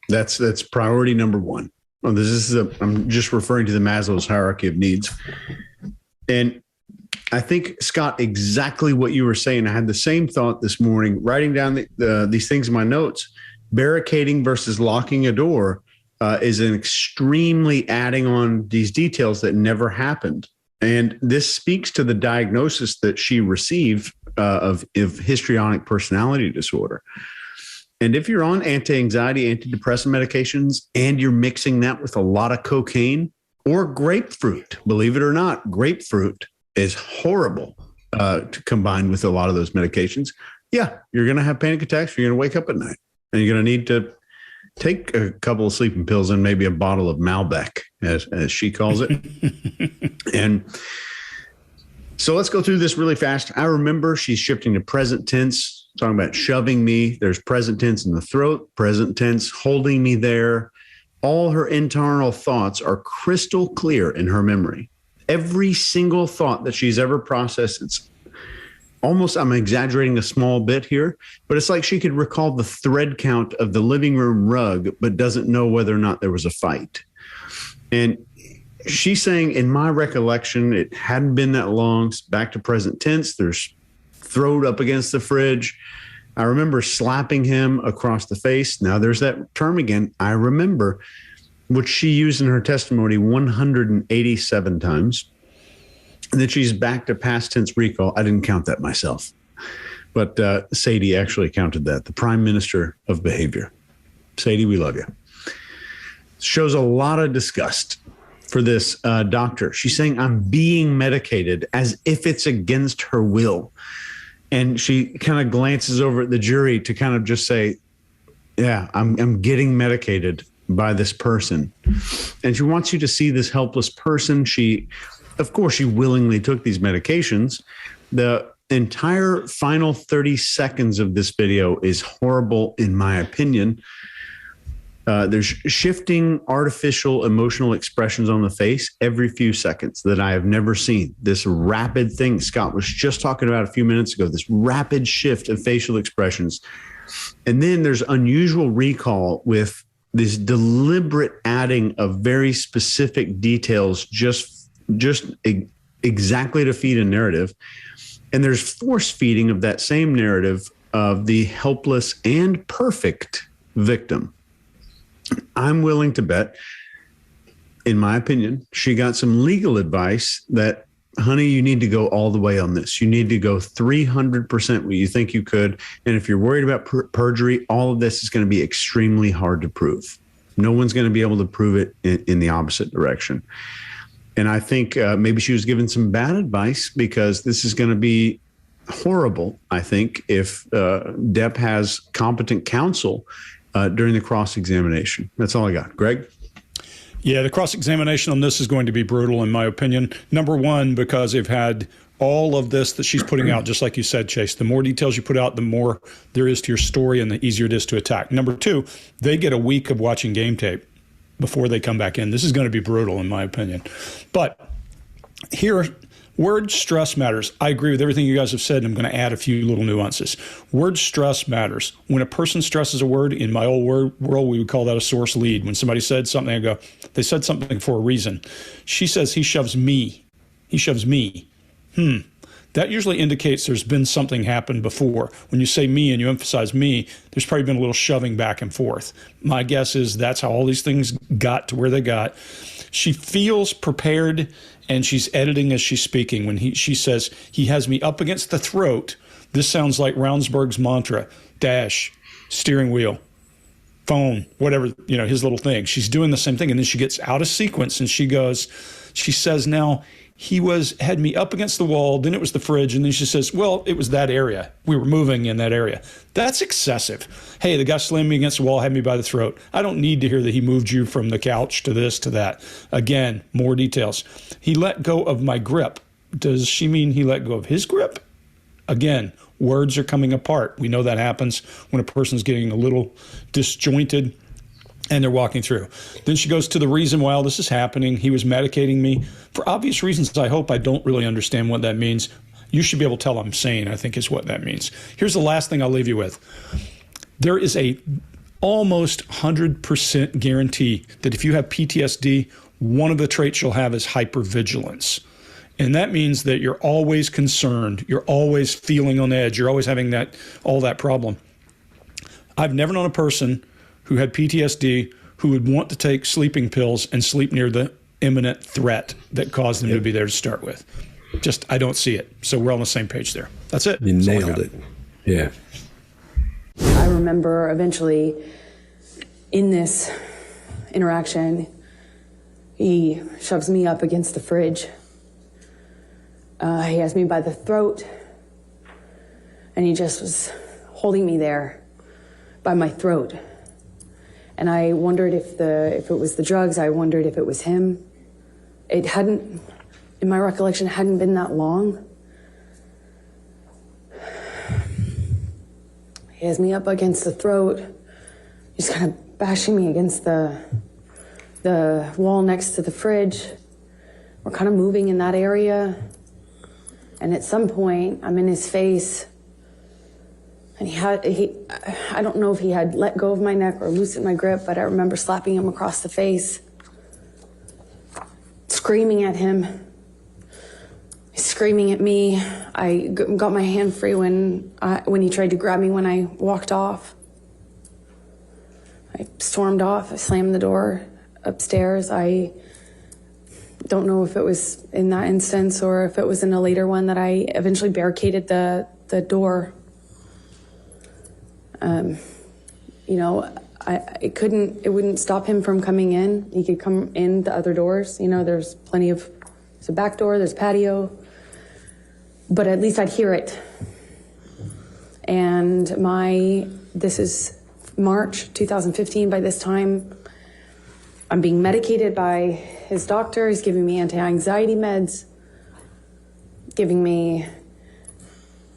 That's priority number one. Well, I'm just referring to the Maslow's hierarchy of needs. And I think, Scott, exactly what you were saying. I had the same thought this morning, writing down these things in my notes. Barricading versus locking a door is an extremely adding on these details that never happened. And this speaks to the diagnosis that she received of histrionic personality disorder. And if you're on anti-anxiety, antidepressant medications, and you're mixing that with a lot of cocaine or grapefruit, believe it or not, grapefruit is horrible to combine with a lot of those medications. Yeah, you're going to have panic attacks. You're going to wake up at night, and you're going to need to take a couple of sleeping pills and maybe a bottle of Malbec, as she calls it. And so let's go through this really fast. I remember she's shifting to present tense, talking about shoving me. There's present tense in the throat, present tense holding me there. All her internal thoughts are crystal clear in her memory. Every single thought that she's ever processed, it's almost, I'm exaggerating a small bit here, but it's like she could recall the thread count of the living room rug, but doesn't know whether or not there was a fight. And she's saying, in my recollection, it hadn't been that long. Back to present tense. There's throat up against the fridge. I remember slapping him across the face. Now there's that term again. I remember, which she used in her testimony 187 times. And then she's back to past tense recall. I didn't count that myself. But Sadie actually counted that, the prime minister of behavior. Sadie, we love you. Shows a lot of disgust for this doctor. She's saying, I'm being medicated as if it's against her will. And she kind of glances over at the jury to kind of just say, yeah, I'm getting medicated by this person. And she wants you to see this helpless person. Of course, she willingly took these medications. The entire final 30 seconds of this video is horrible, in my opinion. There's shifting artificial emotional expressions on the face every few seconds that I have never seen. This rapid thing Scott was just talking about a few minutes ago, this rapid shift of facial expressions. And then there's unusual recall with this deliberate adding of very specific details just exactly to feed a narrative. And there's force feeding of that same narrative of the helpless and perfect victim. I'm willing to bet, in my opinion, she got some legal advice that, honey, you need to go all the way on this. You need to go 300% what you think you could. And if you're worried about perjury, all of this is going to be extremely hard to prove. No one's going to be able to prove it in the opposite direction. And I think maybe she was given some bad advice, because this is going to be horrible, I think, if Depp has competent counsel during the cross-examination. That's all I got. Greg? Yeah, the cross-examination on this is going to be brutal, in my opinion. Number one, because they've had all of this that she's putting out, just like you said, Chase. The more details you put out, the more there is to your story and the easier it is to attack. Number two, they get a week of watching game tape before they come back in. This is going to be brutal, in my opinion. But here, word stress matters. I agree with everything you guys have said, and I'm going to add a few little nuances. Word stress matters. When a person stresses a word, in my old world, we would call that a source lead. When somebody said something, I go, they said something for a reason. She says, he shoves me. He shoves me. That usually indicates there's been something happened before. When you say me and you emphasize me, there's probably been a little shoving back and forth. My guess is that's how all these things got to where they got. She feels prepared, and she's editing as she's speaking. When she says, he has me up against the throat, this sounds like Ravnsburg's mantra, dash, steering wheel, phone, whatever, his little thing. She's doing the same thing. And then she gets out of sequence and she says, now, he had me up against the wall, then it was the fridge, and then she says, well, it was that area. We were moving in that area. That's excessive. Hey, the guy slammed me against the wall, had me by the throat. I don't need to hear that he moved you from the couch to this to that. Again, more details. He let go of my grip. Does she mean he let go of his grip? Again, words are coming apart. We know that happens when a person's getting a little disjointed and they're walking through. Then she goes to the reason why all this is happening. He was medicating me. For obvious reasons, I hope. I don't really understand what that means. You should be able to tell I'm sane, I think is what that means. Here's the last thing I'll leave you with. There is a almost 100% guarantee that if you have PTSD, one of the traits you'll have is hypervigilance. And that means that you're always concerned. You're always feeling on edge. You're always having all that problem. I've never known a person who had PTSD who would want to take sleeping pills and sleep near the imminent threat that caused them to be there to start with. I don't see it. So we're on the same page there. That's it. You nailed it. Yeah. I remember eventually in this interaction, he shoves me up against the fridge. He has me by the throat, and he just was holding me there by my throat. And I wondered if it was the drugs. I wondered if it was him. It hadn't, in my recollection, hadn't been that long. He has me up against the throat. He's kind of bashing me against the wall next to the fridge. We're kind of moving in that area. And at some point, I'm in his face. And I don't know if he had let go of my neck or loosened my grip, but I remember slapping him across the face, screaming at him, screaming at me. I got my hand free when he tried to grab me when I walked off. I stormed off. I slammed the door upstairs. I don't know if it was in that instance or if it was in a later one that I eventually barricaded the door. It wouldn't stop him from coming in. He could come in the other doors. There's a back door, there's patio, but at least I'd hear it. And this is March 2015. By this time, I'm being medicated by his doctor. He's giving me anti-anxiety meds, giving me,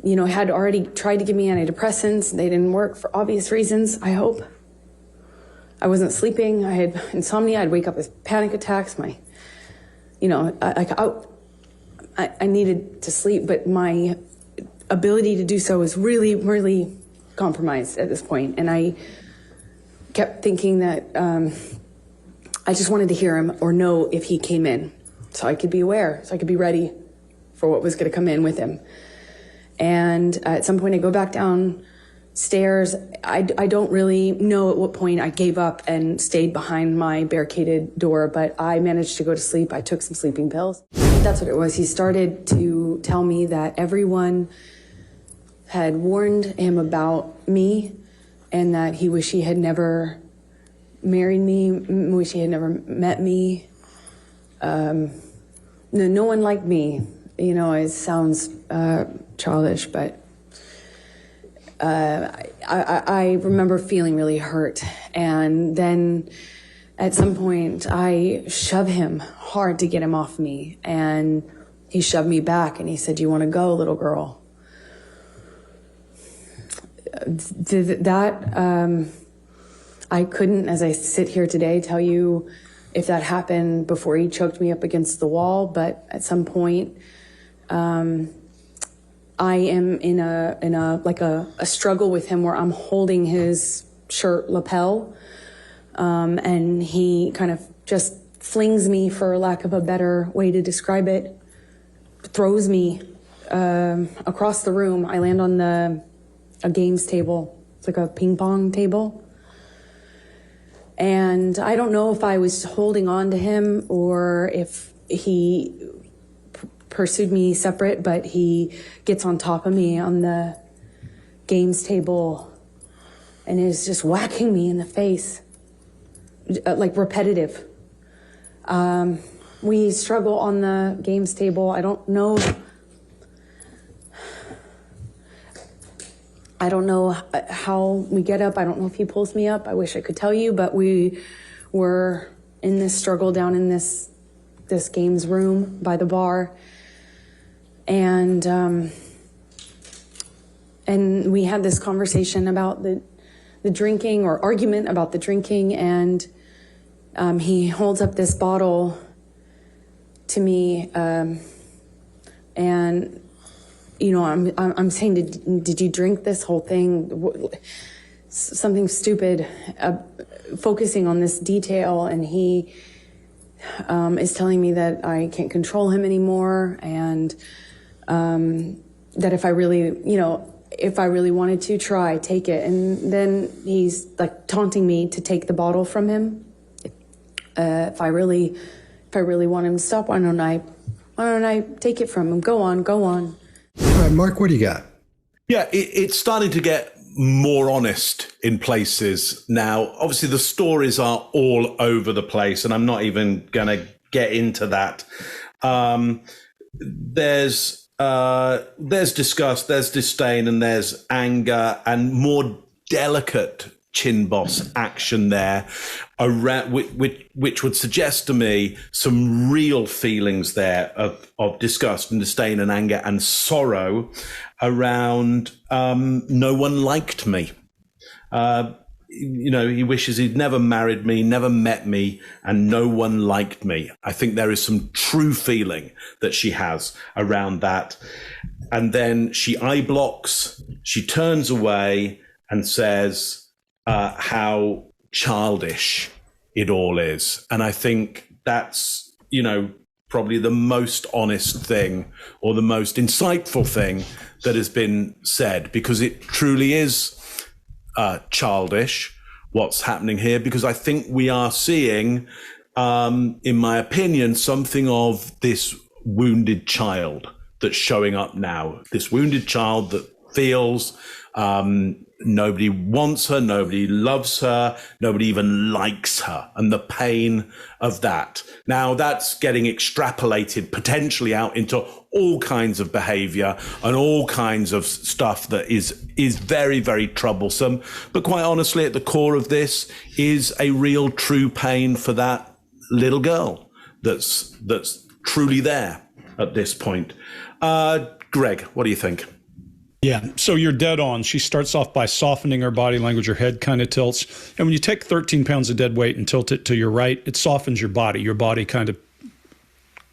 had already tried to give me antidepressants. They didn't work for obvious reasons, I hope. I wasn't sleeping. I had insomnia. I'd wake up with panic attacks. I needed to sleep, but my ability to do so was really, really compromised at this point. And I kept thinking that I just wanted to hear him or know if he came in so I could be aware, so I could be ready for what was going to come in with him. And at some point I go back downstairs. I don't really know at what point I gave up and stayed behind my barricaded door, but I managed to go to sleep. I took some sleeping pills. That's what it was. He started to tell me that everyone had warned him about me and that he wished he had never married me, wish he had never met me. No one liked me. It sounds childish, but I remember feeling really hurt. And then at some point, I shoved him hard to get him off me. And he shoved me back and he said, "Do you want to go, little girl?" I couldn't, as I sit here today, tell you if that happened before he choked me up against the wall, but at some point, I am in a struggle with him where I'm holding his shirt lapel, and he kind of just flings me, for lack of a better way to describe it, throws me across the room. I land on a games table. It's like a ping pong table. And I don't know if I was holding on to him or if he pursued me separate, but he gets on top of me on the games table and is just whacking me in the face, like repetitive. We struggle on the games table. I don't know how we get up. I don't know if he pulls me up. I wish I could tell you, but we were in this struggle down in this games room by the bar. And we had this conversation about the drinking, or argument about the drinking. And he holds up this bottle to me, and I'm saying, did you drink this whole thing? Something stupid, focusing on this detail. And he is telling me that I can't control him anymore. And that if I really wanted to take it. And then he's like taunting me to take the bottle from him. If I really want him to stop, why don't I take it from him? Go on. All right, Mark, what do you got? Yeah, it's starting to get more honest in places now. Obviously, the stories are all over the place, and I'm not even going to get into that. There's disgust, there's disdain, and there's anger, and more delicate chin boss action there, around, which would suggest to me some real feelings there of disgust and disdain and anger and sorrow around no one liked me. He wishes he'd never married me, never met me, and no one liked me. I think there is some true feeling that she has around that. And then she eye blocks, she turns away and says how childish it all is. And I think that's, probably the most honest thing or the most insightful thing that has been said, because it truly is childish what's happening here, because I think we are seeing, in my opinion, something of this wounded child that's showing up now, this wounded child that feels nobody wants her, nobody loves her, nobody even likes her, and the pain of that. Now that's getting extrapolated potentially out into all kinds of behavior and all kinds of stuff that is very, very troublesome. But quite honestly, at the core of this is a real true pain for that little girl that's truly there at this point. Greg, what do you think? Yeah, so you're dead on. She starts off by softening her body language. Her head kind of tilts. And when you take 13 pounds of dead weight and tilt it to your right, it softens your body. Your body kind of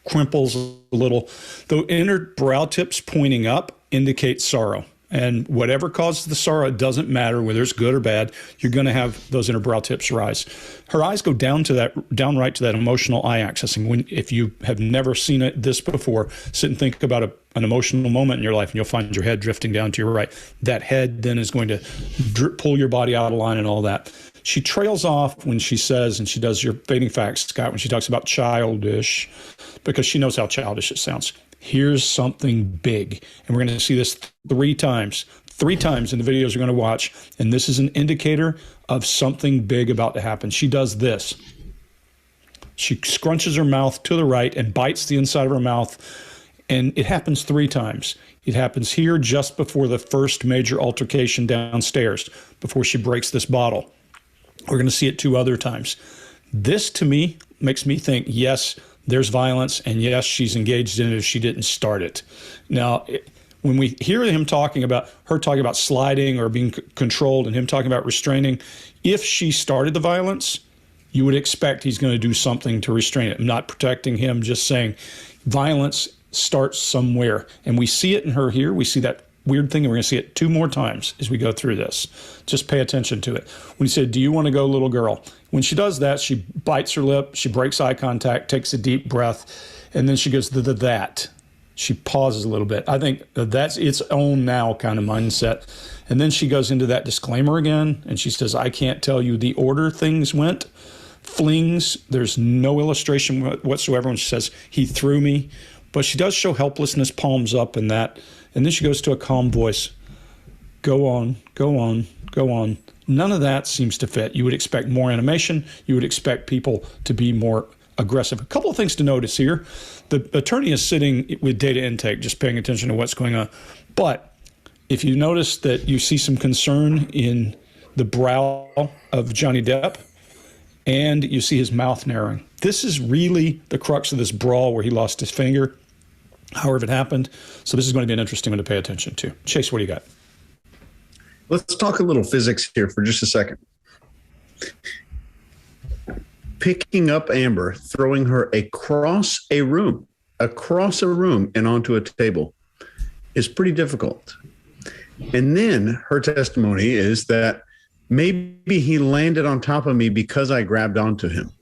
crimples a little. The inner brow tips pointing up indicate sorrow. And whatever causes the sorrow, it doesn't matter whether it's good or bad, you're going to have those inner brow tips rise. Her eyes go down right to that emotional eye accessing. If you have never seen this before, sit and think about an emotional moment in your life, and you'll find your head drifting down to your right. That head then is going to pull your body out of line and all that. She trails off when she says, and she does your fading facts, Scott, when she talks about childish, because she knows how childish it sounds. Here's something big. And we're going to see this three times in the videos we're going to watch. And this is an indicator of something big about to happen. She does this. She scrunches her mouth to the right and bites the inside of her mouth. And it happens 3 times. It happens here just before the first major altercation downstairs, before she breaks this bottle. We're going to see it 2 other times. This, to me, makes me think, yes, there's violence, and yes, she's engaged in it if she didn't start it. Now, when we hear her talking about sliding or being controlled, and him talking about restraining, if she started the violence, you would expect he's going to do something to restrain it. I'm not protecting him, just saying violence starts somewhere. And we see it in her here. We see that weird thing, and we're going to see it 2 more times as we go through this. Just pay attention to it. When he said, "Do you want to go, little girl?" When she does that, she bites her lip, she breaks eye contact, takes a deep breath, and then she goes, that. She pauses a little bit. I think that's its own now kind of mindset. And then she goes into that disclaimer again, and she says, "I can't tell you the order things went." Flings, there's no illustration whatsoever when she says, "He threw me." But she does show helplessness, palms up and that. And then she goes to a calm voice. Go on, go on, go on. None of that seems to fit. You would expect more animation. You would expect people to be more aggressive. A couple of things to notice here. The attorney is sitting with data intake, just paying attention to what's going on. But if you notice that you see some concern in the brow of Johnny Depp, and you see his mouth narrowing. This is really the crux of this brawl where he lost his finger, however it happened. So this is going to be an interesting one to pay attention to. Chase, what do you got? Let's talk a little physics here for just a second. Picking up Amber, throwing her across a room and onto a table is pretty difficult. And then her testimony is that maybe he landed on top of me because I grabbed onto him.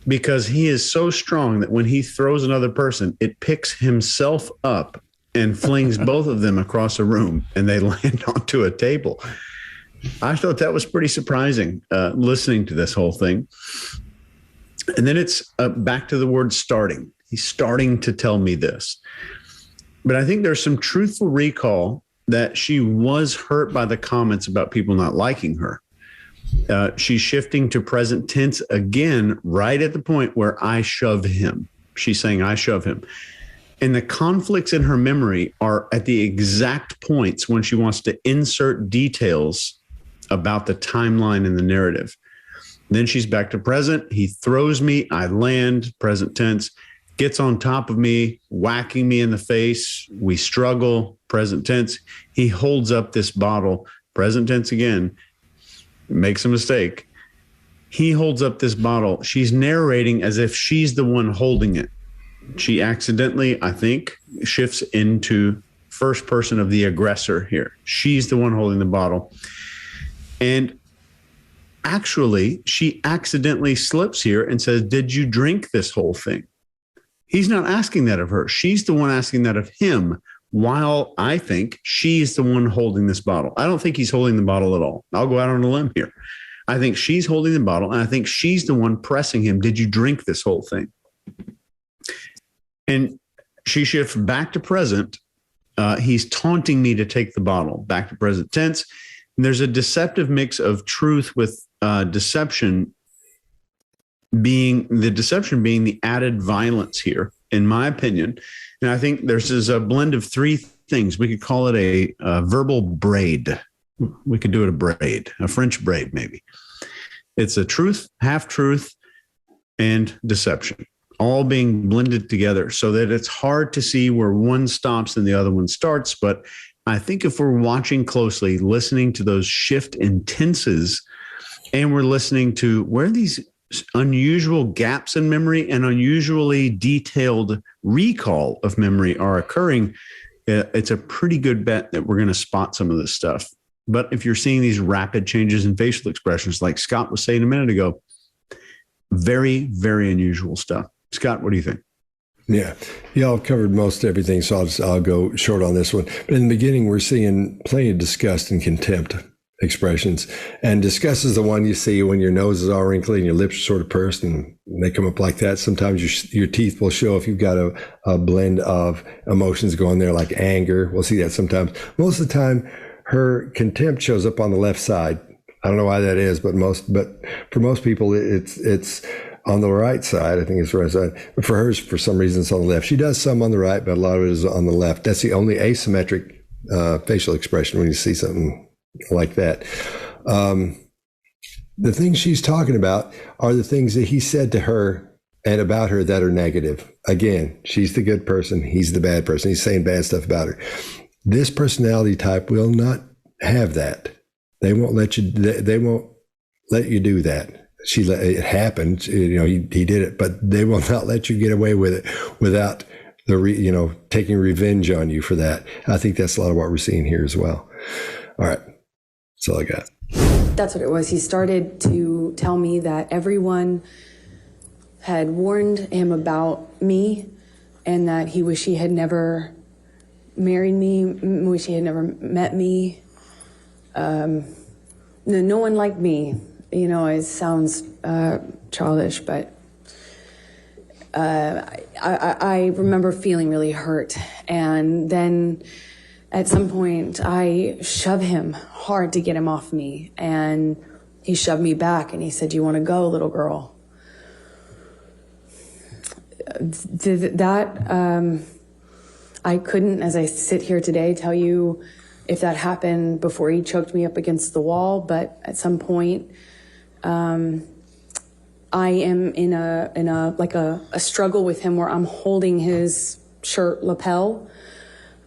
Because he is so strong that when he throws another person, it picks himself up and flings both of them across a room, and they land onto a table. I thought that was pretty surprising, listening to this whole thing. And then it's back to the word starting. He's starting to tell me this. But I think there's some truthful recall that she was hurt by the comments about people not liking her. She's shifting to present tense again, right at the point where I shove him. She's saying, I shove him. And the conflicts in her memory are at the exact points when she wants to insert details about the timeline in the narrative. Then she's back to present. He throws me. I land, present tense, gets on top of me, whacking me in the face. We struggle, present tense. He holds up this bottle, present tense again, makes a mistake. He holds up this bottle. She's narrating as if she's the one holding it. She accidentally, I think, shifts into first person of the aggressor here. She's the one holding the bottle. And actually, she accidentally slips here and says, "Did you drink this whole thing?" He's not asking that of her. She's the one asking that of him, while I think she's the one holding this bottle. I don't think he's holding the bottle at all. I'll go out on a limb here. I think she's holding the bottle, and I think she's the one pressing him. Did you drink this whole thing? And she shifts back to present. He's taunting me to take the bottle, back to present tense. And there's a deceptive mix of truth with deception being the added violence here, in my opinion. And I think there's a blend of three things. We could call it a verbal braid. We could do it a French braid, maybe. It's a truth, half-truth, and deception, all being blended together so that it's hard to see where one stops and the other one starts. But I think if we're watching closely, listening to those shift in tenses, and we're listening to where these unusual gaps in memory and unusually detailed recall of memory are occurring, it's a pretty good bet that we're going to spot some of this stuff. But if you're seeing these rapid changes in facial expressions, like Scott was saying a minute ago, very, very unusual stuff. Scott, what do you think? Yeah, y'all covered most everything, so I'll go short on this one. But in the beginning, we're seeing plenty of disgust and contempt expressions. And disgust is the one you see when your nose is all wrinkly and your lips are sort of pursed and they come up like that. Sometimes your teeth will show if you've got a blend of emotions going there, like anger. We'll see that sometimes. Most of the time, her contempt shows up on the left side. I don't know why that is, but for most people, it's on the right side. I think it's the right side. But for hers, for some reason, it's on the left. She does some on the right, but a lot of it is on the left. That's the only asymmetric facial expression when you see something like that. The things she's talking about are the things that he said to her and about her that are negative. Again, she's the good person. He's the bad person. He's saying bad stuff about her. This personality type will not have that. They won't let you. They won't let you do that. It happened. He did it, but they will not let you get away with it without taking revenge on you for that. I think that's a lot of what we're seeing here as well. All right. That's all I got. That's what it was. He started to tell me that everyone had warned him about me and that he wished he had never married me, wish he had never met me. No one liked me. It sounds childish, but I remember feeling really hurt. And then at some point, I shoved him hard to get him off me. And he shoved me back and he said, "Do you want to go, little girl?" I couldn't, as I sit here today, tell you if that happened before he choked me up against the wall. But at some point, I am in a struggle with him where I'm holding his shirt lapel.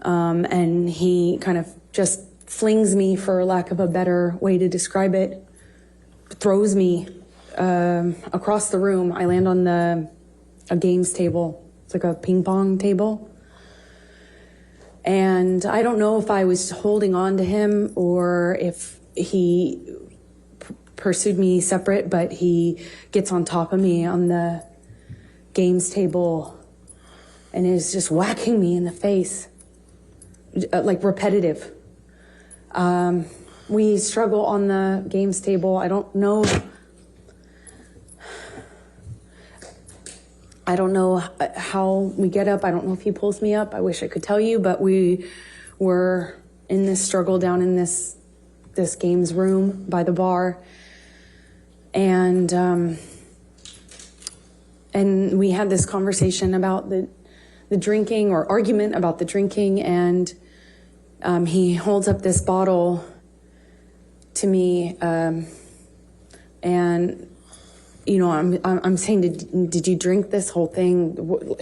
And he kind of just flings me, for lack of a better way to describe it, throws me across the room. I land on a games table. It's like a ping pong table. And I don't know if I was holding on to him or if he pursued me separate, but he gets on top of me on the games table and is just whacking me in the face. Like repetitive. We struggle on the games table. I don't know how we get up. I don't know if he pulls me up. I wish I could tell you, but we were in this struggle down in this games room by the bar. And we had this conversation about the drinking, or argument about the drinking, and he holds up this bottle to me, and I'm saying, did you drink this whole thing?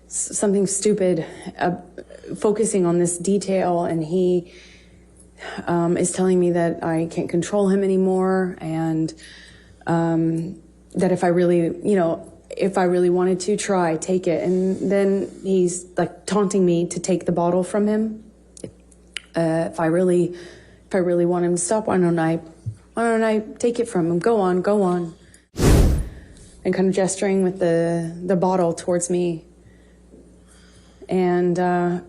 Something stupid, focusing on this detail, and he is telling me that I can't control him anymore, and that if I really wanted to try, take it. And then he's like taunting me to take the bottle from him. If I really want him to stop, why don't I take it from him? Go on. And kind of gesturing with the bottle towards me. And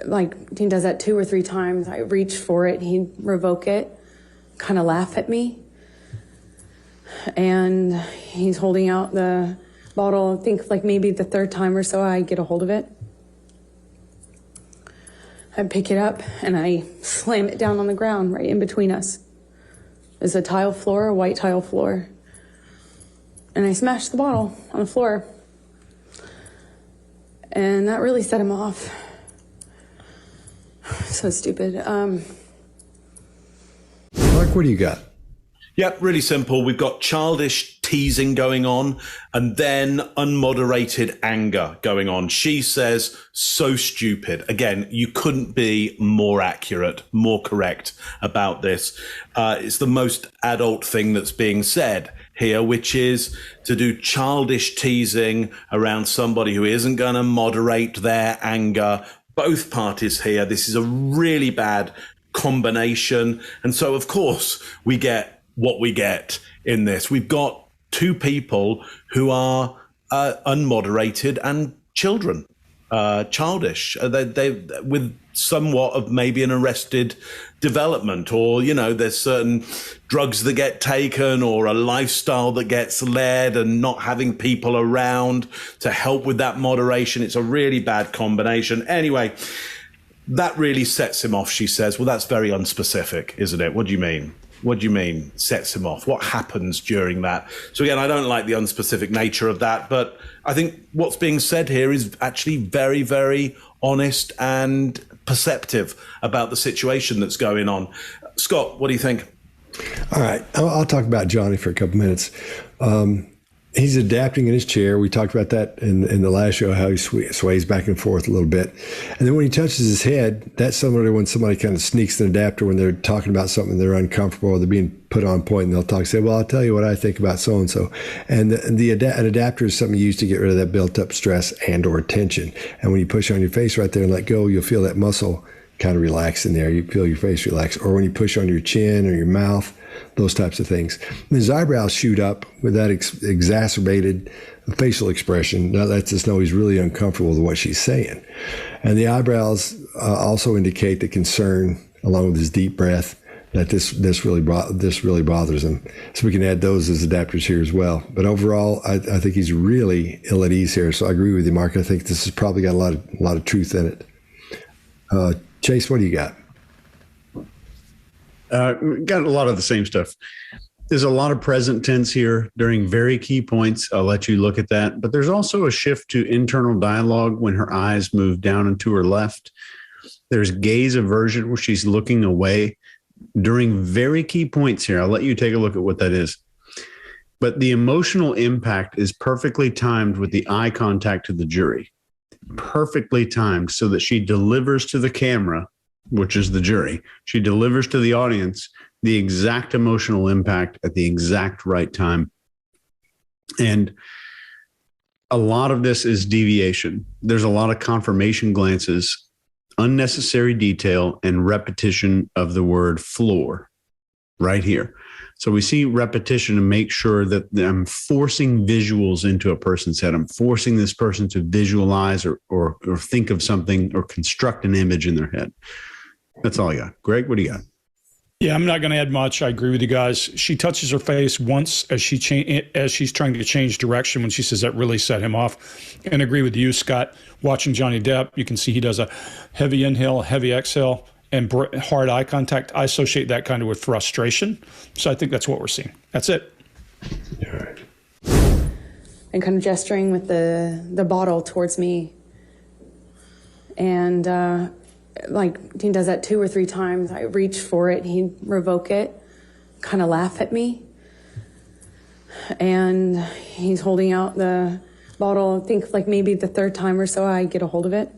like he does that 2 or 3 times. I reach for it, he'd revoke it, kind of laugh at me. And he's holding out the bottle. I think like maybe the 3rd time or so I get a hold of it. I pick it up and I slam it down on the ground right in between us. There's a tile floor, a white tile floor. And I smashed the bottle on the floor. And that really set him off. So stupid. Mark, what do you got? Yep, really simple. We've got childish teasing going on and then unmoderated anger going on. She says, so stupid. Again, you couldn't be more accurate, more correct about this. It's the most adult thing that's being said here, which is to do childish teasing around somebody who isn't going to moderate their anger. Both parties here. This is a really bad combination. And so, of course, we get what we get in this. We've got 2 people who are unmoderated and childish. They with somewhat of maybe an arrested development, or, you know, there's certain drugs that get taken or a lifestyle that gets led and not having people around to help with that moderation. It's a really bad combination. Anyway, that really sets him off, she says. Well, that's very unspecific, isn't it? What do you mean? What do you mean sets him off? What happens during that? So again, I don't like the unspecific nature of that, but I think what's being said here is actually very, very honest and perceptive about the situation that's going on. Scott, what do you think? All right. I'll talk about Johnny for a couple minutes. He's adapting in his chair. We talked about that in the last show, how he sways back and forth a little bit. And then when he touches his head, that's similar to when somebody kind of sneaks an adapter when they're talking about something they're uncomfortable or they're being put on point, and they'll talk, say, well, I'll tell you what I think about so-and-so. And an adapter is something used to get rid of that built-up stress and or tension. And when you push on your face right there and let go, you'll feel that muscle kind of relax in there. You feel your face relax. Or when you push on your chin or your mouth, those types of things. And his eyebrows shoot up with that exacerbated facial expression. That lets us know he's really uncomfortable with what she's saying. And the eyebrows also indicate the concern, along with his deep breath, that this really bothers him. So we can add those as adapters here as well. But overall, I think he's really ill at ease here. So I agree with you, Mark. I think this has probably got a lot of truth in it. Chase, what do you got? Got a lot of the same stuff. There's a lot of present tense here during very key points. I'll let you look at that. But there's also a shift to internal dialogue when her eyes move down and to her left. There's gaze aversion where she's looking away during very key points here. I'll let you take a look at what that is. But the emotional impact is perfectly timed with the eye contact to the jury. Perfectly timed so that she delivers to the camera, which is the jury. She delivers to the audience the exact emotional impact at the exact right time. And a lot of this is deviation. There's a lot of confirmation glances, unnecessary detail, and repetition of the word floor right here. So we see repetition to make sure that I'm forcing visuals into a person's head. I'm forcing this person to visualize or think of something or construct an image in their head. That's all I got. Greg, what do you got? Yeah, I'm not going to add much. I agree with you guys. She touches her face once as she's trying to change direction when she says that really set him off. And agree with you, Scott. Watching Johnny Depp, you can see he does a heavy inhale, heavy exhale, and hard eye contact. I associate that kind of with frustration. So I think that's what we're seeing. That's it. All right. And kind of gesturing with the bottle towards me. And like he does that 2 or 3 times. I reach for it, he'd revoke it, kind of laugh at me. And he's holding out the bottle. I think like maybe the 3rd time or so I get a hold of it.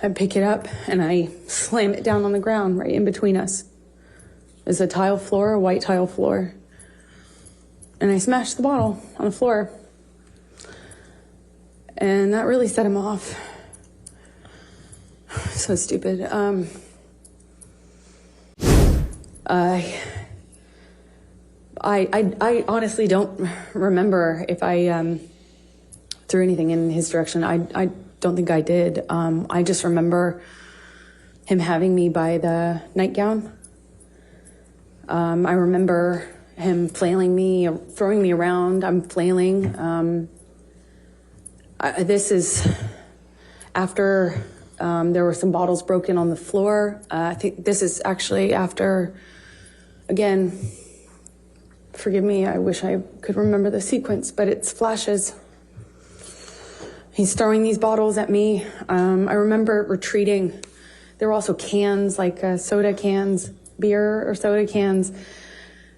I pick it up and I slam it down on the ground right in between us. There's a tile floor, a white tile floor. And I smashed the bottle on the floor. And that really set him off. So stupid. I honestly don't remember if I threw anything in his direction. I don't think I did. I just remember him having me by the nightgown. I remember him flailing me, throwing me around. I'm flailing. This is after there were some bottles broken on the floor. I think this is actually after, again, forgive me, I wish I could remember the sequence, but it's flashes. He's throwing these bottles at me. I remember retreating. There were also cans, like soda cans, beer or soda cans,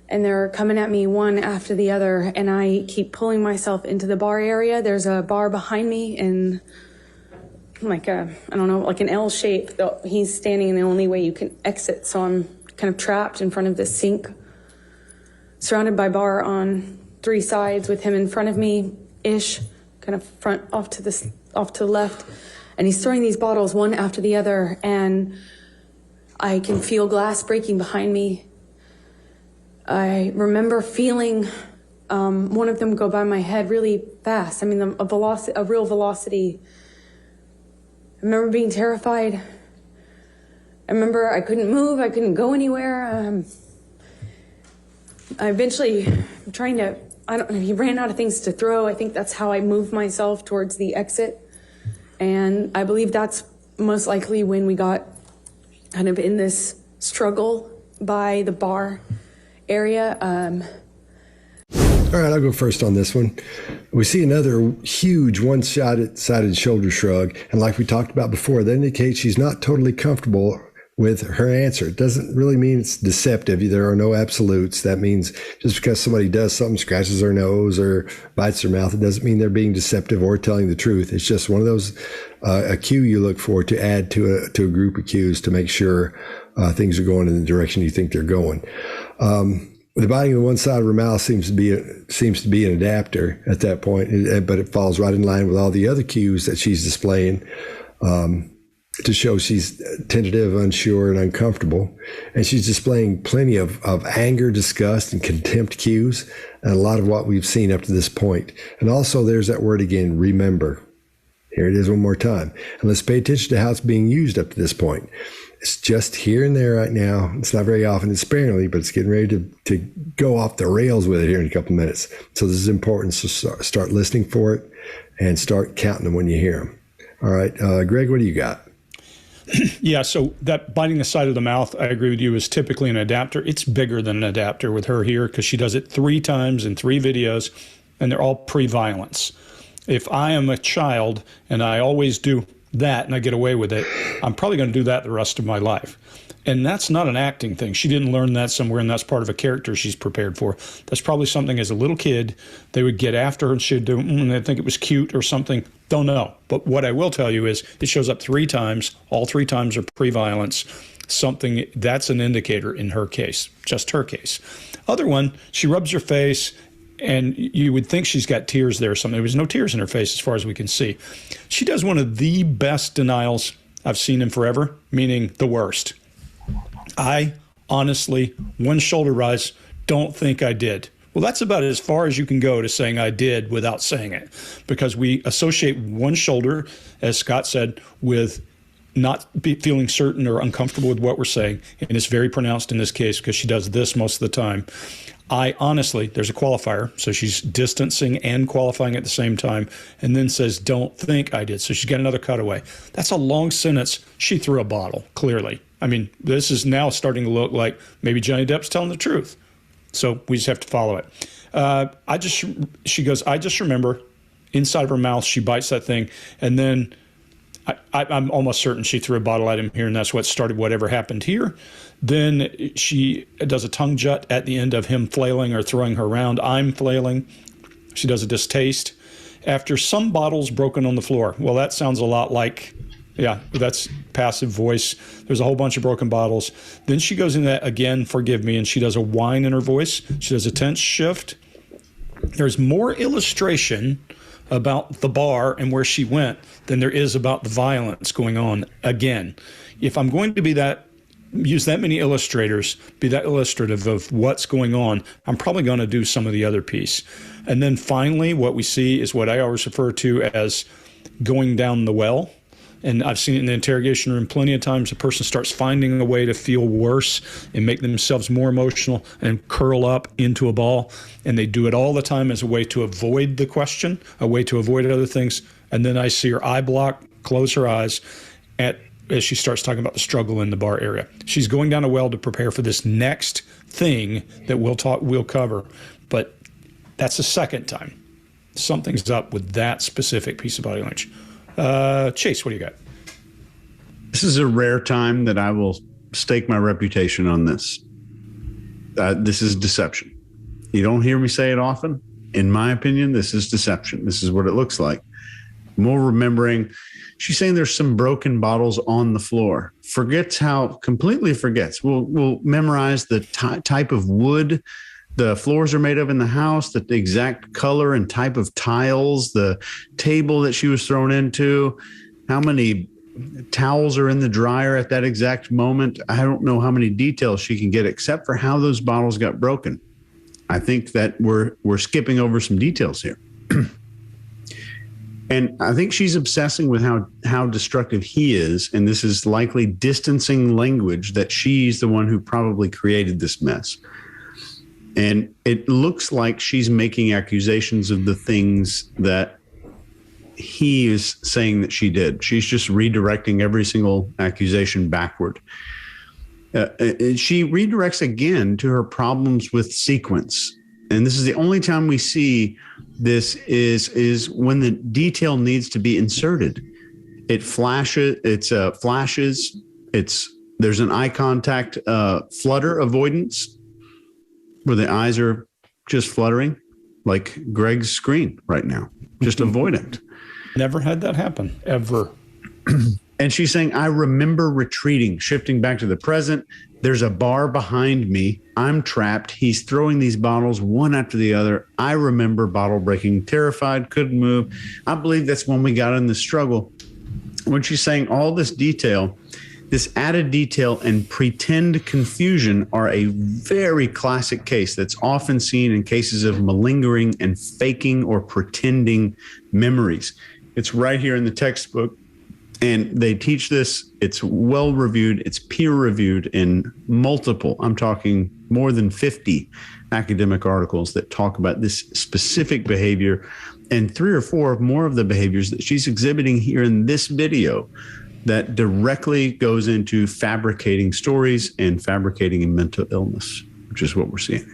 and they're coming at me one after the other, and I keep pulling myself into the bar area. There's a bar behind me in like a, I don't know, like an L shape. He's standing in the only way you can exit, so I'm kind of trapped in front of this sink, surrounded by bar on 3 sides with him in front of me-ish, kind of front off to the left, and he's throwing these bottles one after the other, and I can feel glass breaking behind me. I remember feeling one of them go by my head really fast. I mean, a real velocity. I remember being terrified. I remember I couldn't move. I couldn't go anywhere. I eventually, I'm trying to, I don't know, he ran out of things to throw. I think that's how I moved myself towards the exit. And I believe that's most likely when we got kind of in this struggle by the bar area. All right, I'll go first on this one. We see another huge one-sided shoulder shrug, and like we talked about before, that indicates she's not totally comfortable with her answer. It doesn't really mean it's deceptive. There are no absolutes. That means just because somebody does something, scratches their nose or bites their mouth, it doesn't mean they're being deceptive or telling the truth. It's just one of those a cue you look for to add to a group of cues to make sure things are going in the direction you think they're going. The biting of one side of her mouth seems to be an adapter at that point, but it falls right in line with all the other cues that she's displaying to show she's tentative, unsure, and uncomfortable. And she's displaying plenty of anger, disgust, and contempt cues, and a lot of what we've seen up to this point. And also there's that word again, remember. Here it is one more time. And let's pay attention to how it's being used up to this point. It's just here and there right now. It's not very often, it's sparingly, but it's getting ready to go off the rails with it here in a couple of minutes. So this is important. So start listening for it and start counting them when you hear them. All right, Greg, what do you got? Yeah, so that biting the side of the mouth, I agree with you, is typically an adapter. It's bigger than an adapter with her here because she does it 3 times in 3 videos, and they're all pre-violence. If I am a child and I always do that and I get away with it, I'm probably going to do that the rest of my life. And that's not an acting thing. She didn't learn that somewhere, and that's part of a character she's prepared for. That's probably something as a little kid they would get after her and she'd do, and they'd think it was cute or something. Don't know. But what I will tell you is it shows up 3 times. All 3 times are pre-violence. Something that's an indicator in her case, just her case. Other one, she rubs her face, and you would think she's got tears there or something. There was no tears in her face as far as we can see. She does one of the best denials I've seen in forever, meaning the worst. I honestly, one shoulder rise, don't think I did. Well, that's about as far as you can go to saying I did without saying it, because we associate one shoulder, as Scott said, with not feeling certain or uncomfortable with what we're saying. And it's very pronounced in this case because she does this most of the time. I honestly, there's a qualifier, so she's distancing and qualifying at the same time, and then says, don't think I did. So she's got another cutaway. That's a long sentence. She threw a bottle, clearly. I mean, this is now starting to look like maybe Johnny Depp's telling the truth. So we just have to follow it. She goes, I just remember inside of her mouth, she bites that thing, and then I'm almost certain she threw a bottle at him here, and that's what started whatever happened here. Then she does a tongue jut at the end of him flailing or throwing her around. I'm flailing. She does a distaste. After some bottles broken on the floor. Well, that sounds a lot like, yeah, that's passive voice. There's a whole bunch of broken bottles. Then she goes in that, again, forgive me, and she does a whine in her voice. She does a tense shift. There's more illustration about the bar and where she went than there is about the violence going on. Again, if I'm going to be that use that many illustrators, be that illustrative of what's going on, I'm probably going to do some of the other piece. And then finally, what we see is what I always refer to as going down the well. And I've seen it in the interrogation room plenty of times. The person starts finding a way to feel worse and make themselves more emotional and curl up into a ball. And they do it all the time as a way to avoid the question, a way to avoid other things. And then I see her eye block, close her eyes as she starts talking about the struggle in the bar area. She's going down a well to prepare for this next thing that we'll cover. But that's the second time. Something's up with that specific piece of body language. Chase, what do you got? This is a rare time that I will stake my reputation on this. This is deception. You don't hear me say it often. In my opinion, this is deception. This is what it looks like. More remembering, she's saying there's some broken bottles on the floor. Completely forgets. We'll memorize the type of wood the floors are made of in the house, the exact color and type of tiles, the table that she was thrown into, how many towels are in the dryer at that exact moment. I don't know how many details she can get except for how those bottles got broken. I think that we're skipping over some details here. And I think she's obsessing with how destructive he is. And this is likely distancing language that she's the one who probably created this mess. And it looks like she's making accusations of the things that he is saying that she did. She's just redirecting every single accusation backward. She redirects again to her problems with sequence. And this is the only time we see this is when the detail needs to be inserted. It flashes, there's an eye contact flutter avoidance, where the eyes are just fluttering like Greg's screen right now, just avoidant. Never had that happen, ever. And she's saying, I remember retreating, shifting back to the present. There's a bar behind me. I'm trapped. He's throwing these bottles one after the other. I remember bottle breaking, terrified, couldn't move. I believe that's when we got in the struggle. When she's saying all this detail, this added detail and pretend confusion are a very classic case that's often seen in cases of malingering and faking or pretending memories. It's right here in the textbook, and they teach this. It's well reviewed. It's peer reviewed in multiple, I'm talking more than 50 academic articles that talk about this specific behavior, and 3 or 4 more of the behaviors that she's exhibiting here in this video that directly goes into fabricating stories and fabricating a mental illness, which is what we're seeing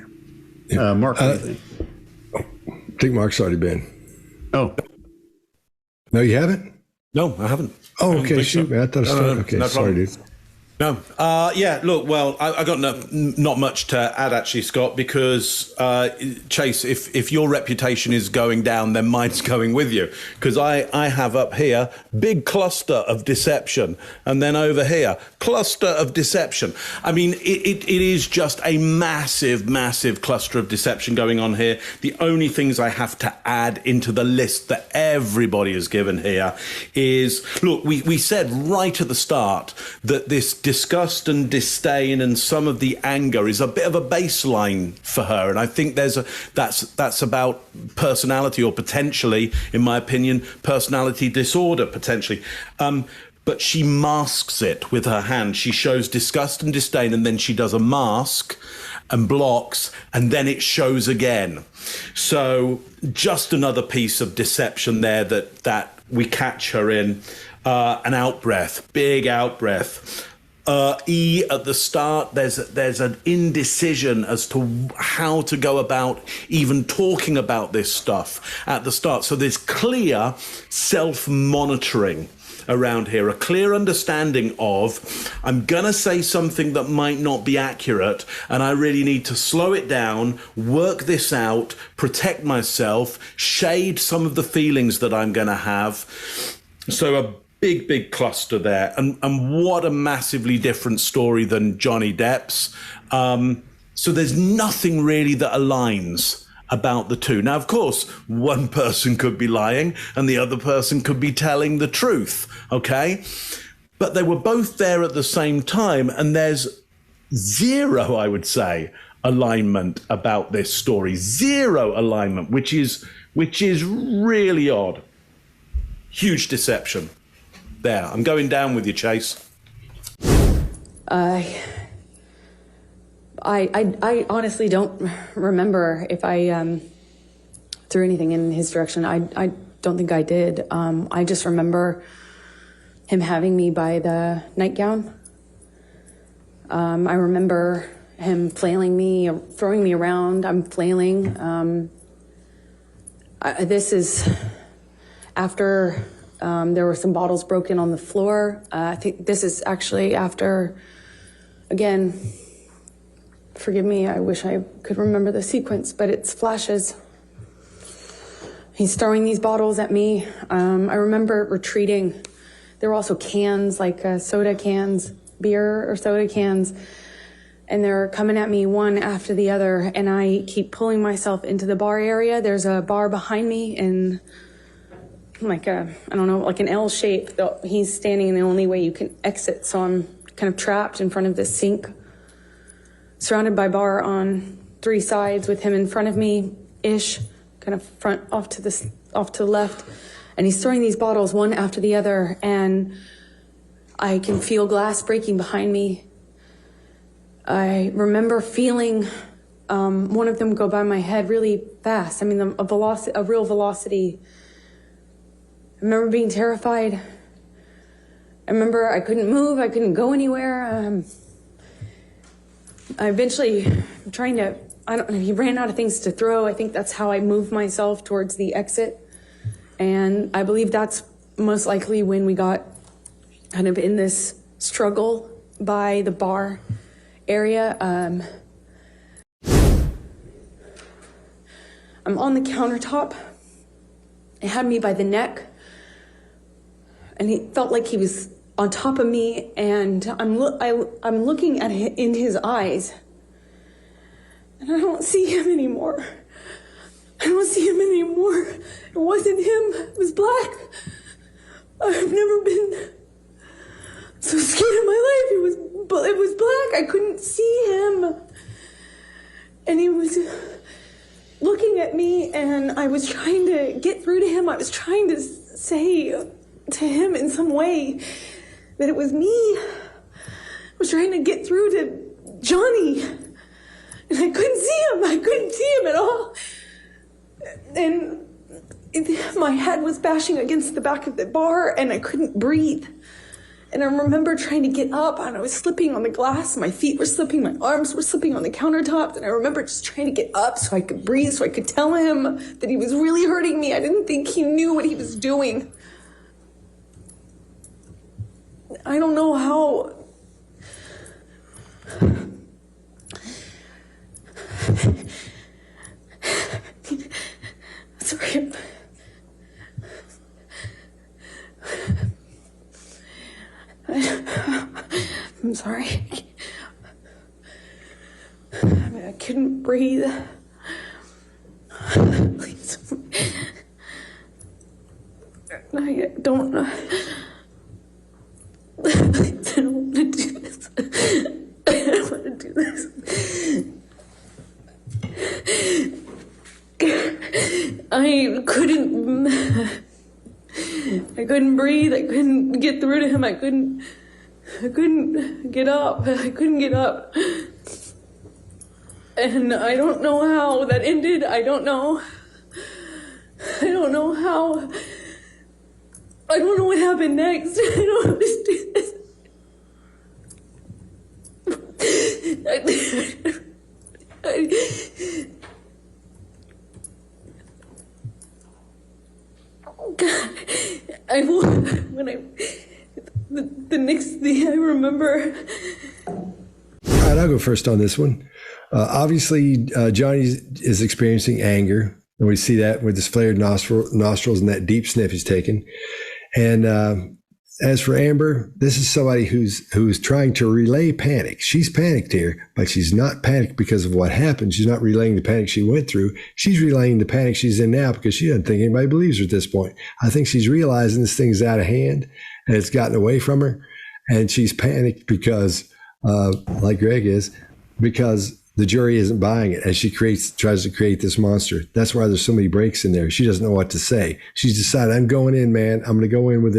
here. Mark, what do you think? I think Mark's already been. Oh. No, you haven't? No, I haven't. Oh, okay. Shoot, man. I thought I started. Okay, no sorry, problem. dude. No. Yeah, look, well, I got not much to add, actually, Scott, because, Chase, if your reputation is going down, then mine's going with you. Because I have up here, big cluster of deception. And then over here, cluster of deception. I mean, it is just a massive, massive cluster of deception going on here. The only things I have to add into the list that everybody has given here is, look, we said right at the start that this disgust and disdain and some of the anger is a bit of a baseline for her, and I think that's about personality, or potentially, in my opinion, personality disorder potentially. But she masks it with her hand. She shows disgust and disdain, and then she does a mask and blocks, and then it shows again. So just another piece of deception there that we catch her in. An out-breath, big out-breath. E at the start, there's an indecision as to how to go about even talking about this stuff at the start. So there's clear self-monitoring around here, a clear understanding of, I'm going to say something that might not be accurate, and I really need to slow it down, work this out, protect myself, shade some of the feelings that I'm going to have. So a big cluster there, and what a massively different story than Johnny Depp's. So there's nothing really that aligns about the two. Now, of course, one person could be lying and the other person could be telling the truth, okay? but they were both there at the same time, and there's zero, I would say, alignment about this story. Zero alignment, which is really odd. Huge deception. There, I'm going down with you, Chase. I honestly don't remember if I threw anything in his direction. I don't think I did. I just remember him having me by the nightgown. I remember him flailing me, throwing me around. I'm flailing. This is after there were some bottles broken on the floor. I think this is actually after, again, forgive me, I wish I could remember the sequence, but it's flashes. He's throwing these bottles at me. I remember retreating. There were also cans, like soda cans, beer or soda cans, and they're coming at me one after the other, and I keep pulling myself into the bar area. There's a bar behind me in like I don't know, like an L shape. He's standing in the only way you can exit, so I'm kind of trapped in front of this sink, surrounded by bar on three sides with him in front of me-ish, kind of front off to the left, and he's throwing these bottles one after the other, and I can feel glass breaking behind me. I remember feeling one of them go by my head really fast. I mean, a real velocity. I remember being terrified. I remember I couldn't move. I couldn't go anywhere. I eventually trying to, I don't know, he ran out of things to throw. I think that's how I moved myself towards the exit. And I believe that's most likely when we got kind of in this struggle by the bar area. I'm on the countertop. It had me by the neck, and he felt like he was on top of me, and I'm looking at him in his eyes, and I don't see him anymore. I don't see him anymore. It wasn't him. It was black. I've never been so scared in my life. It was black. I couldn't see him, and he was looking at me, and I was trying to get through to him. I was trying to say to him in some way that it was me. I was trying to get through to Johnny, and I couldn't see him. I couldn't see him at all. And my head was bashing against the back of the bar, and I couldn't breathe. And I remember trying to get up, and I was slipping on the glass. My feet were slipping. My arms were slipping on the countertop. And I remember just trying to get up so I could breathe, so I could tell him that he was really hurting me. I didn't think he knew what he was doing. I don't know how. Sorry. I'm sorry. I couldn't breathe. Please. I don't know. Please, I don't want to do this. I don't want to do this. I couldn't breathe. I couldn't get through to him. I couldn't get up. I couldn't get up. And I don't know how that ended. I don't know how. I don't know what happened next. I don't understand this. The next thing I remember. All right, I'll go first on this one. Obviously, Johnny is experiencing anger, and we see that with his flared nostrils and that deep sniff he's taking. And as for Amber, this is somebody who's trying to relay panic. She's panicked here, but she's not panicked because of what happened. She's not relaying the panic she went through. She's relaying the panic she's in now because she doesn't think anybody believes her at this point. I think she's realizing this thing's out of hand and it's gotten away from her. And she's panicked because, like Greg is, because the jury isn't buying it as she tries to create this monster. That's why there's so many breaks in there. She doesn't know what to say. She's decided, I'm going in, man. I'm going to go in with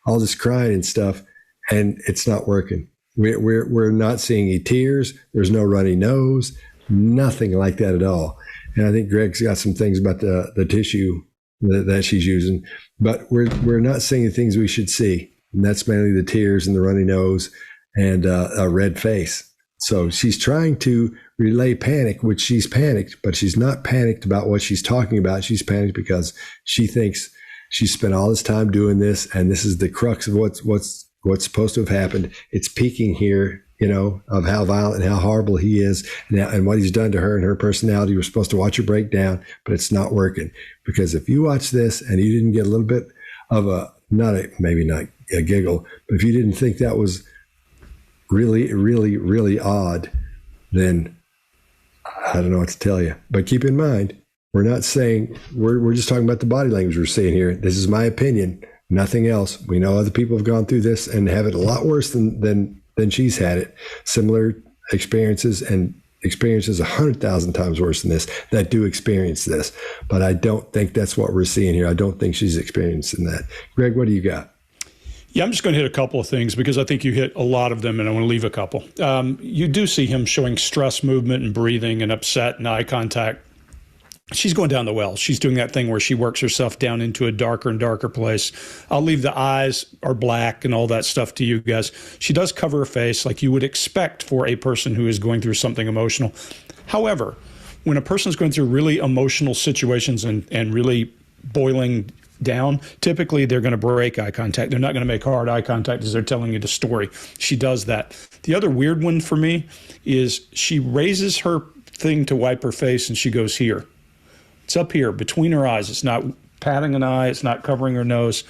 all this crying and stuff, and it's not working. We're not seeing any tears. There's no runny nose, nothing like that at all. And I think Greg's got some things about the tissue that she's using, but we're not seeing the things we should see. And that's mainly the tears and the runny nose and a red face. So she's trying to relay panic, which she's panicked, but she's not panicked about what she's talking about. She's panicked because she thinks she spent all this time doing this, and this is the crux of what's supposed to have happened. It's peaking here, of how violent and how horrible he is and what he's done to her and her personality. We're supposed to watch her break down, but it's not working. Because if you watch this and you didn't get a little bit of maybe not a giggle, but if you didn't think that was really, really, really odd, then I don't know what to tell you. But keep in mind, we're not saying, we're just talking about the body language we're seeing here. This is my opinion, nothing else. We know other people have gone through this and have it a lot worse than she's had it. Similar experiences and experiences 100,000 times worse than this that do experience this. But I don't think that's what we're seeing here. I don't think she's experiencing that. Greg, what do you got? Yeah, I'm just going to hit a couple of things because I think you hit a lot of them, and I want to leave a couple. You do see him showing stress movement and breathing and upset and eye contact. She's going down the well. She's doing that thing where she works herself down into a darker and darker place. I'll leave the eyes are black and all that stuff to you guys. She does cover her face like you would expect for a person who is going through something emotional. However, when a person is going through really emotional situations and really boiling down, typically they're going to break eye contact. They're not going to make hard eye contact as they're telling you the story. She does that. The other weird one for me is she raises her thing to wipe her face and she goes here. It's up here between her eyes. It's not patting an eye. It's not covering her nose.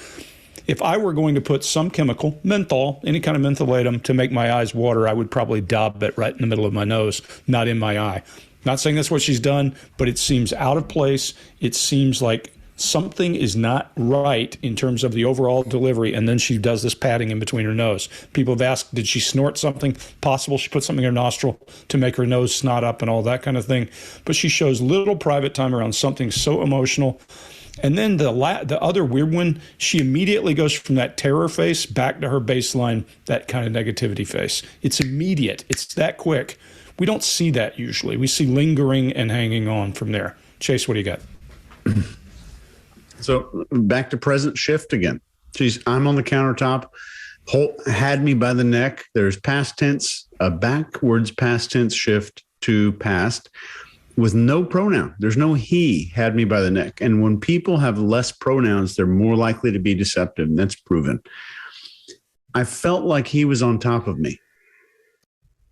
If I were going to put some chemical, menthol, any kind of mentholatum to make my eyes water, I would probably dab it right in the middle of my nose, not in my eye. Not saying that's what she's done, but it seems out of place. It seems like something is not right in terms of the overall delivery, and then she does this patting in between her nose. People have asked, did she snort something? Possible she put something in her nostril to make her nose snot up and all that kind of thing. But she shows little private time around something so emotional. And then the other weird one, she immediately goes from that terror face back to her baseline, that kind of negativity face. It's immediate. It's that quick. We don't see that usually. We see lingering and hanging on from there. Chase, what do you got? So back to present shift again. I'm on the countertop, had me by the neck. There's past tense, a backwards past tense shift to past with no pronoun. There's no he, had me by the neck. And when people have less pronouns, they're more likely to be deceptive. And that's proven. I felt like he was on top of me.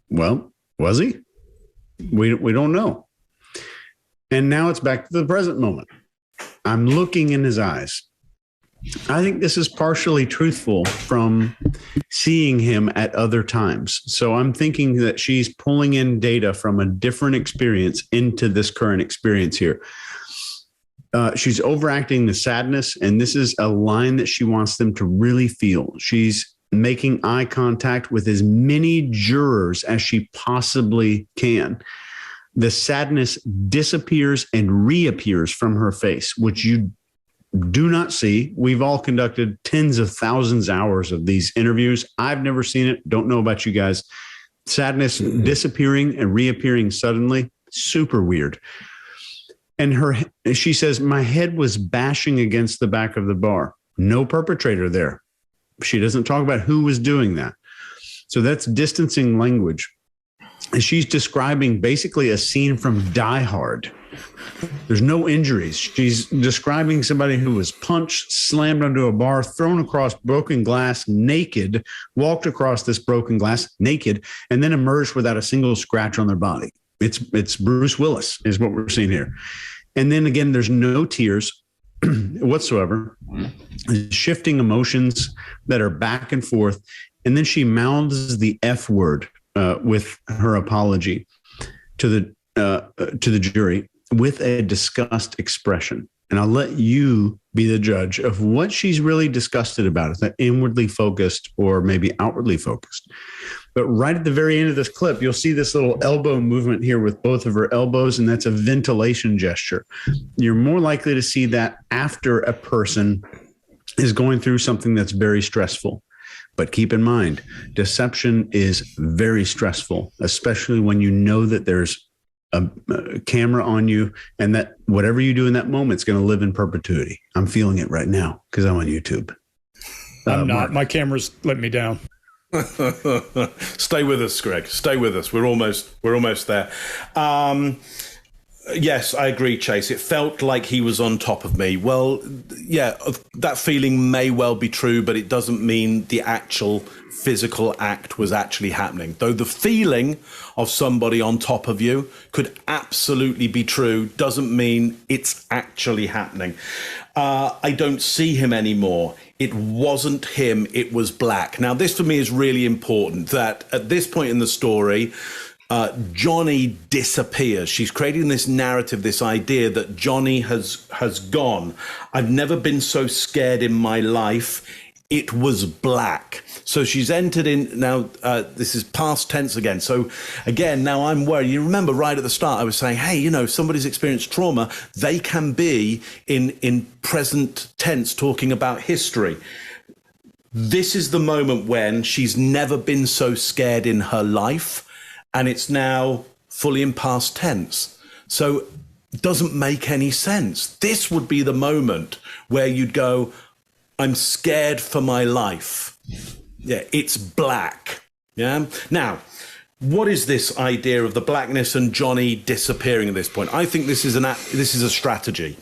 Well, was he? We don't know. And now it's back to the present moment. I'm looking in his eyes. I think this is partially truthful from seeing him at other times. So I'm thinking that she's pulling in data from a different experience into this current experience here. She's overacting the sadness, and this is a line that she wants them to really feel. She's making eye contact with as many jurors as she possibly can. The sadness disappears and reappears from her face, which you do not see. We've all conducted tens of thousands of hours of these interviews. I've never seen it. Don't know about you guys. Sadness disappearing and reappearing suddenly. Super weird. And she says, my head was bashing against the back of the bar. No perpetrator there. She doesn't talk about who was doing that. So that's distancing language. She's describing basically a scene from Die Hard. There's no injuries. She's describing somebody who was punched, slammed onto a bar, thrown across broken glass naked, walked across this broken glass naked, and then emerged without a single scratch on their body. It's Bruce Willis is what we're seeing here. And then again, there's no tears whatsoever, shifting emotions that are back and forth. And then she mouths the F word with her apology to the jury with a disgust expression. And I'll let you be the judge of what she's really disgusted about. Is that inwardly focused or maybe outwardly focused? But right at the very end of this clip, you'll see this little elbow movement here with both of her elbows, and that's a ventilation gesture. You're more likely to see that after a person is going through something that's very stressful. But keep in mind, deception is very stressful, especially when you know that there's a camera on you and that whatever you do in that moment is going to live in perpetuity. I'm feeling it right now because I'm on YouTube. I'm not. Mark. My camera's letting me down. Stay with us, Greg. Stay with us. We're almost there. Yes, I agree, Chase. It felt like he was on top of me. Well, yeah, that feeling may well be true, but it doesn't mean the actual physical act was actually happening. Though the feeling of somebody on top of you could absolutely be true, doesn't mean it's actually happening. I don't see him anymore. It wasn't him, it was black. Now, this for me is really important, that at this point in the story, Johnny disappears. She's creating this narrative, this idea that Johnny has gone. I've never been so scared in my life. It was black. So she's entered in now. This is past tense again. So again, now I'm worried. You remember right at the start, I was saying, hey, you know, somebody's experienced trauma. They can be in present tense talking about history. This is the moment when she's never been so scared in her life. And it's now fully in past tense. So it doesn't make any sense. This would be the moment where you'd go, I'm scared for my life. Yeah, it's black. Yeah. Now, what is this idea of the blackness and Johnny disappearing at this point? I think this is a strategy.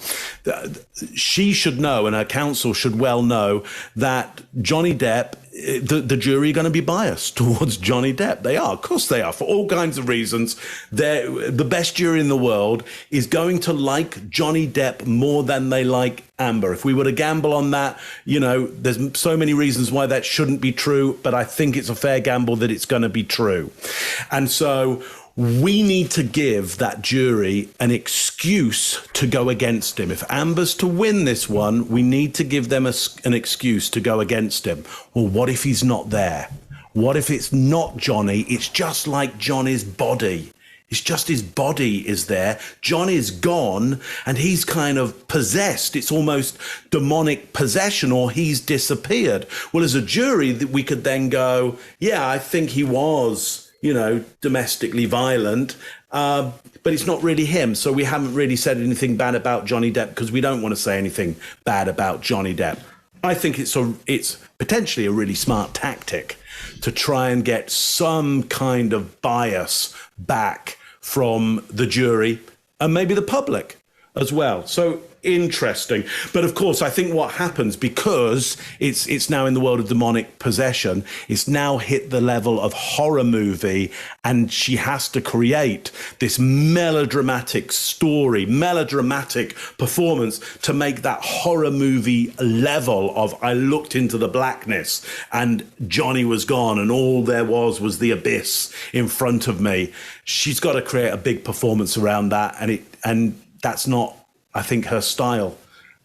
She should know, and her counsel should well know, that Johnny Depp, the jury are going to be biased towards Johnny Depp. They are. Of course they are. For all kinds of reasons. The best jury in the world is going to like Johnny Depp more than they like Amber. If we were to gamble on that, you know, there's so many reasons why that shouldn't be true, but I think it's a fair gamble that it's going to be true. And so we need to give that jury an excuse to go against him. If Amber's to win this one, we need to give them an excuse to go against him. Well, what if he's not there? What if it's not Johnny? It's just like Johnny's body. It's just his body is there. Johnny's gone and he's kind of possessed. It's almost demonic possession, or he's disappeared. Well, as a jury, we could then go, yeah, I think he was, you know, domestically violent, but it's not really him. So we haven't really said anything bad about Johnny Depp because we don't want to say anything bad about Johnny Depp. I think it's potentially a really smart tactic to try and get some kind of bias back from the jury and maybe the public as well. So interesting. But of course, I think what happens, because it's now in the world of demonic possession, it's now hit the level of horror movie, and she has to create this melodramatic story, melodramatic performance to make that horror movie level of, I looked into the blackness and Johnny was gone and all there was the abyss in front of me. She's got to create a big performance around that, and that's not, I think, her style.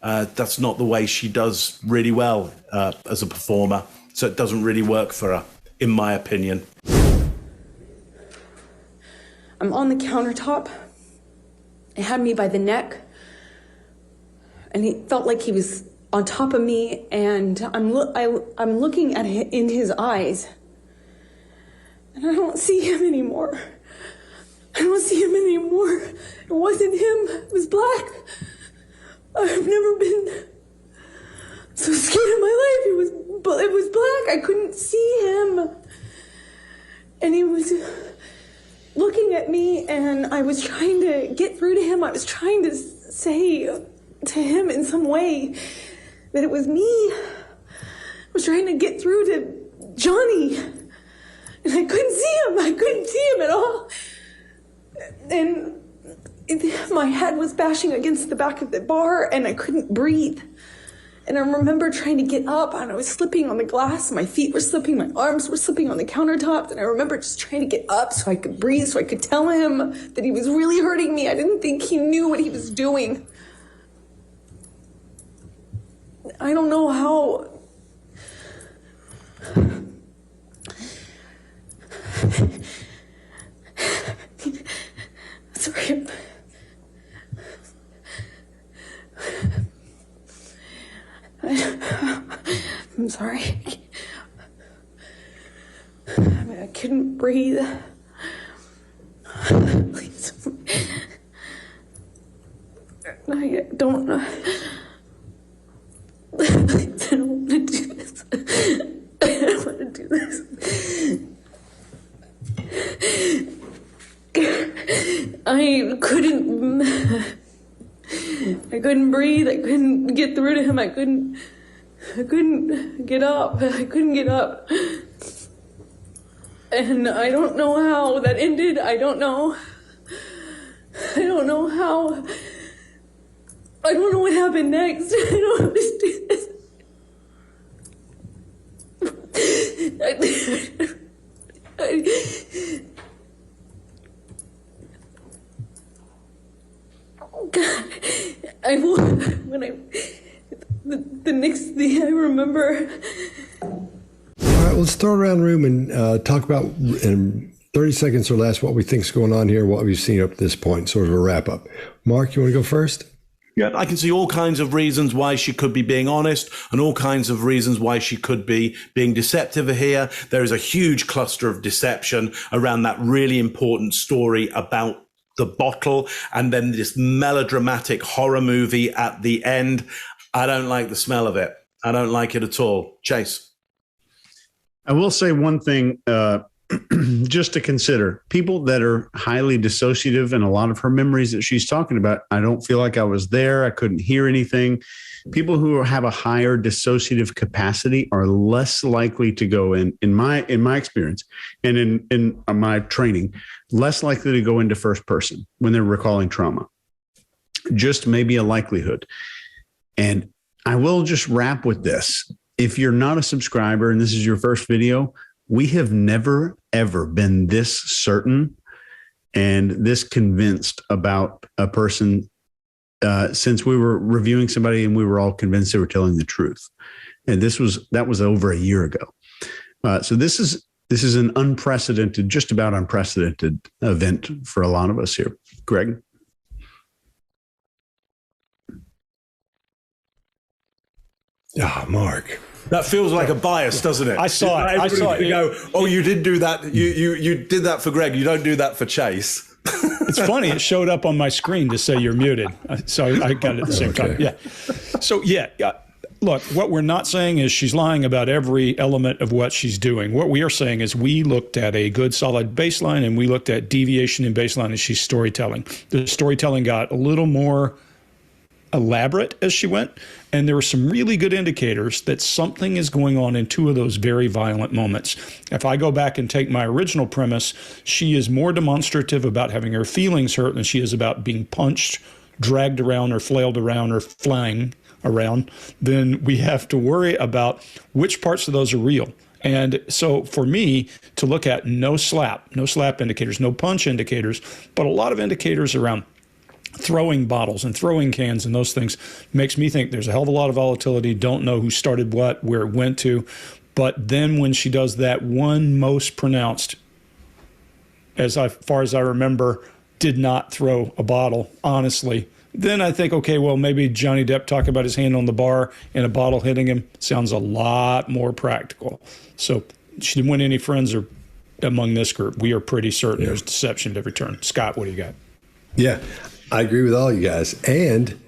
That's not the way she does really well as a performer. So it doesn't really work for her, in my opinion. I'm on the countertop. It had me by the neck. And he felt like he was on top of me. And I'm looking at him in his eyes. And I don't see him anymore. I don't see him anymore. It wasn't him. It was black. I've never been so scared in my life. It was black. I couldn't see him. And he was looking at me, and I was trying to get through to him. I was trying to say to him in some way that it was me. I was trying to get through to Johnny. And I couldn't see him. I couldn't see him at all. And my head was bashing against the back of the bar, and I couldn't breathe. And I remember trying to get up, and I was slipping on the glass. My feet were slipping, my arms were slipping on the countertop. And I remember just trying to get up so I could breathe, so I could tell him that he was really hurting me. I didn't think he knew what he was doing. I don't know how. Sorry. I'm sorry. I couldn't breathe. Please. I don't know. Please, I don't want to do this. I don't want to do this. I couldn't breathe. I couldn't get through to him. I couldn't get up. I couldn't get up. And I don't know how that ended. I don't know how. I don't know what happened next. I don't understand this. God, the next thing I remember. All right, let's throw around the room and talk about in 30 seconds or less what we think is going on here, what we've seen up to this point, sort of a wrap up. Mark, you want to go first? Yeah, I can see all kinds of reasons why she could be being honest and all kinds of reasons why she could be being deceptive here. There is a huge cluster of deception around that really important story about the bottle and then this melodramatic horror movie at the end. I don't like the smell of it. I don't like it at all. Chase. I will say one thing, just to consider. People that are highly dissociative, and a lot of her memories that she's talking about, I don't feel like I was there. I couldn't hear anything. People who have a higher dissociative capacity are less likely to go in my experience and in my training, less likely to go into first person when they're recalling trauma. Just maybe a likelihood. And I will just wrap with this. If you're not a subscriber and this is your first video, we have never, ever been this certain and this convinced about a person since we were reviewing somebody and we were all convinced they were telling the truth. And that was over a year ago. So this is an unprecedented, just about unprecedented event for a lot of us here. Greg? Mark. That feels like a bias, doesn't it? I saw it. You go, oh, you did do that. You did that for Greg. You don't do that for Chase. It's funny. It showed up on my screen to say you're muted. So I got it at the same time. Yeah. So, look, what we're not saying is she's lying about every element of what she's doing. What we are saying is we looked at a good, solid baseline, and we looked at deviation in baseline as she's storytelling. The storytelling got a little more elaborate as she went, and there were some really good indicators that something is going on in two of those very violent moments. If I go back and take my original premise, she is more demonstrative about having her feelings hurt than she is about being punched, dragged around, or flailed around, or flying around. Then we have to worry about which parts of those are real. And so for me to look at no slap indicators, no punch indicators, but a lot of indicators around throwing bottles and throwing cans and those things makes me think there's a hell of a lot of volatility. Don't know who started what, where it went to. But then when she does that one most pronounced, as far as I remember, did not throw a bottle, honestly, then I think, okay, well, maybe Johnny Depp talking about his hand on the bar and a bottle hitting him sounds a lot more practical. So she didn't win any friends or among this group. We are pretty certain there's deception at every turn. Scott, what do you got? Yeah, I agree with all you guys. And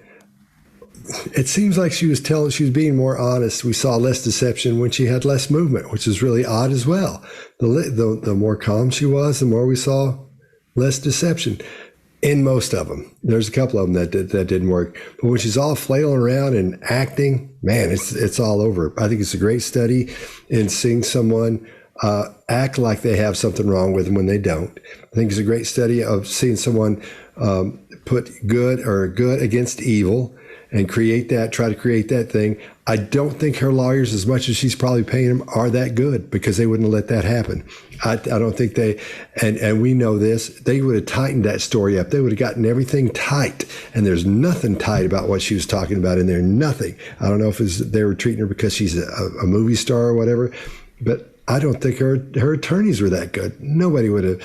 it seems like she was being more honest. We saw less deception when she had less movement, which is really odd as well. The more calm she was, the more we saw less deception in most of them. There's a couple of them that didn't work. But when she's all flailing around and acting, man, it's all over. I think it's a great study in seeing someone act like they have something wrong with them when they don't. I think it's a great study of seeing someone put good against evil and create that, try to create that thing. I don't think her lawyers, as much as she's probably paying them, are that good, because they wouldn't have let that happen. I don't think they, and we know this, they would have tightened that story up. They would have gotten everything tight, and there's nothing tight about what she was talking about in there, nothing. I don't know if they were treating her because she's a movie star or whatever, but I don't think her attorneys were that good. Nobody would have,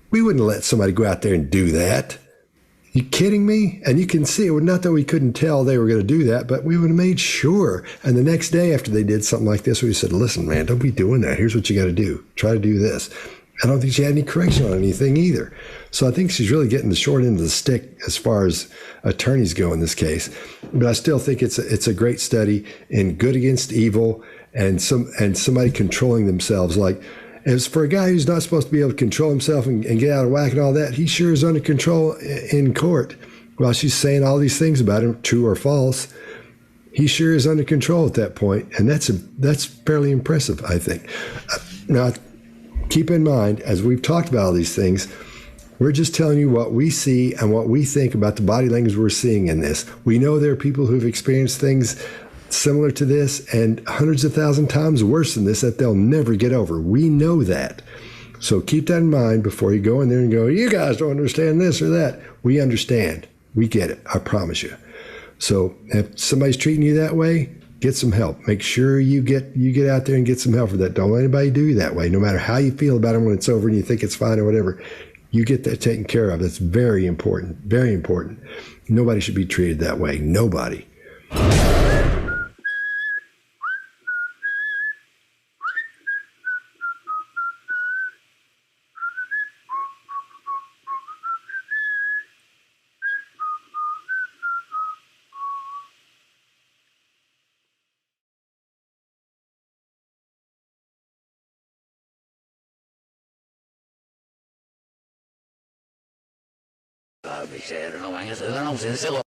we wouldn't let somebody go out there and do that. You kidding me? And you can see it. Not that we couldn't tell they were going to do that, but we would have made sure. And the next day after they did something like this, we said, listen, man, don't be doing that. Here's what you got to do. Try to do this. I don't think she had any correction on anything either. So I think she's really getting the short end of the stick as far as attorneys go in this case. But I still think it's a great study in good against evil and somebody controlling themselves. Like, as for a guy who's not supposed to be able to control himself and get out of whack and all that, he sure is under control in court. While she's saying all these things about him, true or false, he sure is under control at that point, and that's fairly impressive, I think. Now, keep in mind, as we've talked about all these things, we're just telling you what we see and what we think about the body language we're seeing in this. We know there are people who've experienced things similar to this and hundreds of thousand times worse than this that they'll never get over. We know that. So keep that in mind before you go in there and go, you guys don't understand this or that. We understand. We get it. I promise you. So if somebody's treating you that way, get some help. Make sure you get out there and get some help for that. Don't let anybody do you that way. No matter how you feel about them when it's over and you think it's fine or whatever, you get that taken care of. That's very important. Very important. Nobody should be treated that way. Nobody. Michelle, no van a hacer, no,